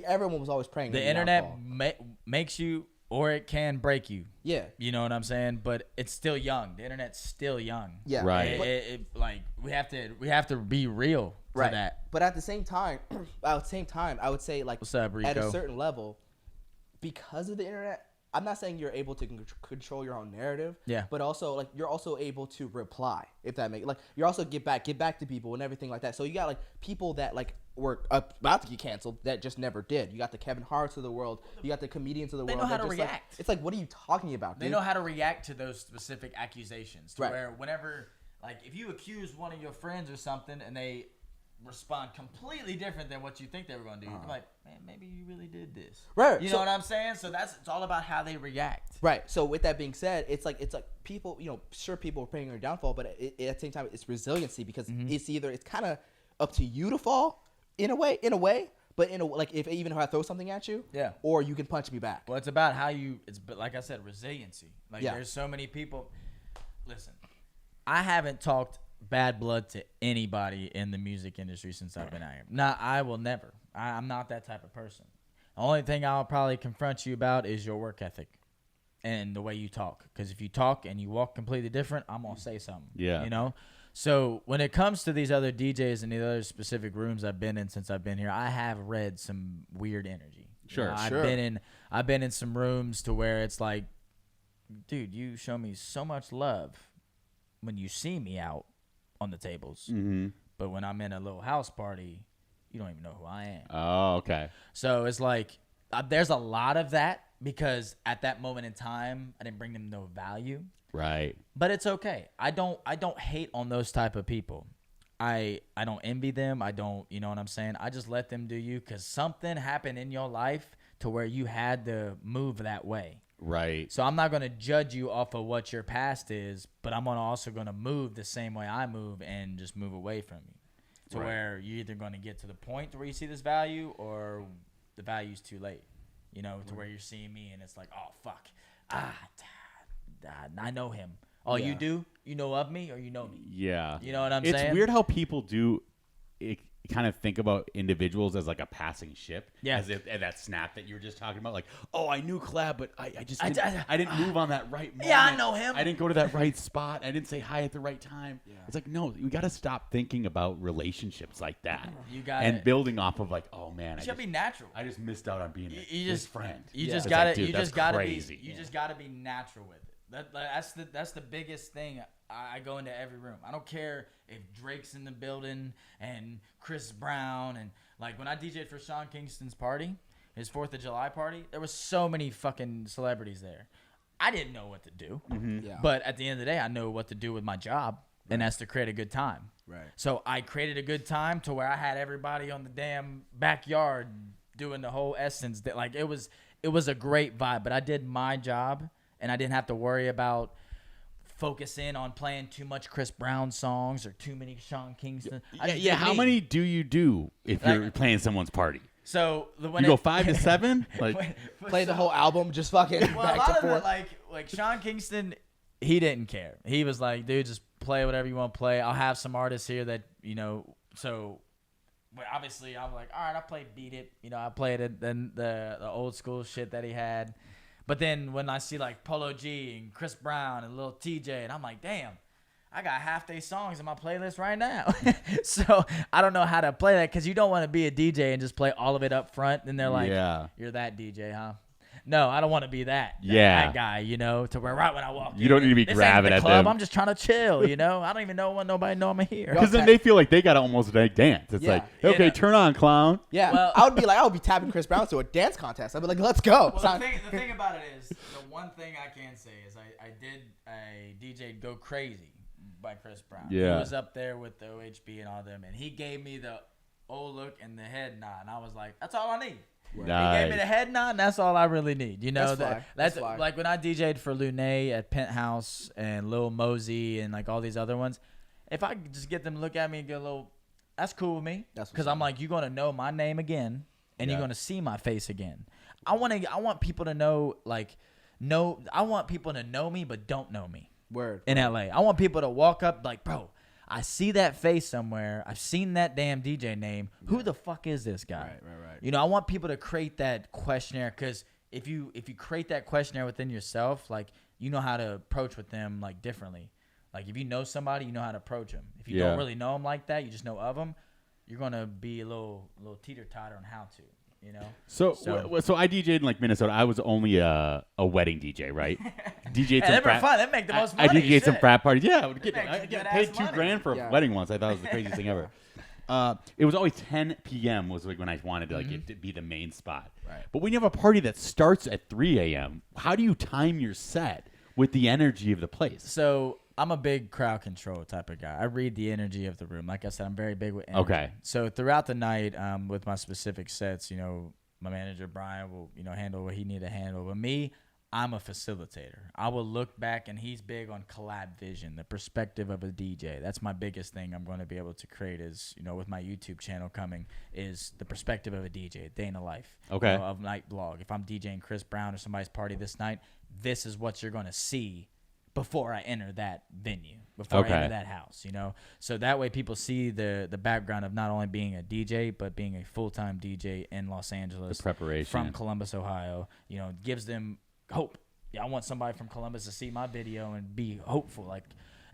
everyone was always praying. The on your internet downfall. makes you, or it can break you. Yeah. You know what I'm saying? But it's still young. The internet's still young. Yeah. Right. Like we have to be real for Right. that. But at the same time, I would say like What's up, Rico? at a certain level, because of the internet, I'm not saying you're able to control your own narrative. Yeah. But also like you're also able to reply, if that makes like you're also get back to people and everything like that. So you got like people that like were about to get canceled that just never did. You got the Kevin Harts of the world. You got the comedians of the They world. know how that to just, like, react. it's like, what are you talking about, dude? They know how to react to those specific accusations. To Right. where whenever, like, if you accuse one of your friends or something and they respond completely different than what you think they were going to do, you're like, man, maybe you really did this. Right. You So- know what I'm saying? So it's all about how they react. Right. So with that being said, it's like people, you know, sure people are praying on your downfall, but at the same time, it's resiliency because it's kind of up to you to fall in a way, but like if I throw something at you, Yeah. or you can punch me back. Well, it's about how but like I said, resiliency. Like Yeah. there's so many people. Listen, I haven't talked bad blood to anybody in the music industry since I've been out here. Nah, I will never. I'm not that type of person. The only thing I'll probably confront you about is your work ethic and the way you talk. Because if you talk and you walk completely different, I'm gonna say something. Yeah. You know. So when it comes to these other DJs and the other specific rooms I've been in since I've been here, I have read some weird energy. Sure, You know, sure. I've been in some rooms to where it's like, dude, you show me so much love when you see me out on the tables, but when I'm in a little house party, you don't even know who I am. Oh, okay. So it's like there's a lot of that because at that moment in time, I didn't bring them no value. Right. But it's okay. I don't hate on those type of people. I don't envy them. I don't, you know what I'm saying? I just let them do you because something happened in your life to where you had to move that way. Right. So I'm not going to judge you off of what your past is, but I'm also going to move the same way I move and just move away from you to Right. where you're either going to get to the point where you see this value or the value's too late, you know, to where you're seeing me and it's like, oh, fuck. I know him. Oh, Yeah. you do? You know of me or you know me? Yeah. You know what I'm it's saying? weird how people do kind of think about individuals as like a passing ship. Yeah. As if that snap that you were just talking about, like, oh, I knew CoLLaB, but I just I- didn't, I didn't move on that right moment. Yeah, I know him. I didn't go to that right spot. I didn't say hi at the right time. Yeah. It's like, no, we got to stop thinking about relationships like that. You got and it. building off of like, oh man, It should be natural. I just missed out on being You his just friend. You Yeah. just It's got like, to. dude, You that's just got to be. crazy. You just got to be natural with it. That's the biggest thing. I go into every room. I don't care if Drake's in the building and Chris Brown and like when I DJ'd for Sean Kingston's party, his 4th of July party, there was so many fucking celebrities there. I didn't know what to do, Yeah. but at the end of the day, I know what to do with my job, and that's to create a good time. Right. So I created a good time to where I had everybody on the damn backyard doing the whole essence. That like it was a great vibe. But I did my job, and I didn't have to worry about focusing on playing too much Chris Brown songs or too many Sean Kingston. Yeah. How many do you do if you're playing someone's party? So when you go 5 to 7, like play the whole album, just fucking well, back a lot to of forth. it, like Sean Kingston, he didn't care. He was like, dude, just play whatever you want to play. I'll have some artists here that so. But obviously, I'm like, all right, I'll play Beat It. I played it, then the old school shit that he had. But then when I see like Polo G and Chris Brown and Lil TJ, and I'm like, damn, I got half day songs in my playlist right now. So I don't know how to play that because you don't want to be a DJ and just play all of it up front. And they're like, you're that DJ, huh? No, I don't want to be that guy, to where right when I walk you don't need to be this grabbing ain't the at club. them. I'm just trying to chill, I don't even want nobody know I'm here. Because then they feel like they got to almost like dance. It's like, okay, turn on, clown. Yeah, well, I would be tapping Chris Brown to a dance contest. I'd be like, let's go. Well, the thing about it is, the one thing I can say is I did a DJ Go Crazy by Chris Brown. Yeah. He was up there with the OHB and all them, and he gave me the old look and the head nod, and I was like, that's all I need. Nice. He gave me the head nod, and that's all I really need. That's fly. Like when I DJ'd for Luné at Penthouse and Lil Mosey and like all these other ones. If I could just get them to look at me and get a little, that's cool with me. Because I'm like, you're gonna know my name again, and you're gonna see my face again. I want people to know I want people to know me but don't know me. Word. In LA, I want people to walk up like, bro, I see that face somewhere. I've seen that damn DJ name. Who the fuck is this guy? Right. I want people to create that questionnaire because if you create that questionnaire within yourself, like you know how to approach with them like differently. Like if you know somebody, you know how to approach them. If you don't really know them like that, you just know of them. You're gonna be a little teeter totter on how to. So I DJ'd in like Minnesota. I was only a wedding DJ, right? DJ'd some frat. Fun. That make the most money. I DJ'd some frat parties. Yeah, I would get paid $2,000 $2,000 for a wedding once. I thought it was the craziest thing ever. It was always 10 p.m. was like when I wanted to it to be the main spot. Right. But when you have a party that starts at 3 a.m., how do you time your set with the energy of the place? So I'm a big crowd control type of guy. I read the energy of the room. Like I said, I'm very big with energy. Okay. So throughout the night, with my specific sets, my manager Brian will, handle what he need to handle. But me, I'm a facilitator. I will look back, and he's big on collab vision, the perspective of a DJ. That's my biggest thing I'm going to be able to create is, with my YouTube channel coming, is the perspective of a DJ, day in the life. Okay. Of night blog. If I'm DJing Chris Brown or somebody's party this night, this is what you're going to see before I enter that venue, before I enter that house, So that way people see the background of not only being a DJ, but being a full-time DJ in Los Angeles. The preparation. From Columbus, Ohio. Gives them hope. Yeah, I want somebody from Columbus to see my video and be hopeful. Like,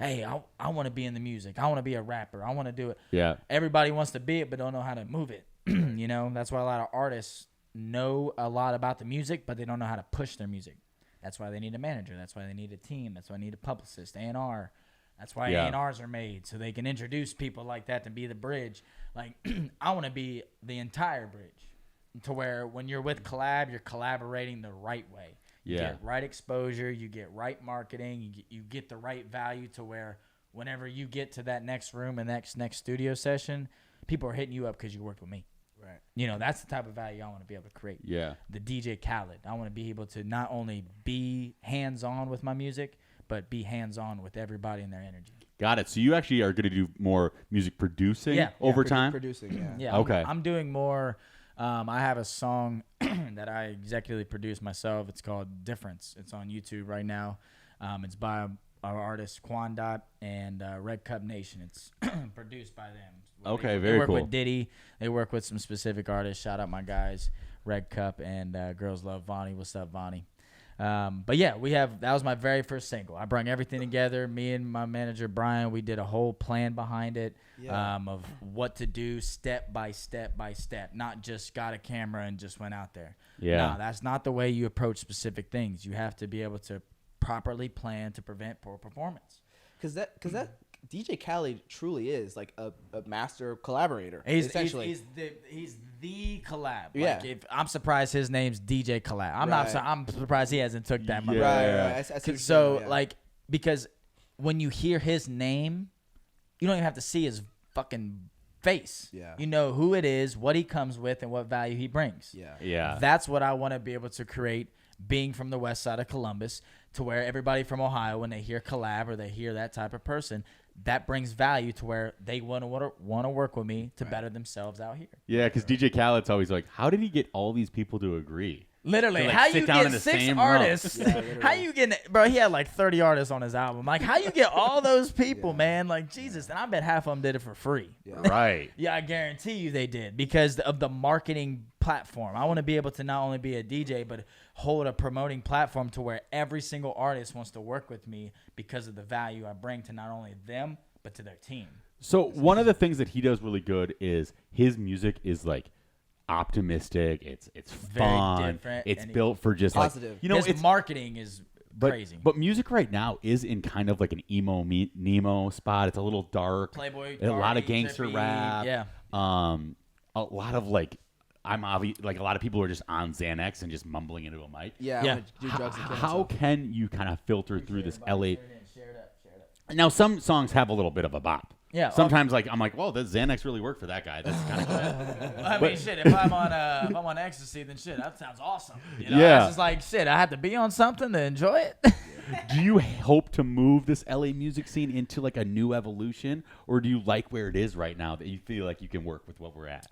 hey, I want to be in the music. I want to be a rapper. I want to do it. Yeah. Everybody wants to be it, but don't know how to move it. That's why a lot of artists know a lot about the music, but they don't know how to push their music. That's why they need a manager. That's why they need a team. That's why they need a publicist, A&R. That's why A&Rs are made, so they can introduce people like that to be the bridge. Like, I want to be the entire bridge to where when you're with CoLLaB, you're collaborating the right way. You get right exposure. You get right marketing. You get the right value to where whenever you get to that next room and next studio session, people are hitting you up because you worked with me. Right. That's the type of value I want to be able to create. Yeah. The DJ CoLLaB. I want to be able to not only be hands-on with my music, but be hands-on with everybody and their energy. Got it. So you actually are going to do more music producing over time? Producing, Yeah. Okay. I'm doing more. I have a song that I executively produced myself. It's called Difference. It's on YouTube right now. It's by our artist Quandot and Red Cup Nation. It's produced by them. Okay, They work cool. with Diddy. They work with some specific artists. Shout out my guys, Red Cup and Girls Love Vonnie. What's up, Vonnie? But yeah, that was my very first single. I brought everything together. Me and my manager Brian, we did a whole plan behind it of what to do step by step by step. Not just got a camera and just went out there. Yeah. No, that's not the way you approach specific things. You have to be able to properly plan to prevent poor performance. Because that DJ CoLLaB truly is like a master collaborator. He's essentially. He's the collab. Yeah. Like I'm surprised his name's DJ CoLLaB. I'm surprised he hasn't took that much. Yeah. Right. I see what you're So saying, because when you hear his name, you don't even have to see his fucking face. Yeah. You know who it is, what he comes with, and what value he brings. Yeah. That's what I want to be able to create, being from the west side of Columbus, to where everybody from Ohio, when they hear CoLLaB or they hear that type of person, that brings value to where they want to work with me to better themselves out here. Yeah, because DJ Khaled's always like, how did he get all these people to agree? Literally, To, like, how sit you down in get the 6 same artists? row. Yeah, How you get, bro? He had like 30 artists on his album. Like, how you get all those people, man? Like, Jesus. And I bet half of them did it for free. Right. Yeah, I guarantee you they did, because of the marketing platform. I want to be able to not only be a DJ, but hold a promoting platform to where every single artist wants to work with me because of the value I bring to not only them, but to their team. So one of the things that he does really good is his music is like optimistic. It's Very fun. different, It's and built for just positive. like, you know, His it's marketing is crazy. But music right now is in kind of like an emo Nemo spot. It's a little dark. Playboy, a lot of Cardi, gangster trippy, rap. yeah. A lot of like, I'm obvious, like a lot of people are just on Xanax and just mumbling into a mic. Yeah. Yeah. I'm gonna do drugs and kill How myself. can you kind of filter through this LA? Now some songs have a little bit of a bop. Yeah, Sometimes like I'm like, well, does Xanax really work for that guy? That's kind of cool. I mean, shit. If I'm on ecstasy, then shit, that sounds awesome. You know? Yeah. It's just like shit. I have to be on something to enjoy it. Do you hope to move this LA music scene into like a new evolution, or do you like where it is right now that you feel like you can work with what we're at?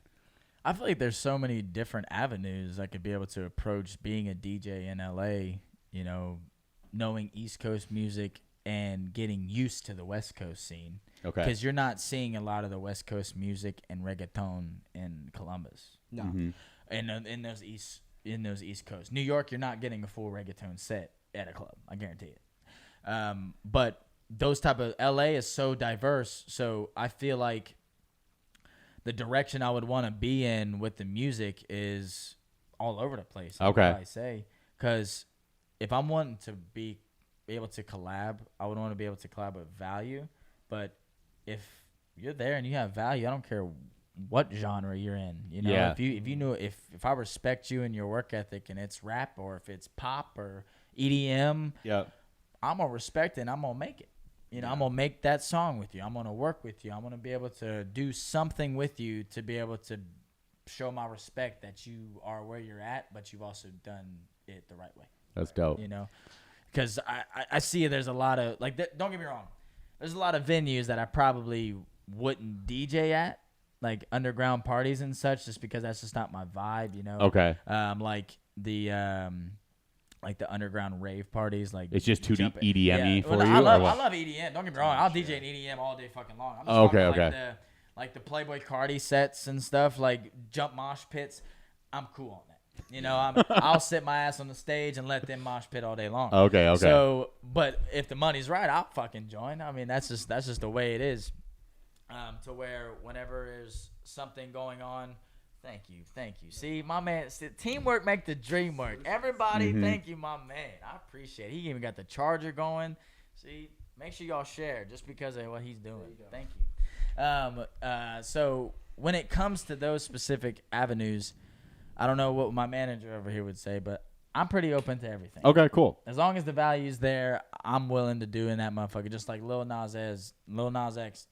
I feel like there's so many different avenues I could be able to approach being a DJ in LA. You know, knowing East Coast music and getting used to the West Coast scene. Okay. Because you're not seeing a lot of the West Coast music and reggaeton in Columbus. No. Mm-hmm. And in those East Coast, New York, you're not getting a full reggaeton set at a club. I guarantee it. But those type of LA is so diverse, so I feel like the direction I would want to be in with the music is all over the place. Okay. I say, because if I'm wanting to be able to collab, I would want to be able to collab with value. But if you're there and you have value, I don't care what genre you're in. You know, Yeah. if I respect you and your work ethic, and it's rap or if it's pop or EDM, Yeah. I'm gonna respect it and I'm gonna make it. You know, I'm gonna make that song with you. I'm gonna work with you. I'm gonna be able to do something with you to be able to show my respect that you are where you're at, but you've also done it the right way. That's dope. You know, because I see there's a lot of like don't get me wrong, there's a lot of venues that I probably wouldn't DJ at, like underground parties and such, just because that's just not my vibe. You know. Okay. Like the underground rave parties, like It's just too jumping. EDM-y for Well, you, I or love what? EDM. Don't get me wrong. I'll DJ an EDM all day fucking long. I'm just Okay, talking okay. like the Playboy Cardi sets and stuff, like jump mosh pits. I'm cool on that. You know, I'll sit my ass on the stage and let them mosh pit all day long. Okay. So, but if the money's right, I'll fucking join. I mean, that's just the way it is. To where whenever there's something going on. Thank you. See, my man, teamwork make the dream work. Everybody, thank you, my man. I appreciate it. He even got the charger going. See, make sure y'all share just because of what he's doing. Thank you. So when it comes to those specific avenues, I don't know what my manager over here would say, but I'm pretty open to everything. Okay. Cool. As long as the value's there, I'm willing to do in that motherfucker. Just like Lil Nas X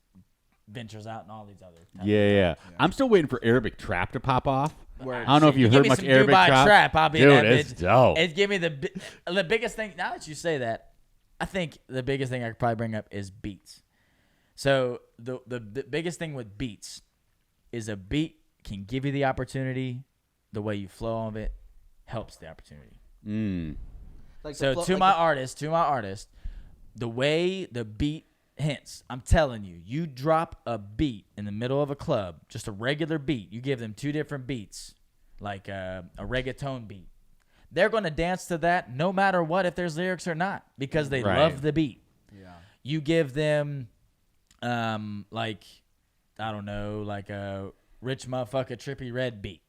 ventures out and all these other. Yeah. I'm still waiting for Arabic trap to pop off. Word. I don't know if you Give heard me much some Arabic Dubai trap. I'll be Dude, that it's bitch. dope. It give me the biggest thing. Now that you say that, I think the biggest thing I could probably bring up is beats. So the biggest thing with beats is a beat can give you the opportunity. The way you flow on it helps the opportunity. Like So to my artist, the way the beat hints, I'm telling you, you drop a beat in the middle of a club, just a regular beat. You give them 2 different beats, like a reggaeton beat. They're going to dance to that no matter what, if there's lyrics or not, because they Right. love the beat. Yeah. You give them, like, I don't know, like a rich motherfucker trippy red beat.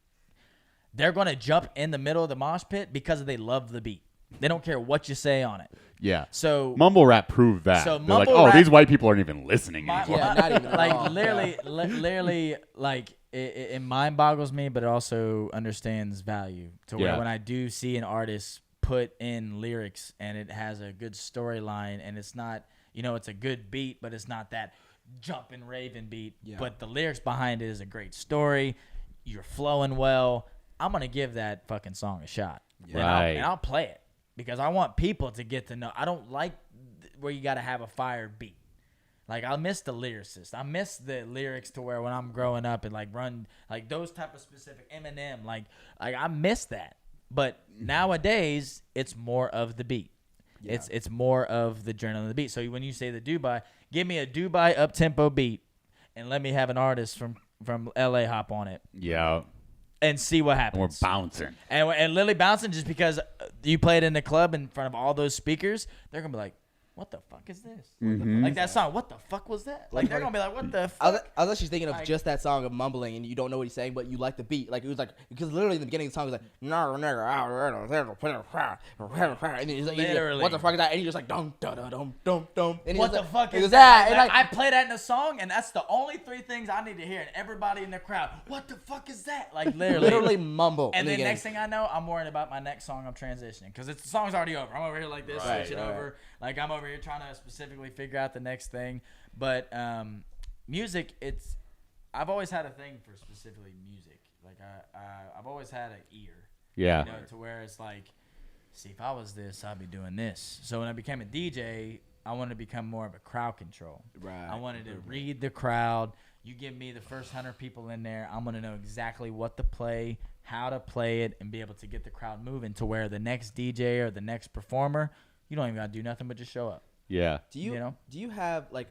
They're going to jump in the middle of the mosh pit because they love the beat. They don't care what you say on it. Yeah. So Mumble rap proved that. So They're like, mumble oh, rap- these white people aren't even listening anymore. Yeah, not even at like all. literally, like it mind boggles me, but it also understands value. To where Yeah. when I do see an artist put in lyrics and it has a good storyline and it's not, it's a good beat, but it's not that jumping raving beat, Yeah. but the lyrics behind it is a great story. You're flowing well. I'm gonna give that fucking song a shot. Yeah. Right. And I'll play it because I want people to get to know. I don't like where you gotta have a fire beat. Like, I miss the lyricist. I miss the lyrics to where when I'm growing up and like run like those type of specific Eminem. Like I miss that. But nowadays it's more of the beat. Yeah. It's more of the journey of the beat. So when you say the Dubai, give me a Dubai up tempo beat and let me have an artist from LA hop on it Yeah. and see what And we're happens. bouncing. And Lily bouncing just because you played in the club in front of all those speakers, they're gonna be like, "What the fuck is this?" Like that song. What the fuck was that? Like they're gonna be like, "What the fuck?" I was actually thinking of Like- just that song of mumbling, and you don't know what he's saying, but you like the beat. Like it was like because literally in the beginning of the song it was like no and then he's like, Literally. what the fuck is that? And he's just like dum dum dum dum dum. And What he's the like, fuck it is was that? And Like, like, I play that in a song, and that's the only three things I need to hear. And everybody in the crowd, what the fuck is that? Like literally mumble. And in the then beginning. next thing I know, I'm worrying about my next song I'm transitioning because the song's already over. I'm over here like this, Right, switching right. over. Like I'm over here trying to specifically figure out the next thing. But music, I've always had a thing for specifically music. Like I've always had an ear. Yeah. You know, to where it's like, see, if I was this, I'd be doing this. So when I became a DJ, I wanted to become more of a crowd control. Right. I wanted to read the crowd. You give me the first 100 people in there, I'm going to know exactly what to play, how to play it, and be able to get the crowd moving to where the next DJ or the next performer, you don't even got to do nothing but just show up. Yeah. Do you know? do you have like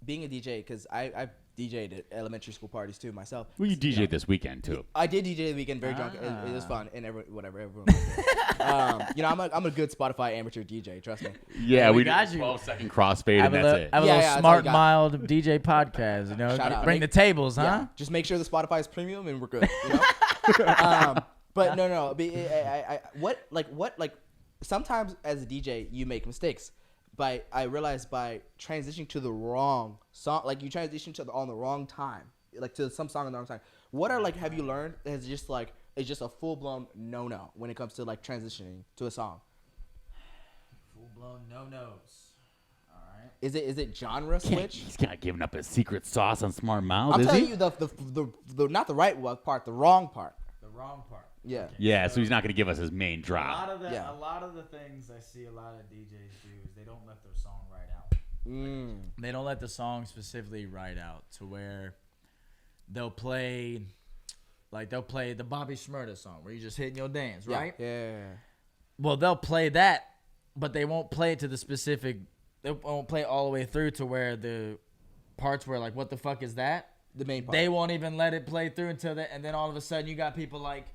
being a DJ? Because I've DJ'd at elementary school parties too myself. Well, you DJ'd this weekend too. I did DJ the weekend, very drunk. It was Ah. fun, and everyone liked it. You know, I'm a good Spotify amateur DJ. Trust me. Yeah, we we got did you. 12-second crossfade, Have and a, that's li- it. have a Yeah, little yeah, that's all smart, you got. mild DJ podcast, you know? Shout out. Bring the tables, huh? Yeah, just make sure the Spotify is premium, and we're good. You know? But no. What sometimes as a DJ you make mistakes. I realized by transitioning to the wrong song, like you transition on the wrong time, like to some song on the wrong time. What are like have you learned is just like it's just a full blown no when it comes to like transitioning to a song? Full-blown no-nos. All right. Is it genre switch? He's not giving up his secret sauce on Smart Mouth, I'm is telling he? you the not the right part, the wrong part. The wrong part. Yeah. Yeah, so he's not going to give us his main A drop. lot of the things I see a lot of DJs do is they don't let their song write out. They don't let the song specifically write out to where they'll play the Bobby Shmurda song where you're just hitting your dance, right? Yeah. Well, they'll play that, but they won't play it to the specific. They won't play it all the way through to where the parts where like, what the fuck is that? The main part. They won't even let it play through until that, and then all of a sudden you got people like,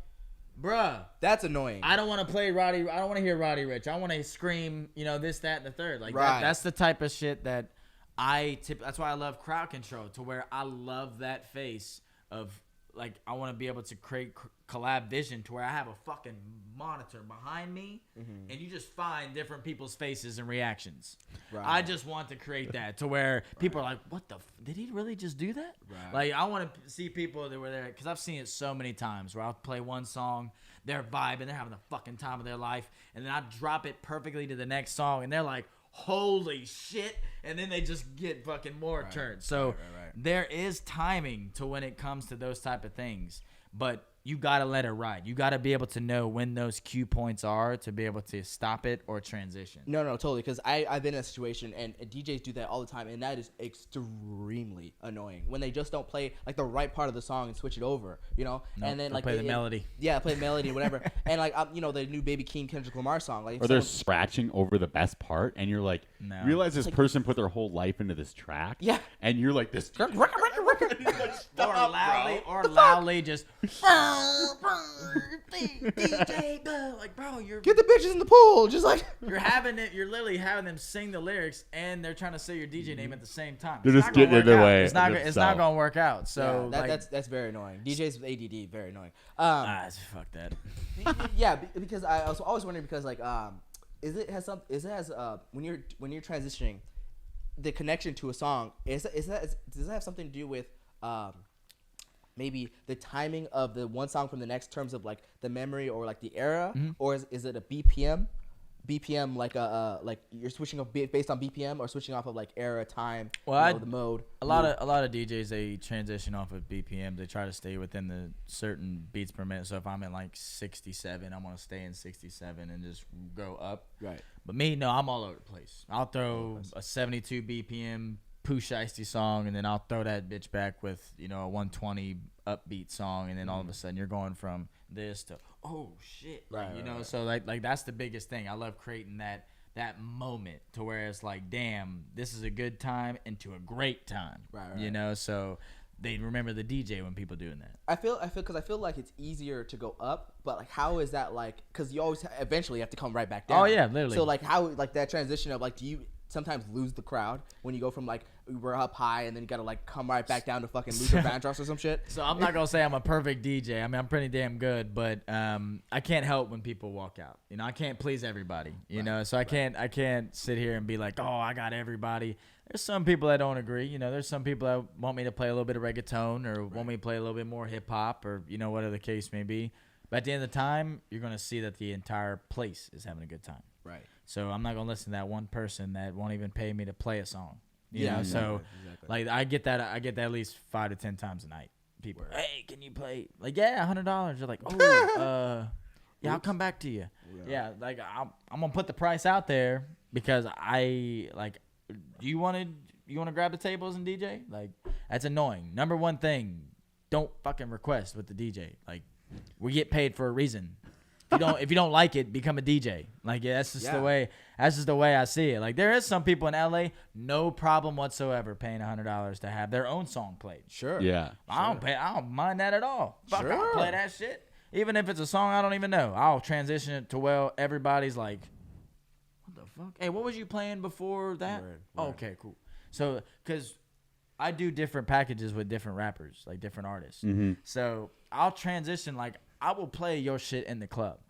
bruh, That's annoying. I don't want to play Roddy. I don't want to hear Roddy Rich. I want to scream, this, that, and the third. Like Right. that's the type of shit that that's why I love crowd control, to where I love that face of like I want to be able to create collab vision to where I have a fucking monitor behind me, and you just find different people's faces and reactions. Right. I just want to create that to where people are like, "What the? Did he really just do that?" Right. Like I want to see people that were there because I've seen it so many times where I'll play one song, they're vibing, they're having the fucking time of their life, and then I drop it perfectly to the next song, and they're like, "Holy shit!" And then they just get fucking more turned. So right. there is timing to when it comes to those type of things, but you gotta let it ride. You gotta be able to know when those cue points are to be able to stop it or transition. No, totally. Because I've been in a situation, and DJs do that all the time, and that is extremely annoying when they just don't play like the right part of the song and switch it over, Nope, and then they'll like play the melody. Yeah, play the melody, whatever. And like the new Baby Keem Kendrick Lamar song, like Or they're someone- scratching over the best part, and you're like, No. realize this person put their whole life into this track. Yeah. And you're like this. Or loudly just DJ Bo. Like, bro, you're get the bitches in the pool, just like you're literally having them sing the lyrics and they're trying to say your DJ name at the same time. They're It's just not gonna getting in work their out. way It's not of it's themselves. not gonna work out. So yeah, like, that's very annoying. DJs with ADD, very annoying. fuck that. Yeah, because I was always wondering because like when you're transitioning the connection to a song does that have something to do with maybe the timing of the one song from the next terms of like the memory or like the era or is it a BPM BPM like you're switching off based on BPM or switching off of like era, time, Well, the mode? A lot of DJs, they transition off of BPM. They try to stay within the certain beats per minute. So if I'm in like 67, I want to stay in 67 and just go up. Right. But me, no, I'm all over the place. I'll throw a 72 BPM Pooh Shiesty song, and then I'll throw that bitch back with, you know, a 120 upbeat song, and then all of a sudden you're going from this to, oh shit, Right, you right, know. right. So like that's the biggest thing. I love creating that moment to where it's like, damn, this is a good time into a great time, Right. you know. So they remember the DJ when people doing that. I feel like it's easier to go up, but like how is that like? Because you always eventually have to come right back down. Oh yeah, literally. So like how like that transition of like, do you sometimes lose the crowd when you go from like we're up high and then you gotta like come right back down to fucking Luther Vandross or some shit? So I'm not gonna say I'm a perfect DJ. I mean, I'm pretty damn good, but I can't help when people walk out. You know, I can't please everybody. You know, so I can't sit here and be like, oh, I got everybody. There's some people that don't agree. You know, there's some people that want me to play a little bit of reggaeton or want me to play a little bit more hip hop or, you know, whatever the case may be. But at the end of the time, you're gonna see that the entire place is having a good time. Right. So I'm not gonna listen to that one person that won't even pay me to play a song. You know, exactly, so exactly. like I get that at least 5 to 10 times a night. People, hey, can you play? Like, yeah, $100. You're like, oh, yeah, I'll come back to you. Yeah, like I'm gonna put the price out there because I like. You want to grab the tables and DJ? Like, that's annoying. Number one thing, don't fucking request with the DJ. Like, we get paid for a reason. If you don't like it, become a DJ. Like, yeah, that's just the way. That's just the way I see it. Like, there is some people in LA, no problem whatsoever paying $100 to have their own song played. Sure. Yeah. I don't mind that at all. Fuck, I'll Sure. play that shit. Even if it's a song I don't even know, I'll transition it to where everybody's like, what the fuck? Hey, what was you playing before that? Word. Oh, okay, cool. So, because I do different packages with different rappers, like different artists. Mm-hmm. So I'll transition, like, I will play your shit in the club.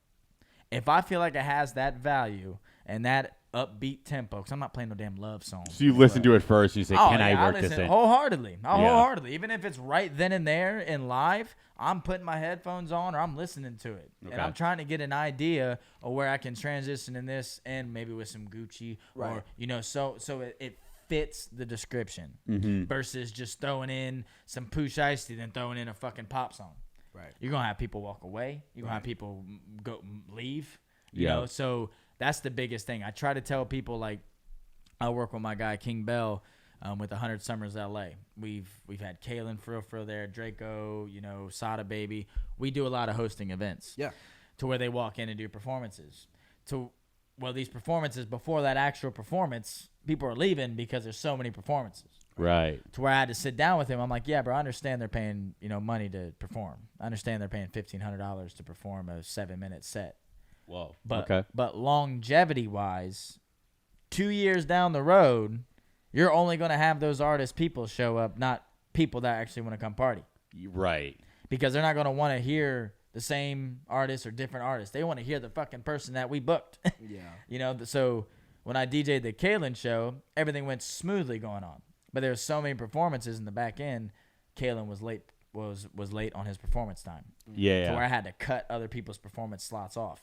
If I feel like it has that value and that upbeat tempo, because I'm not playing no damn love song. So you listen to it first and you say, can I work this in? Wholeheartedly. Yeah. Wholeheartedly. Even if it's right then and there in live, I'm putting my headphones on or I'm listening to it. Okay. And I'm trying to get an idea of where I can transition in this and maybe with some Gucci or, you know, so it fits the description versus just throwing in some Pooh Shiesty then throwing in a fucking pop song. Right. You're going to have people walk away. You're going to have people leave. You Yeah. know, so that's the biggest thing. I try to tell people, like, I work with my guy King Bell with 100 Summers LA. We've had Kalen for there, Draco, you know, Sada Baby. We do a lot of hosting events. Yeah. To where they walk in and do performances. These performances, before that actual performance, people are leaving because there's so many performances. Right. To where I had to sit down with him. I'm like, yeah, bro, I understand they're paying, you know, money to perform. I understand they're paying $1,500 to perform a 7-minute set. Whoa. But okay. but longevity wise, 2 years down the road, you're only going to have those artist people show up, not people that actually want to come party. Right. Because they're not going to want to hear the same artist or different artists. They want to hear the fucking person that we booked. Yeah. You know, so when I DJ'd the Kalen show, everything went smoothly going on. But there were so many performances in the back end, Kalen was late late on his performance time. Yeah. To where I had to cut other people's performance slots off.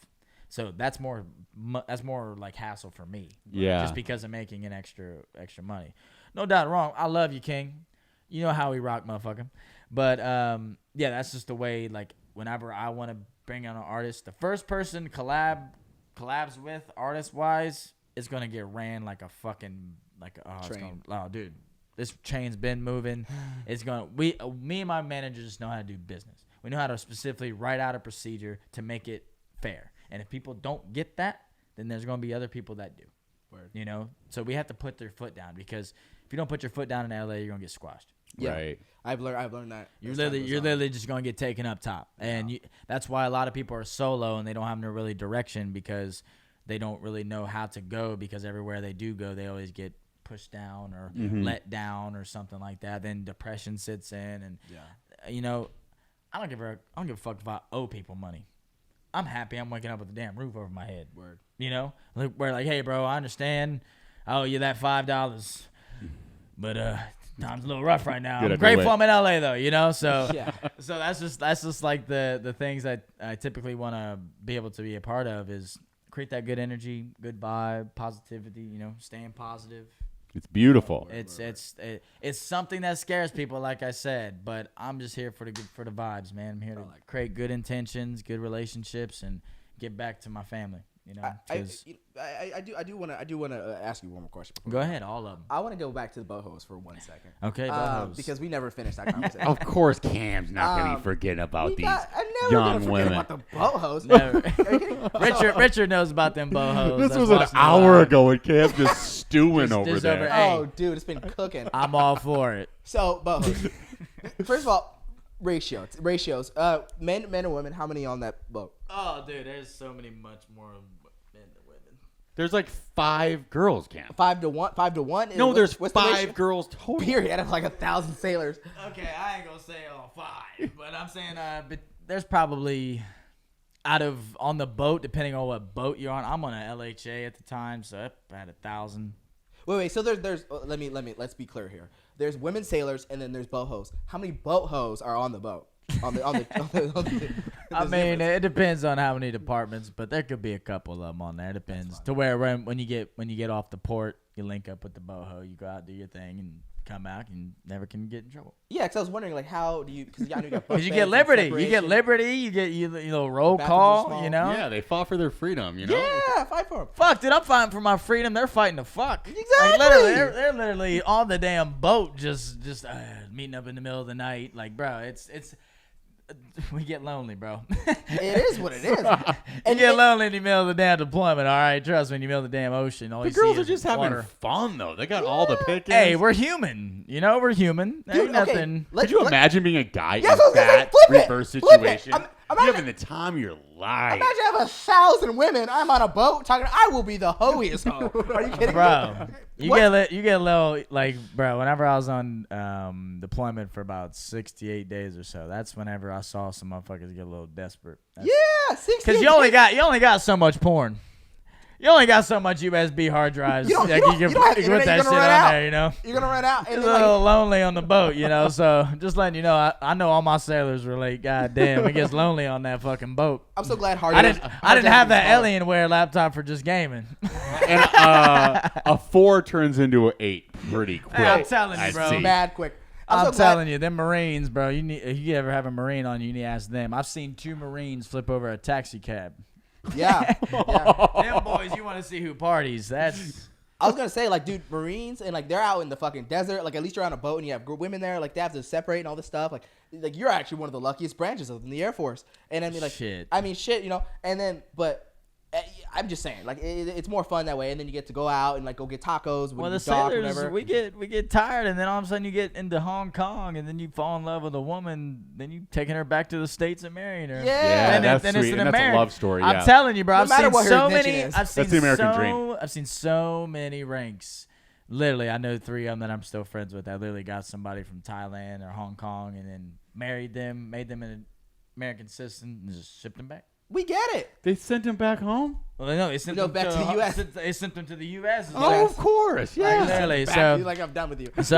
So that's more like hassle for me. Yeah. Just because of making an extra money. No doubt wrong. I love you, King. You know how we rock, motherfucker. But yeah, that's just the way. Like whenever I want to bring on an artist, the first person collabs with artist wise is gonna get ran like a fucking train. Dude, this train's been moving. It's gonna me and my manager just know how to do business. We know how to specifically write out a procedure to make it fair. And if people don't get that, then there's gonna be other people that do. Word. You know, so we have to put their foot down because if you don't put your foot down in LA, you're gonna get squashed. Yeah. Right. I've learned that. You're as time goes on. literally just gonna get taken up top, and that's why a lot of people are solo and they don't have no really direction because they don't really know how to go because everywhere they do go, they always get pushed down or let down or something like that. Then depression sits in, and you know, I don't give a fuck if I owe people money. I'm happy I'm waking up with a damn roof over my head. Word. You know, we're like, hey, bro, I understand. I owe you that $5, but time's a little rough right now. I'm grateful I'm in LA though, you know. So so that's just like the things that I typically want to be able to be a part of is create that good energy, good vibe, positivity. You know, staying positive. It's beautiful. It's something that scares people, like I said. But I'm just here for the vibes, man. I'm here to create good intentions, good relationships, and get back to my family. You know, I do want to ask you one more question. Go ahead, all of them. I want to go back to the bohos for 1 second. Okay, bohos. Because we never finished that conversation. Of course, Cam's not going to be forgetting about these young women. About the bohos. Never. Richard knows about them bohos. This was an hour ago, and Cam's just stewing over there. Oh, dude, it's been cooking. I'm all for it. So, bohos. First of all, ratios. Men and women. How many on that boat? Oh, dude, there's so many much more men than women. There's like 5 girls, Cam. 5 to 1. 5 to 1. No, there's what's 5 girls total. Period. Out of like 1,000 sailors. Okay, I ain't gonna say all 5, but I'm saying but there's probably on the boat, depending on what boat you're on. I'm on a LHA at the time, so I had 1,000. Wait. So there's let's be clear here. There's women sailors and then there's bohos. How many bohos are on the boat? I mean, it depends on how many departments, but there could be a couple of them on there. It depends. To where when you get off the port, you link up with the boho, you go out, do your thing, and come back, and never can get in trouble. Yeah, because I was wondering, like, how do you? Because you get liberty, you get roll call, you know. Yeah, they fought for their freedom, you know. Yeah, fight for them. Fuck, dude, I'm fighting for my freedom. They're fighting to fuck. Exactly. Like, literally, they're literally on the damn boat, just meeting up in the middle of the night. Like, bro, it's. We get lonely, bro. It is what it is. You get lonely in the middle of the damn deployment, all right? Trust me, in the middle of the damn ocean. All The you girls see are is just water. having fun, though. They got all the pickings. Hey, we're human. You know, we're human. There ain't Dude, okay, nothing. Could you imagine being a guy Yes, in that reverse flip it. situation? You're having the time of your life. Imagine I have 1,000 women. I'm on a boat talking. I will be the hoiest hoe. Are you kidding Bro, me? you get a little, like, bro, whenever I was on deployment for about 68 days or so, that's whenever I saw some motherfuckers get a little desperate. Yeah, 60. Because you only got so much porn. You only got so much USB hard drives. You don't can have put internet, that you're shit gonna on run out. there, you know. You're gonna run out. And It's a then, little lonely on the boat, you know. So just letting you know, I know all my sailors relate. God damn, it gets lonely on that fucking boat. I'm so glad Hard. I didn't have that Alienware laptop for just gaming. And a 4 turns into an 8 pretty quick. Hey, I'm telling you, I bro. see. Mad quick. I'm telling you, them Marines, bro. If you ever have a Marine on you, need to ask them. I've seen 2 Marines flip over a taxi cab. Yeah. Them boys, you want to see who parties? That's. I was gonna say, like, dude, Marines and like they're out in the fucking desert. Like, at least you're on a boat and you have women there. Like, they have to separate and all this stuff. Like you're actually one of the luckiest branches of the Air Force. And I mean, like, shit, you know. And then, but I'm just saying, like, it's more fun that way. And then you get to go out and like go get tacos. Well, the sailors, we get tired, and then all of a sudden you get into Hong Kong, and then you fall in love with a woman. Then you taking her back to the States and marrying her. Yeah, that's sweet. And that's a love story. Yeah. I'm telling you, bro. No matter what her intention is. That's the American dream. I've seen so many ranks. Literally, I know 3 of them that I'm still friends with. I literally got somebody from Thailand or Hong Kong, and then married them, made them an American citizen, and just shipped them back. We get it. They sent him back home? Well, no, they sent them back to the U.S. They sent them to the U.S. Oh, of course, yeah. Like, literally, So like, I'm done with you. It's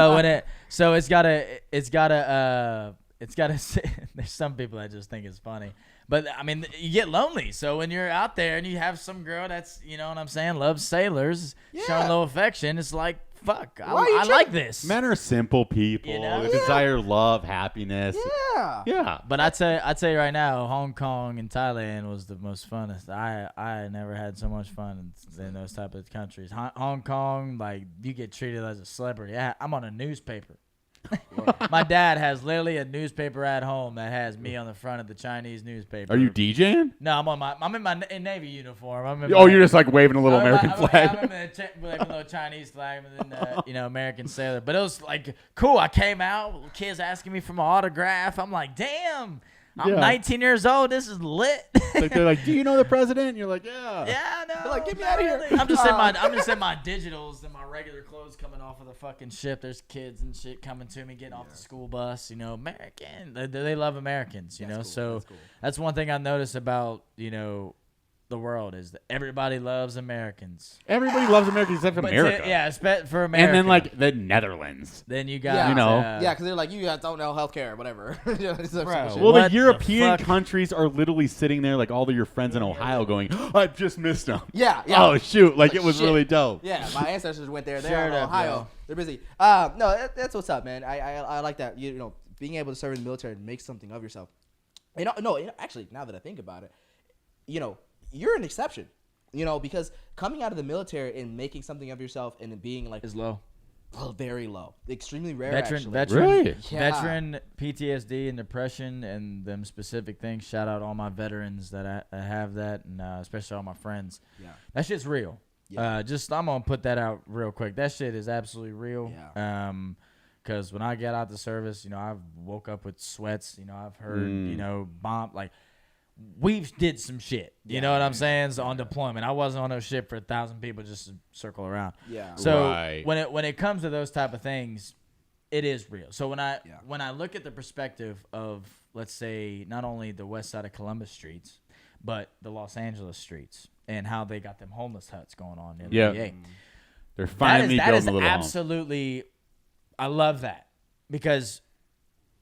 gotta. There's some people that just think it's funny, but I mean, you get lonely. So when you're out there and you have some girl that's, you know what I'm saying, loves sailors, showing a little affection, it's like, fuck, I like this. Men are simple people. You know? They desire love, happiness. Yeah. Yeah. But I'd tell you right now, Hong Kong and Thailand was the most funnest. I never had so much fun in those type of countries. Hong Kong, like, you get treated as a celebrity. I'm on a newspaper. My dad has literally a newspaper at home that has me on the front of the Chinese newspaper. Are you DJing? No, I'm in my Navy uniform. You're just like waving a little American flag. I'm in the little Chinese flag and then American sailor. But it was like cool. I came out, kids asking me for my autograph. I'm like, damn. I'm 19 years old. This is lit. Like, they're like, do you know the president? And you're like, yeah. Yeah, no. They're like, get me out of here. I'm just in my digitals and my regular clothes coming off of the fucking ship. There's kids and shit coming to me, getting off the school bus. You know, American. They love Americans. You know, cool. so that's one thing I noticed about, you know, the world is that everybody loves Americans. Everybody loves America except for America. For America. And then like the Netherlands. Then you got Yeah. You know. Yeah, because they're like, you guys don't know healthcare, whatever. Bro. Well, What the the European fuck? countries are literally sitting there like all of your friends in Ohio going, I just missed them. Yeah. Oh, shoot. Like, it was shit. really dope. Yeah, my ancestors went there. They're Straight in up, Ohio. yo. They're busy. No, that's what's up, man. I like that. You know, being able to serve in the military and make something of yourself. Actually, now that I think about it, you know, you're an exception. You know, because coming out of the military and making something of yourself and being like is low. Very low, extremely rare. Veteran, Really? Yeah. veteran PTSD and depression and them specific things. Shout out all my veterans that I have that, and especially all my friends. Yeah. That shit's real. Yeah. I'm gonna put that out real quick. That shit is absolutely real. Yeah. Because when I got out the service, you know, I've woke up with sweats. You know, I've heard, you know, bomb like. We've did some shit, you know what I'm saying? So on deployment, I wasn't on no shit for 1,000 people just to circle around. Yeah. So Right. when it comes to those type of things, it is real. So when I look at the perspective of, let's say, not only the west side of Columbus streets, but the Los Angeles streets and how they got them homeless huts going on in the VA. They're finally that building is a little home. absolutely, I love that, because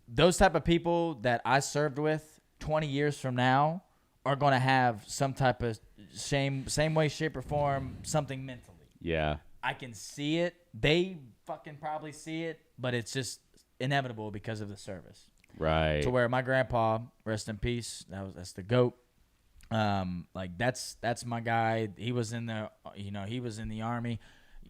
those type of people that I served with 20 years from now are going to have some type of same way, shape, or form, something mentally. Yeah. I can see it. They fucking probably see it, but it's just inevitable because of the service. Right. To where my grandpa, rest in peace, that's the GOAT. Like that's my guy. He was in the Army.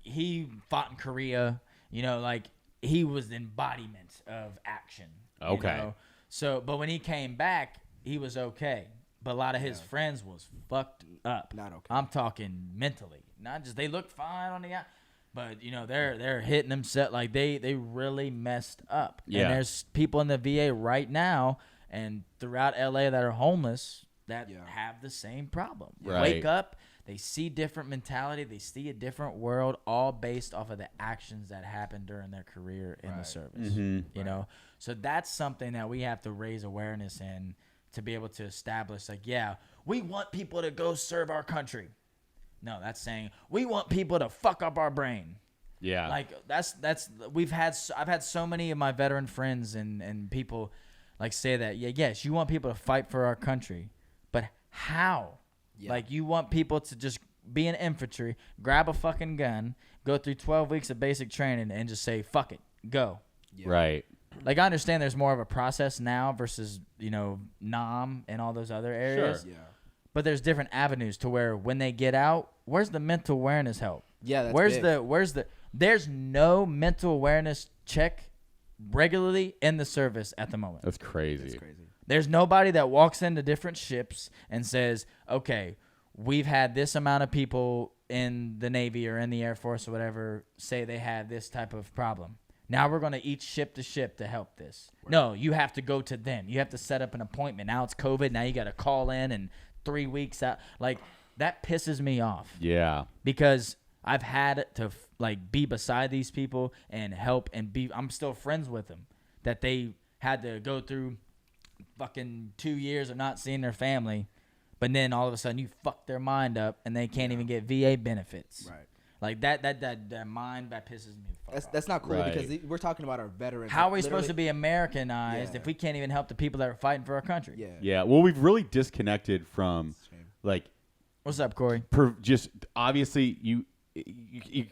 He fought in Korea. You know, like he was the embodiment of action. Okay. You know? So, but when he came back, he was okay. But a lot of his friends was fucked up. Not okay. I'm talking mentally. Not just they looked fine on the out, but you know they're hitting them set like they really messed up. Yeah. And there's people in the VA right now and throughout LA that are homeless that have the same problem. Right. Wake up, they see different mentality, they see a different world, all based off of the actions that happened during their career in the service. You know, so that's something that we have to raise awareness in to be able to establish. Like, yeah, we want people to go serve our country. No, that's saying we want people to fuck up our brain. Yeah. Like that's I've had so many of my veteran friends and people like say that yes, you want people to fight for our country, but how? Like you want people to just be in infantry, grab a fucking gun, go through 12 weeks of basic training, and just say fuck it, go. Right. Like I understand there's more of a process now versus NOM and all those other areas. Sure. Yeah. But there's different avenues to where when they get out, where's the mental awareness help? Yeah, that's big. There's no mental awareness check regularly in the service at the moment. That's crazy. That's crazy. There's nobody that walks into different ships and says, okay, we've had this amount of people in the Navy or in the Air Force or whatever say they had this type of problem. Now we're going to each ship to ship to help this. Right. No, you have to go to them. You have to set up an appointment. Now it's COVID. Now you got to call in and 3 weeks out. Like, that pisses me off. Yeah. Because I've had to, be beside these people and help and I'm still friends with them. That they had to go through fucking 2 years of not seeing their family. But then all of a sudden you fuck their mind up and they can't even get VA benefits. Right. Like that mind that pisses me the fuck off. That's not cool Right. because we're talking about our veterans. How are we supposed to be Americanized Yeah. if we can't even help the people that are fighting for our country? Yeah. Yeah. Well, we've really disconnected from like What's up, Corey? just obviously you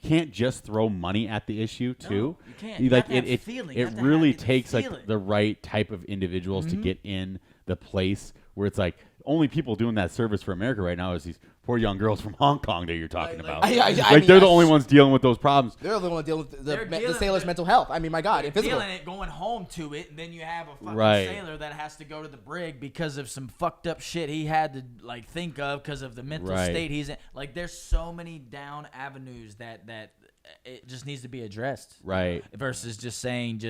can't just throw money at the issue too. you can't. You have to have it feeling. You it have to really have it takes feel like it. the right type of individuals to get in the place where it's like only people doing that service for America right now is these poor young girls from Hong Kong that you're talking about. I mean, they're the only ones dealing with those problems. They're the one dealing with They're the dealing sailor's with- mental health. I mean, my God, if physical. Feeling it, going home to it, and then you have a fucking Right. sailor that has to go to the brig because of some fucked up shit he had to think of because of the mental Right. state he's in. Like, there's so many down avenues that it just needs to be addressed. Right. Versus just saying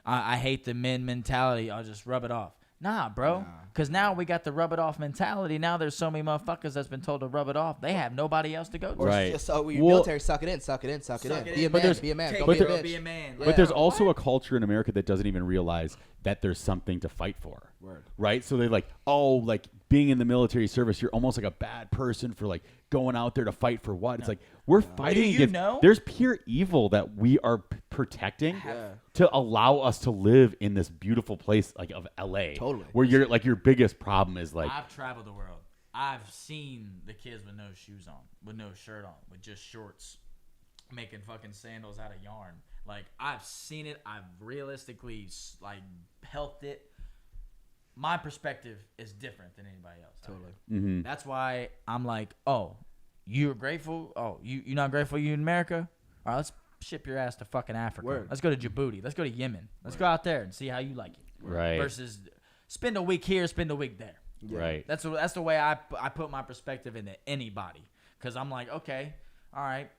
I hate the men mentality. I'll just rub it off. Nah, bro. Because now we got the rub it off mentality. Now there's so many motherfuckers that's been told to rub it off. They have nobody else to go to. Right. So your Well- military, suck it in, suck it in, suck it in. Be a But man, there's- be a man. Take Don't it, be a bro, bitch. be a man. But there's Yeah. also a culture in America that doesn't even realize that there's something to fight for. Word. Right? So they being in the military service, you're almost like a bad person for like going out there to fight for what? It's like we're fighting against. There's pure evil that we are protecting to allow us to live in this beautiful place like of LA. Totally. Where you're like your biggest problem is like I've traveled the world. I've seen the kids with no shoes on, with no shirt on, with just shorts, making fucking sandals out of yarn. Like I've seen it. I've realistically like helped it. My perspective is different than anybody else. Totally. mm-hmm. That's why I'm like, oh, you're grateful? Oh, you're not grateful you're in America? All right, let's ship your ass to fucking Africa. Word. Let's go to Djibouti. Let's go to Yemen. Let's go out there and see how you like it. Right. Versus spend a week here, spend a week there. Yeah. Right. That's the way I put my perspective into anybody. Because I'm like, okay, all right,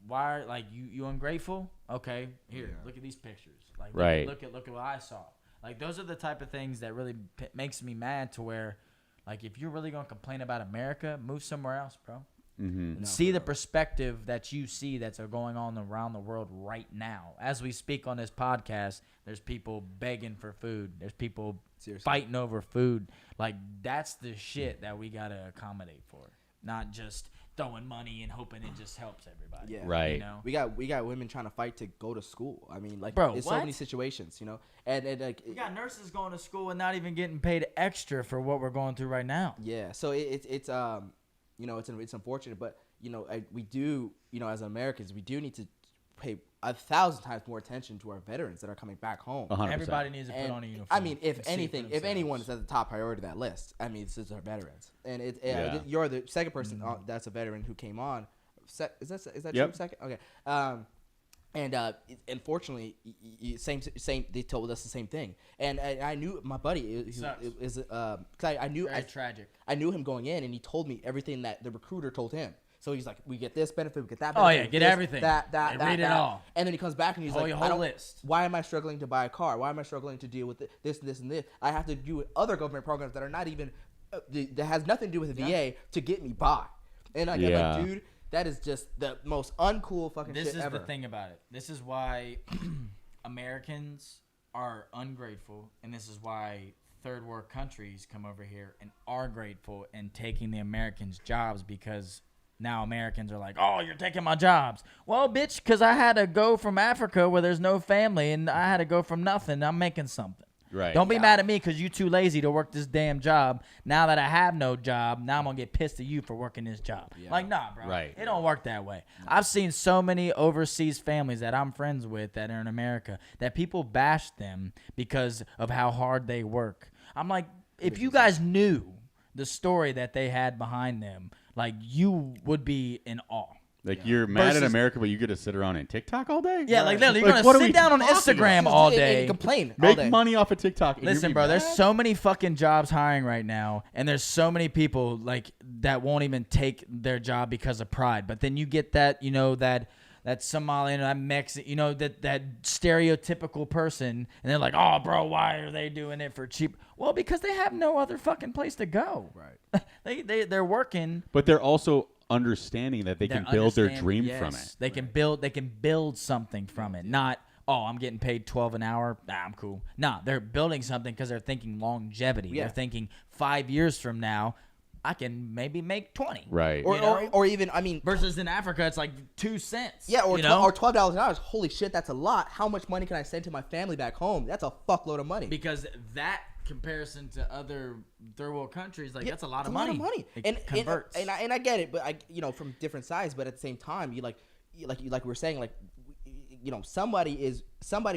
why like you ungrateful? Okay, here, look at these pictures. Like look at what I saw. Like those are the type of things that really makes me mad to where, like, if you're really gonna complain about America, move somewhere else, bro. Mm-hmm. See the perspective that you see that's going on around the world right now. As we speak on this podcast, there's people begging for food. There's people fighting over food. Like, that's the shit that we got to accommodate for. Not just throwing money and hoping it just helps everybody. Yeah. Right. You know? We got women trying to fight to go to school. I mean, like, Bro, it's so many situations, you know? And like, We got nurses going to school and not even getting paid extra for what we're going through right now. yeah. So it's you know, it's unfortunate, but, you know, we do, you know, as Americans, we do need to pay 1,000 times more attention to our veterans that are coming back home. 100%. Everybody needs to put And, on a uniform. I mean, if and see for anything, if themselves. anyone is at the top priority of that list, I mean, it's our veterans. And Yeah. you're the second person that's a veteran who came on. Is that Yep. true? Second? Okay. Unfortunately, same. They told us the same thing. And I knew my buddy is I knew Very tragic. I knew him going in, and he told me everything that the recruiter told him. So he's like, we get this benefit, we get that benefit. Oh, yeah, we get this, everything. That, And read it all. And then he comes back and he's like, Your I whole don't- list. why am I struggling to buy a car? Why am I struggling to deal with this, and this? I have to do with other government programs that are not even, that has nothing to do with the VA to get me by. And like, I'm Yeah. like, dude, that is just the most uncool fucking This shit is ever. the thing about it. This is why Americans are ungrateful, and this is why third world countries come over here and are grateful and taking the Americans' jobs, because now Americans are like, oh, you're taking my jobs. Well, bitch, because I had to go from Africa where there's no family, and I had to go from nothing. I'm making something. Right. Don't be mad at me because you too lazy to work this damn job. Now that I have no job, now I'm going to get pissed at you for working this job. Like, nah, bro. Right. It don't work that way. I've seen so many overseas families that I'm friends with that are in America that people bash them because of how hard they work. I'm like, if you guys knew the story that they had behind them, like, you would be in awe. Like you're mad at Versus- America, but you get to sit around and TikTok all day. Yeah, like literally, you're Like, going what are to we sit down on talking Instagram about? all And day. complain all Make day. money off of TikTok. and you're Listen, be bro, there's mad? so many fucking jobs hiring right now, and there's so many people like that won't even take their job because of pride. But then you get that, you know, that Somalian, that Mexican, you know, that stereotypical person, and they're like, oh, bro, why are they doing it for cheap? Well, because they have no other fucking place to go. Right. They're working. But they're also understanding that they can build their dream from it. They can build something from it. Not, oh, I'm getting paid $12 an hour. Nah, I'm cool. Nah, they're building something because they're thinking longevity. Yeah. They're thinking 5 years from now, I can maybe make 20. Right. Or even, I mean, Versus in Africa, it's like 2 cents. yeah, or you know? or $12 an hour. Holy shit, that's a lot. How much money can I send to my family back home? That's a fuckload of money. Because that comparison to other third world countries, like, Yeah, that's a lot it's of money. It It converts. And I get it, but I, you know, from different sides. But at the same time, you like we were saying, like, you know, somebody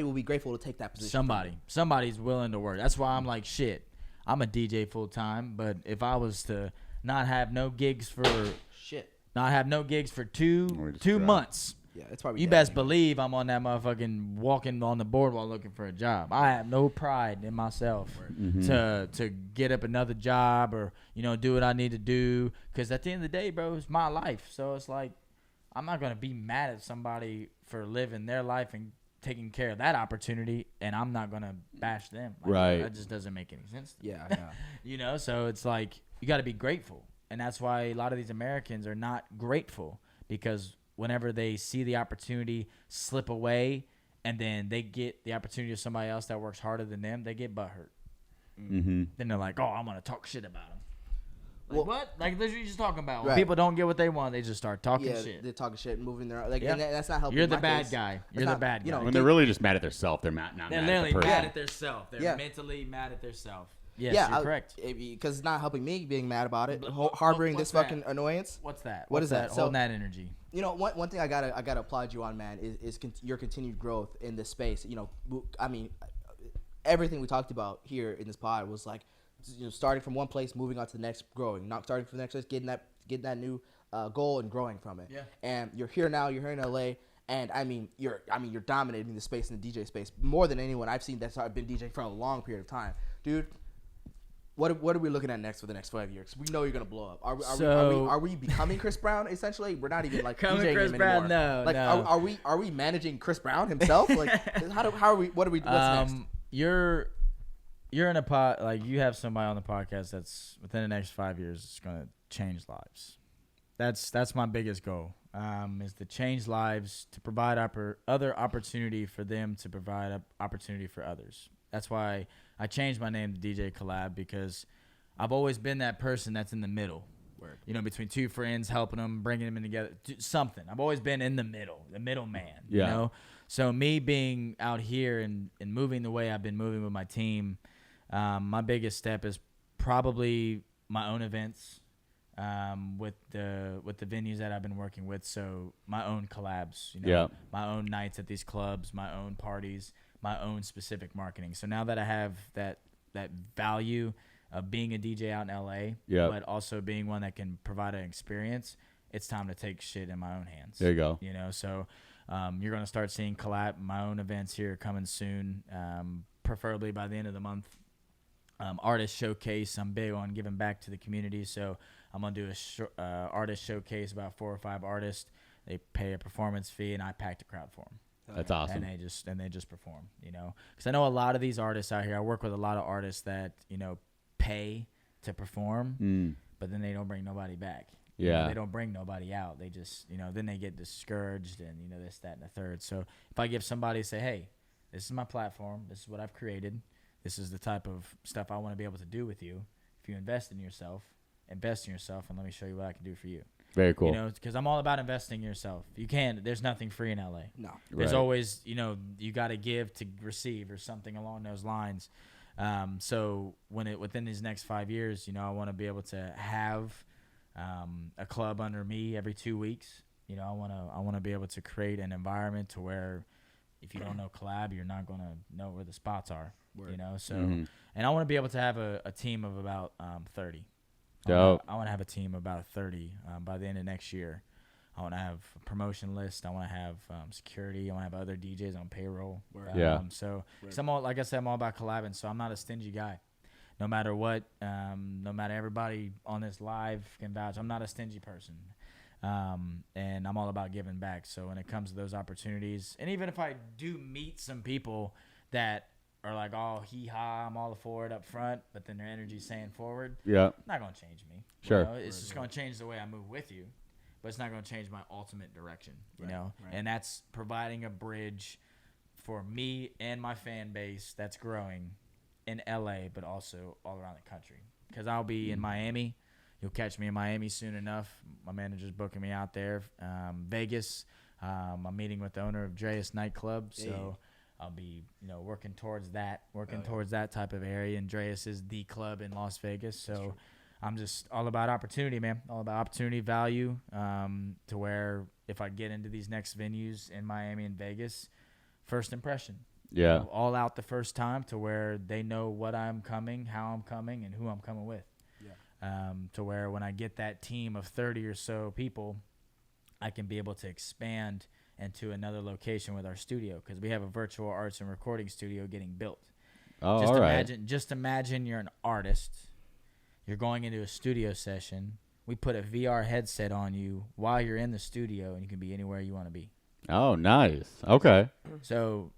will be grateful to take that position. Somebody's willing to work. That's why I'm like, shit, I'm a DJ full time, but if I was to not have no gigs for two drive. months, Yeah, it's probably you dead best anyway. believe I'm on that motherfucking walking on the boardwalk looking for a job. I have no pride in myself to get up another job or, you know, do what I need to do, because at the end of the day, bro, it's my life. So it's like, I'm not going to be mad at somebody for living their life and taking care of that opportunity, and I'm not going to bash them. Like, Right. That just doesn't make any sense to me. Yeah, yeah. You know, so it's like, you got to be grateful. And that's why a lot of these Americans are not grateful, because whenever they see the opportunity slip away and then they get the opportunity of somebody else that works harder than them, they get butthurt. Mm-hmm. Then they're like, oh, I'm going to talk shit about them. Like, what? Like, that's what you're just talking about. When Right. people don't get what they want, they just start talking shit. They're talking shit, moving their like, Yeah. and that's not helping. You're in the my bad case. guy. That's You're the not- bad you guy. know, When they're really just mad at themselves, they're not They're mad at literally the person. mad at themselves. They're Yeah. mentally mad at themselves. Yes, you're correct. Because it's not helping me being mad about it, But harboring what's this fucking annoyance. What's that? What What's is that? So- Holding that energy. You know, one thing I gotta applaud you on, man, is your continued growth in this space. You know, I mean, everything we talked about here in this pod was like, you know, starting from one place, moving on to the next, growing, not starting from the next place, getting that new goal and growing from it. Yeah. And you're here now. You're here in LA, and you're dominating the space in the DJ space more than anyone I've seen that's been DJing for a long period of time, dude. What are we looking at next for the next 5 years? We know you're gonna blow up. Are we becoming Chris Brown? Essentially, we're not even like Coming DJing Chris him Brown, anymore. no, Like, no. are we managing Chris Brown himself? Like, how are we? What's next? You're in a pod, like, you have somebody on the podcast that's within the next 5 years is gonna change lives. That's my biggest goal. Is to change lives, to provide other opportunity for them, to provide opportunity for others. That's why I changed my name to DJ CoLLaB, because I've always been that person that's in the middle. Word. You know, between two friends, helping them, bringing them in together, something. I've always been in the middle, the middleman. Yeah. You know, so me being out here and moving the way I've been moving with my team, my biggest step is probably my own events, with the venues that I've been working with. So my own collabs, you know, Yeah. my own nights at these clubs, my own parties, my own specific marketing. So now that I have that value of being a DJ out in LA, Yeah. but also being one that can provide an experience, it's time to take shit in my own hands. There you go. You know, so you're going to start seeing my own events here coming soon, preferably by the end of the month. Artist showcase. I'm big on giving back to the community, so I'm going to do a artist showcase, about 4 or 5 artists. They pay a performance fee, and I pack the crowd for them. That's awesome. And they just perform, you know, because I know a lot of these artists out here. I work with a lot of artists that, you know, pay to perform, but then they don't bring nobody back. You know, Yeah. they don't bring nobody out. They just, you know, then they get discouraged and, you know, this, that, and the third. So if I give somebody, say, hey, this is my platform, this is what I've created, this is the type of stuff I want to be able to do with you. If you invest in yourself, and let me show you what I can do for you. Very cool. You know, because I'm all about investing in yourself. There's nothing free in LA. No. There's Right. always, you know, you got to give to receive, or something along those lines. So within these next 5 years, you know, I want to be able to have a club under me every 2 weeks. You know, I want to be able to create an environment to where if you don't know CoLLaB, you're not going to know where the spots are. Word. You know, so Mhm. and I want to be able to have a team of about 30. Dope. I want to have a team of about 30 by the end of next year. I want to have a promotion list. I want to have security. I want to have other DJs on payroll. Word. Yeah. So, 'cause I'm all, like I said, I'm all about collabing. So I'm not a stingy guy. No matter what, no matter everybody on this live can vouch, I'm not a stingy person. And I'm all about giving back. So when it comes to those opportunities, and even if I do meet some people that are like, oh, hee-haw, I'm all for it up front, but then their energy's saying forward, Yeah. not going to change me. Sure. You know, it's just going to change the way I move with you, but it's not going to change my ultimate direction, you know? right. And that's providing a bridge for me and my fan base that's growing in LA, but also all around the country. Because I'll be in Miami. You'll catch me in Miami soon enough. My manager's booking me out there. Vegas, I'm meeting with the owner of Dreas Nightclub, so I'll be, you know, working towards that type of area. And Dreas is the club in Las Vegas, so I'm just all about opportunity, man. All about opportunity, value, to where if I get into these next venues in Miami and Vegas, first impression. Yeah. You know, all out the first time, to where they know what I'm coming, how I'm coming, and who I'm coming with. To where when I get that team of 30 or so people, I can be able to expand into another location with our studio, because we have a virtual arts and recording studio getting built. Oh, Just all right. imagine you're an artist. You're going into a studio session. We put a VR headset on you while you're in the studio, and you can be anywhere you want to be. Oh, nice. Okay. So,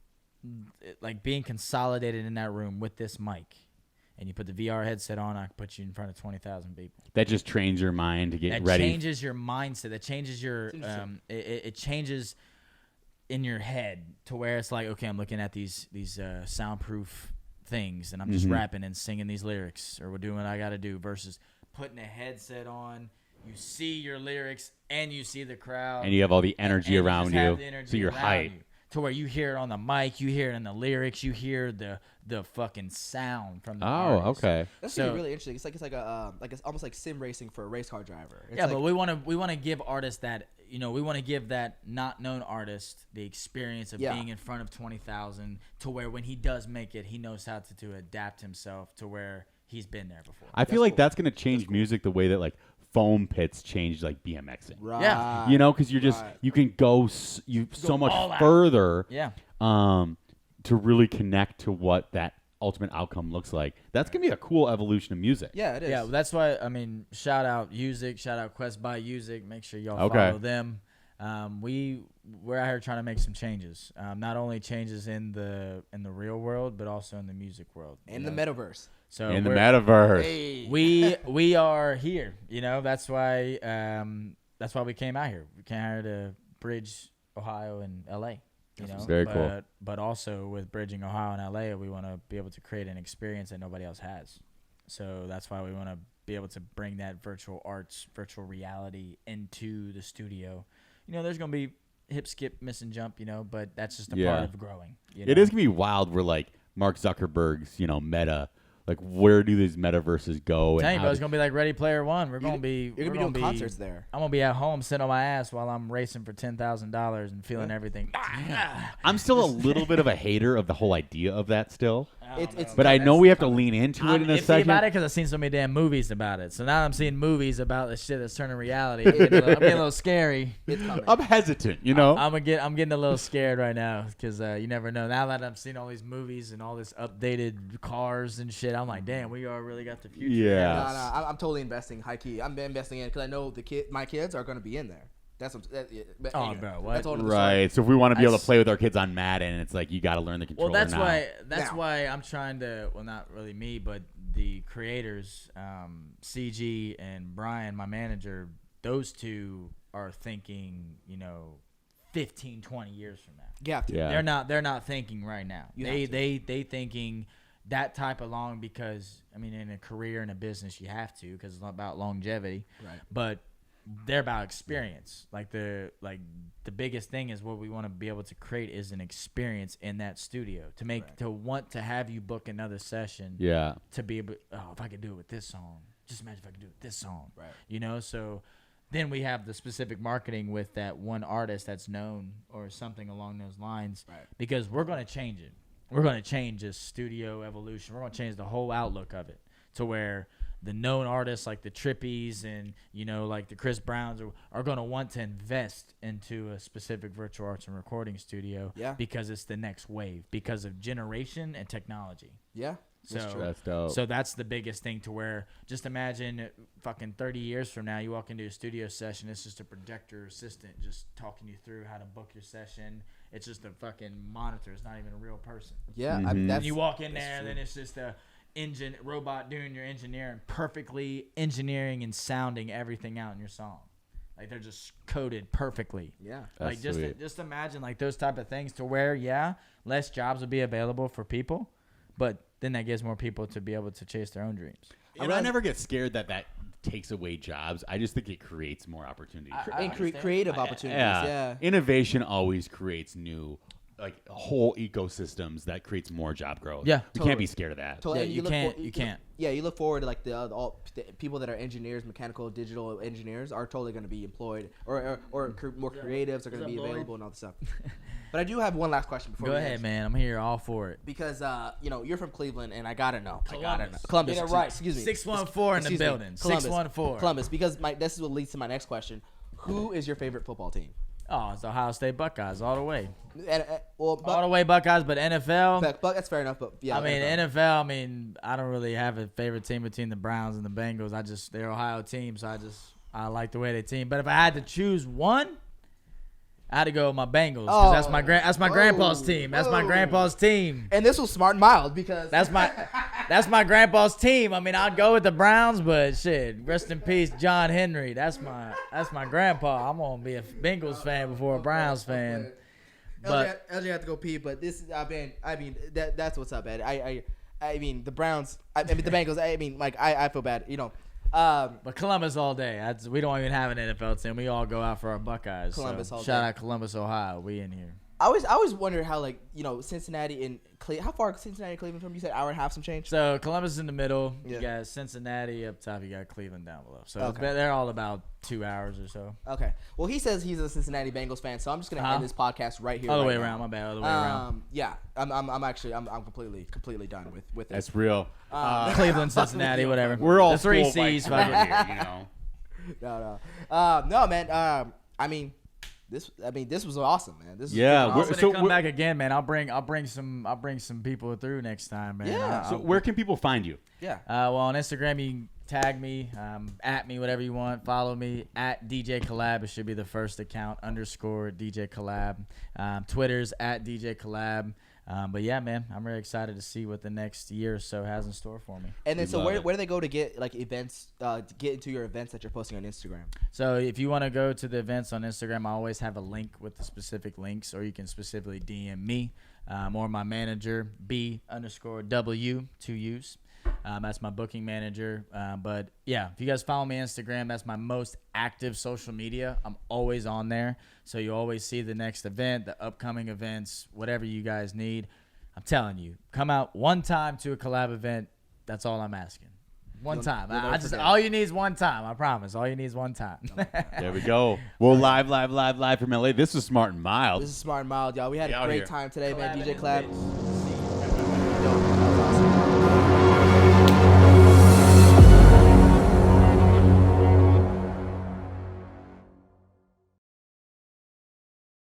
like, being consolidated in that room with this mic, and you put the VR headset on, I can put you in front of 20,000 people. That just trains your mind to get That ready. changes your mindset. That changes your it changes in your head, to where it's like, okay, I'm looking at these soundproof things, and I'm just rapping and singing these lyrics, or we're doing what I got to do, versus putting a headset on. You see your lyrics and you see the crowd. And you have all the energy and around you. you. Have the energy So you're around hyped. you, to where you hear it on the mic, you hear it in the lyrics, you hear the fucking sound from the artist. Okay. That's gonna be really interesting. It's like a like it's almost like sim racing for a race car driver. It's yeah, like, but we want to give artists that we want to give that not known artist the experience of being in front of 20,000 to where when he does make it, he knows how to adapt himself to where he's been there before. I feel like that's gonna change music the way that like foam pits change like BMXing. right. Yeah. You know, because you're just you can go so much all out. further. Yeah. To really connect to what that ultimate outcome looks like. That's gonna be a cool evolution of music. Yeah, it is. Yeah, well, that's why shout out Music, shout out Quest by Music. Make sure y'all follow them. We're out here trying to make some changes. Not only changes in the real world, but also in the music world. In the metaverse. So in the metaverse. Hey. we are here. That's why we came out here. We came out here to bridge Ohio and LA. Very cool. But also with bridging Ohio and LA, we want to be able to create an experience that nobody else has. So that's why we want to be able to bring that virtual arts, virtual reality into the studio. There's going to be hip, skip, miss, and jump, but that's just a part of growing. It is going to be wild where, like, Mark Zuckerberg's, meta, like, where do these metaverses go? Tell you, bro, it's going to be like Ready Player One. You're going to be doing concerts there. I'm going to be at home sitting on my ass while I'm racing for $10,000 and feeling everything. I'm still a little bit of a hater of the whole idea of that still. But I know we have to lean into it in a second. about it because I've seen so many damn movies about it. So now I'm seeing movies about the shit that's turning reality. I'm getting a little scary. I'm hesitant, I'm getting a little scared right now because you never know. Now that I'm seeing all these movies and all this updated cars and shit, I'm like, damn, we all really got the future. Yeah. No, I'm totally investing high key. I'm investing in it because I know my kids are going to be in there. That's what. Bro, what? That's all right. So if we want to be able to play with our kids on Madden, it's like you got to learn the controller. Well, that's why I'm trying to. Well, not really me, but the creators, CG and Brian, my manager. Those two are thinking, 15, 20 years from now. Yeah. They're not thinking right now. They thinking that type of long because in a career in a business you have to because it's about longevity. Right. But they're about experience. Like the biggest thing is what we want to be able to create is an experience in that studio to want to have you book another session. Yeah. To be able, if I could do it with this song, just imagine if I could do it with this song. Right. So then we have the specific marketing with that one artist that's known or something along those lines. Right. Because we're going to change it. We're going to change this studio evolution. We're going to change the whole outlook of it to where the known artists like the Trippies and, like the Chris Browns are going to want to invest into a specific virtual arts and recording studio because it's the next wave because of generation and technology. Yeah. That's dope. So that's the biggest thing to where just imagine fucking 30 years from now, you walk into a studio session, it's just a projector assistant just talking you through how to book your session. It's just a fucking monitor. It's not even a real person. Yeah. And you walk in there and then it's just a robot doing your engineering, perfectly engineering and sounding everything out in your song. Like they're just coded perfectly. Yeah. Like That's sweet. just imagine like those type of things to where less jobs will be available for people, but then that gives more people to be able to chase their own dreams. And I never get scared that takes away jobs. I just think it creates more opportunities. Creative opportunities. Yeah. Innovation always creates new whole ecosystems that creates more job growth. Yeah, we can't be scared of that. Totally. Yeah, you can't. Yeah, you look forward to like all the people that are engineers, mechanical, digital engineers are totally going to be employed, or more creatives are going to be available and all this stuff. But I do have one last question before. Go ahead, man. I'm here all for it. Because you're from Cleveland, and I gotta know. Columbus. Get it right. Excuse me. 614 in the building. 614. Columbus. Because this is what leads to my next question. Who is your favorite football team? Oh, it's the Ohio State Buckeyes all the way. All the way Buckeyes, but NFL. But that's fair enough. But yeah, NFL. I don't really have a favorite team between the Browns and the Bengals. They're Ohio teams, so I like the way they team. But if I had to choose one, I had to go with my Bengals because that's my grandpa's team. That's my grandpa's team. And this was smart and mild because that's my grandpa's team. I'd go with the Browns, but shit, rest in peace, John Henry. That's my grandpa. I'm gonna be a Bengals fan before a Browns fan. But LJ had to go pee. But this is that's what's up, Ed. The Browns. The Bengals. I feel bad. But Columbus all day. We don't even have an NFL team. We all go out for our Buckeyes. Columbus so all shout day. out Columbus, Ohio. We in here. I always wonder how, like, you know, Cincinnati and how far Cincinnati and Cleveland from? You said hour and a half, some change. So Columbus is in the middle. Yeah. You got Cincinnati up top. You got Cleveland down below. So Okay. they're all about 2 hours or so. Okay. Well, he says he's a Cincinnati Bengals fan, so I'm just gonna end this podcast right here. Other right way now. around. My bad. Other way around. Yeah. I'm completely done with it. That's real. Cleveland, Cincinnati, whatever. We're all the three full C's. bikes over fuck it. here, you know. No, man. I mean, this was awesome, man. This is Yeah, freaking we're- awesome. So come back again, man. I'll bring some people through next time, man. Yeah. So where can people find you? Yeah. Well, on Instagram, you can tag me, at me, whatever you want. Follow me at DJ CoLLaB. It should be the first account, _ DJ CoLLaB. Twitter's at DJ CoLLaB. But yeah, man, I'm really excited to see what the next year or so has in store for me. And then, We so love where it. do they go to get like events? To get into your events that you're posting on Instagram? So if you want to go to the events on Instagram, I always have a link with the specific links, or you can specifically DM me or my manager, B_W, 2 U's. That's my booking manager. But yeah, if you guys follow me on Instagram, that's my most active social media. I'm always on there. So you always see the next event, the upcoming events, whatever you guys need. I'm telling you, come out one time to a CoLLaB event. That's all I'm asking. One time. you'll never I just forget. all you need is one time. I promise. All you need is one time. There we go. Well, live from LA. This is Smart and Mild. This is Smart and Mild, y'all. We had We a out great here. time today, man. CoLLaB DJ in the CoLLaB. mix.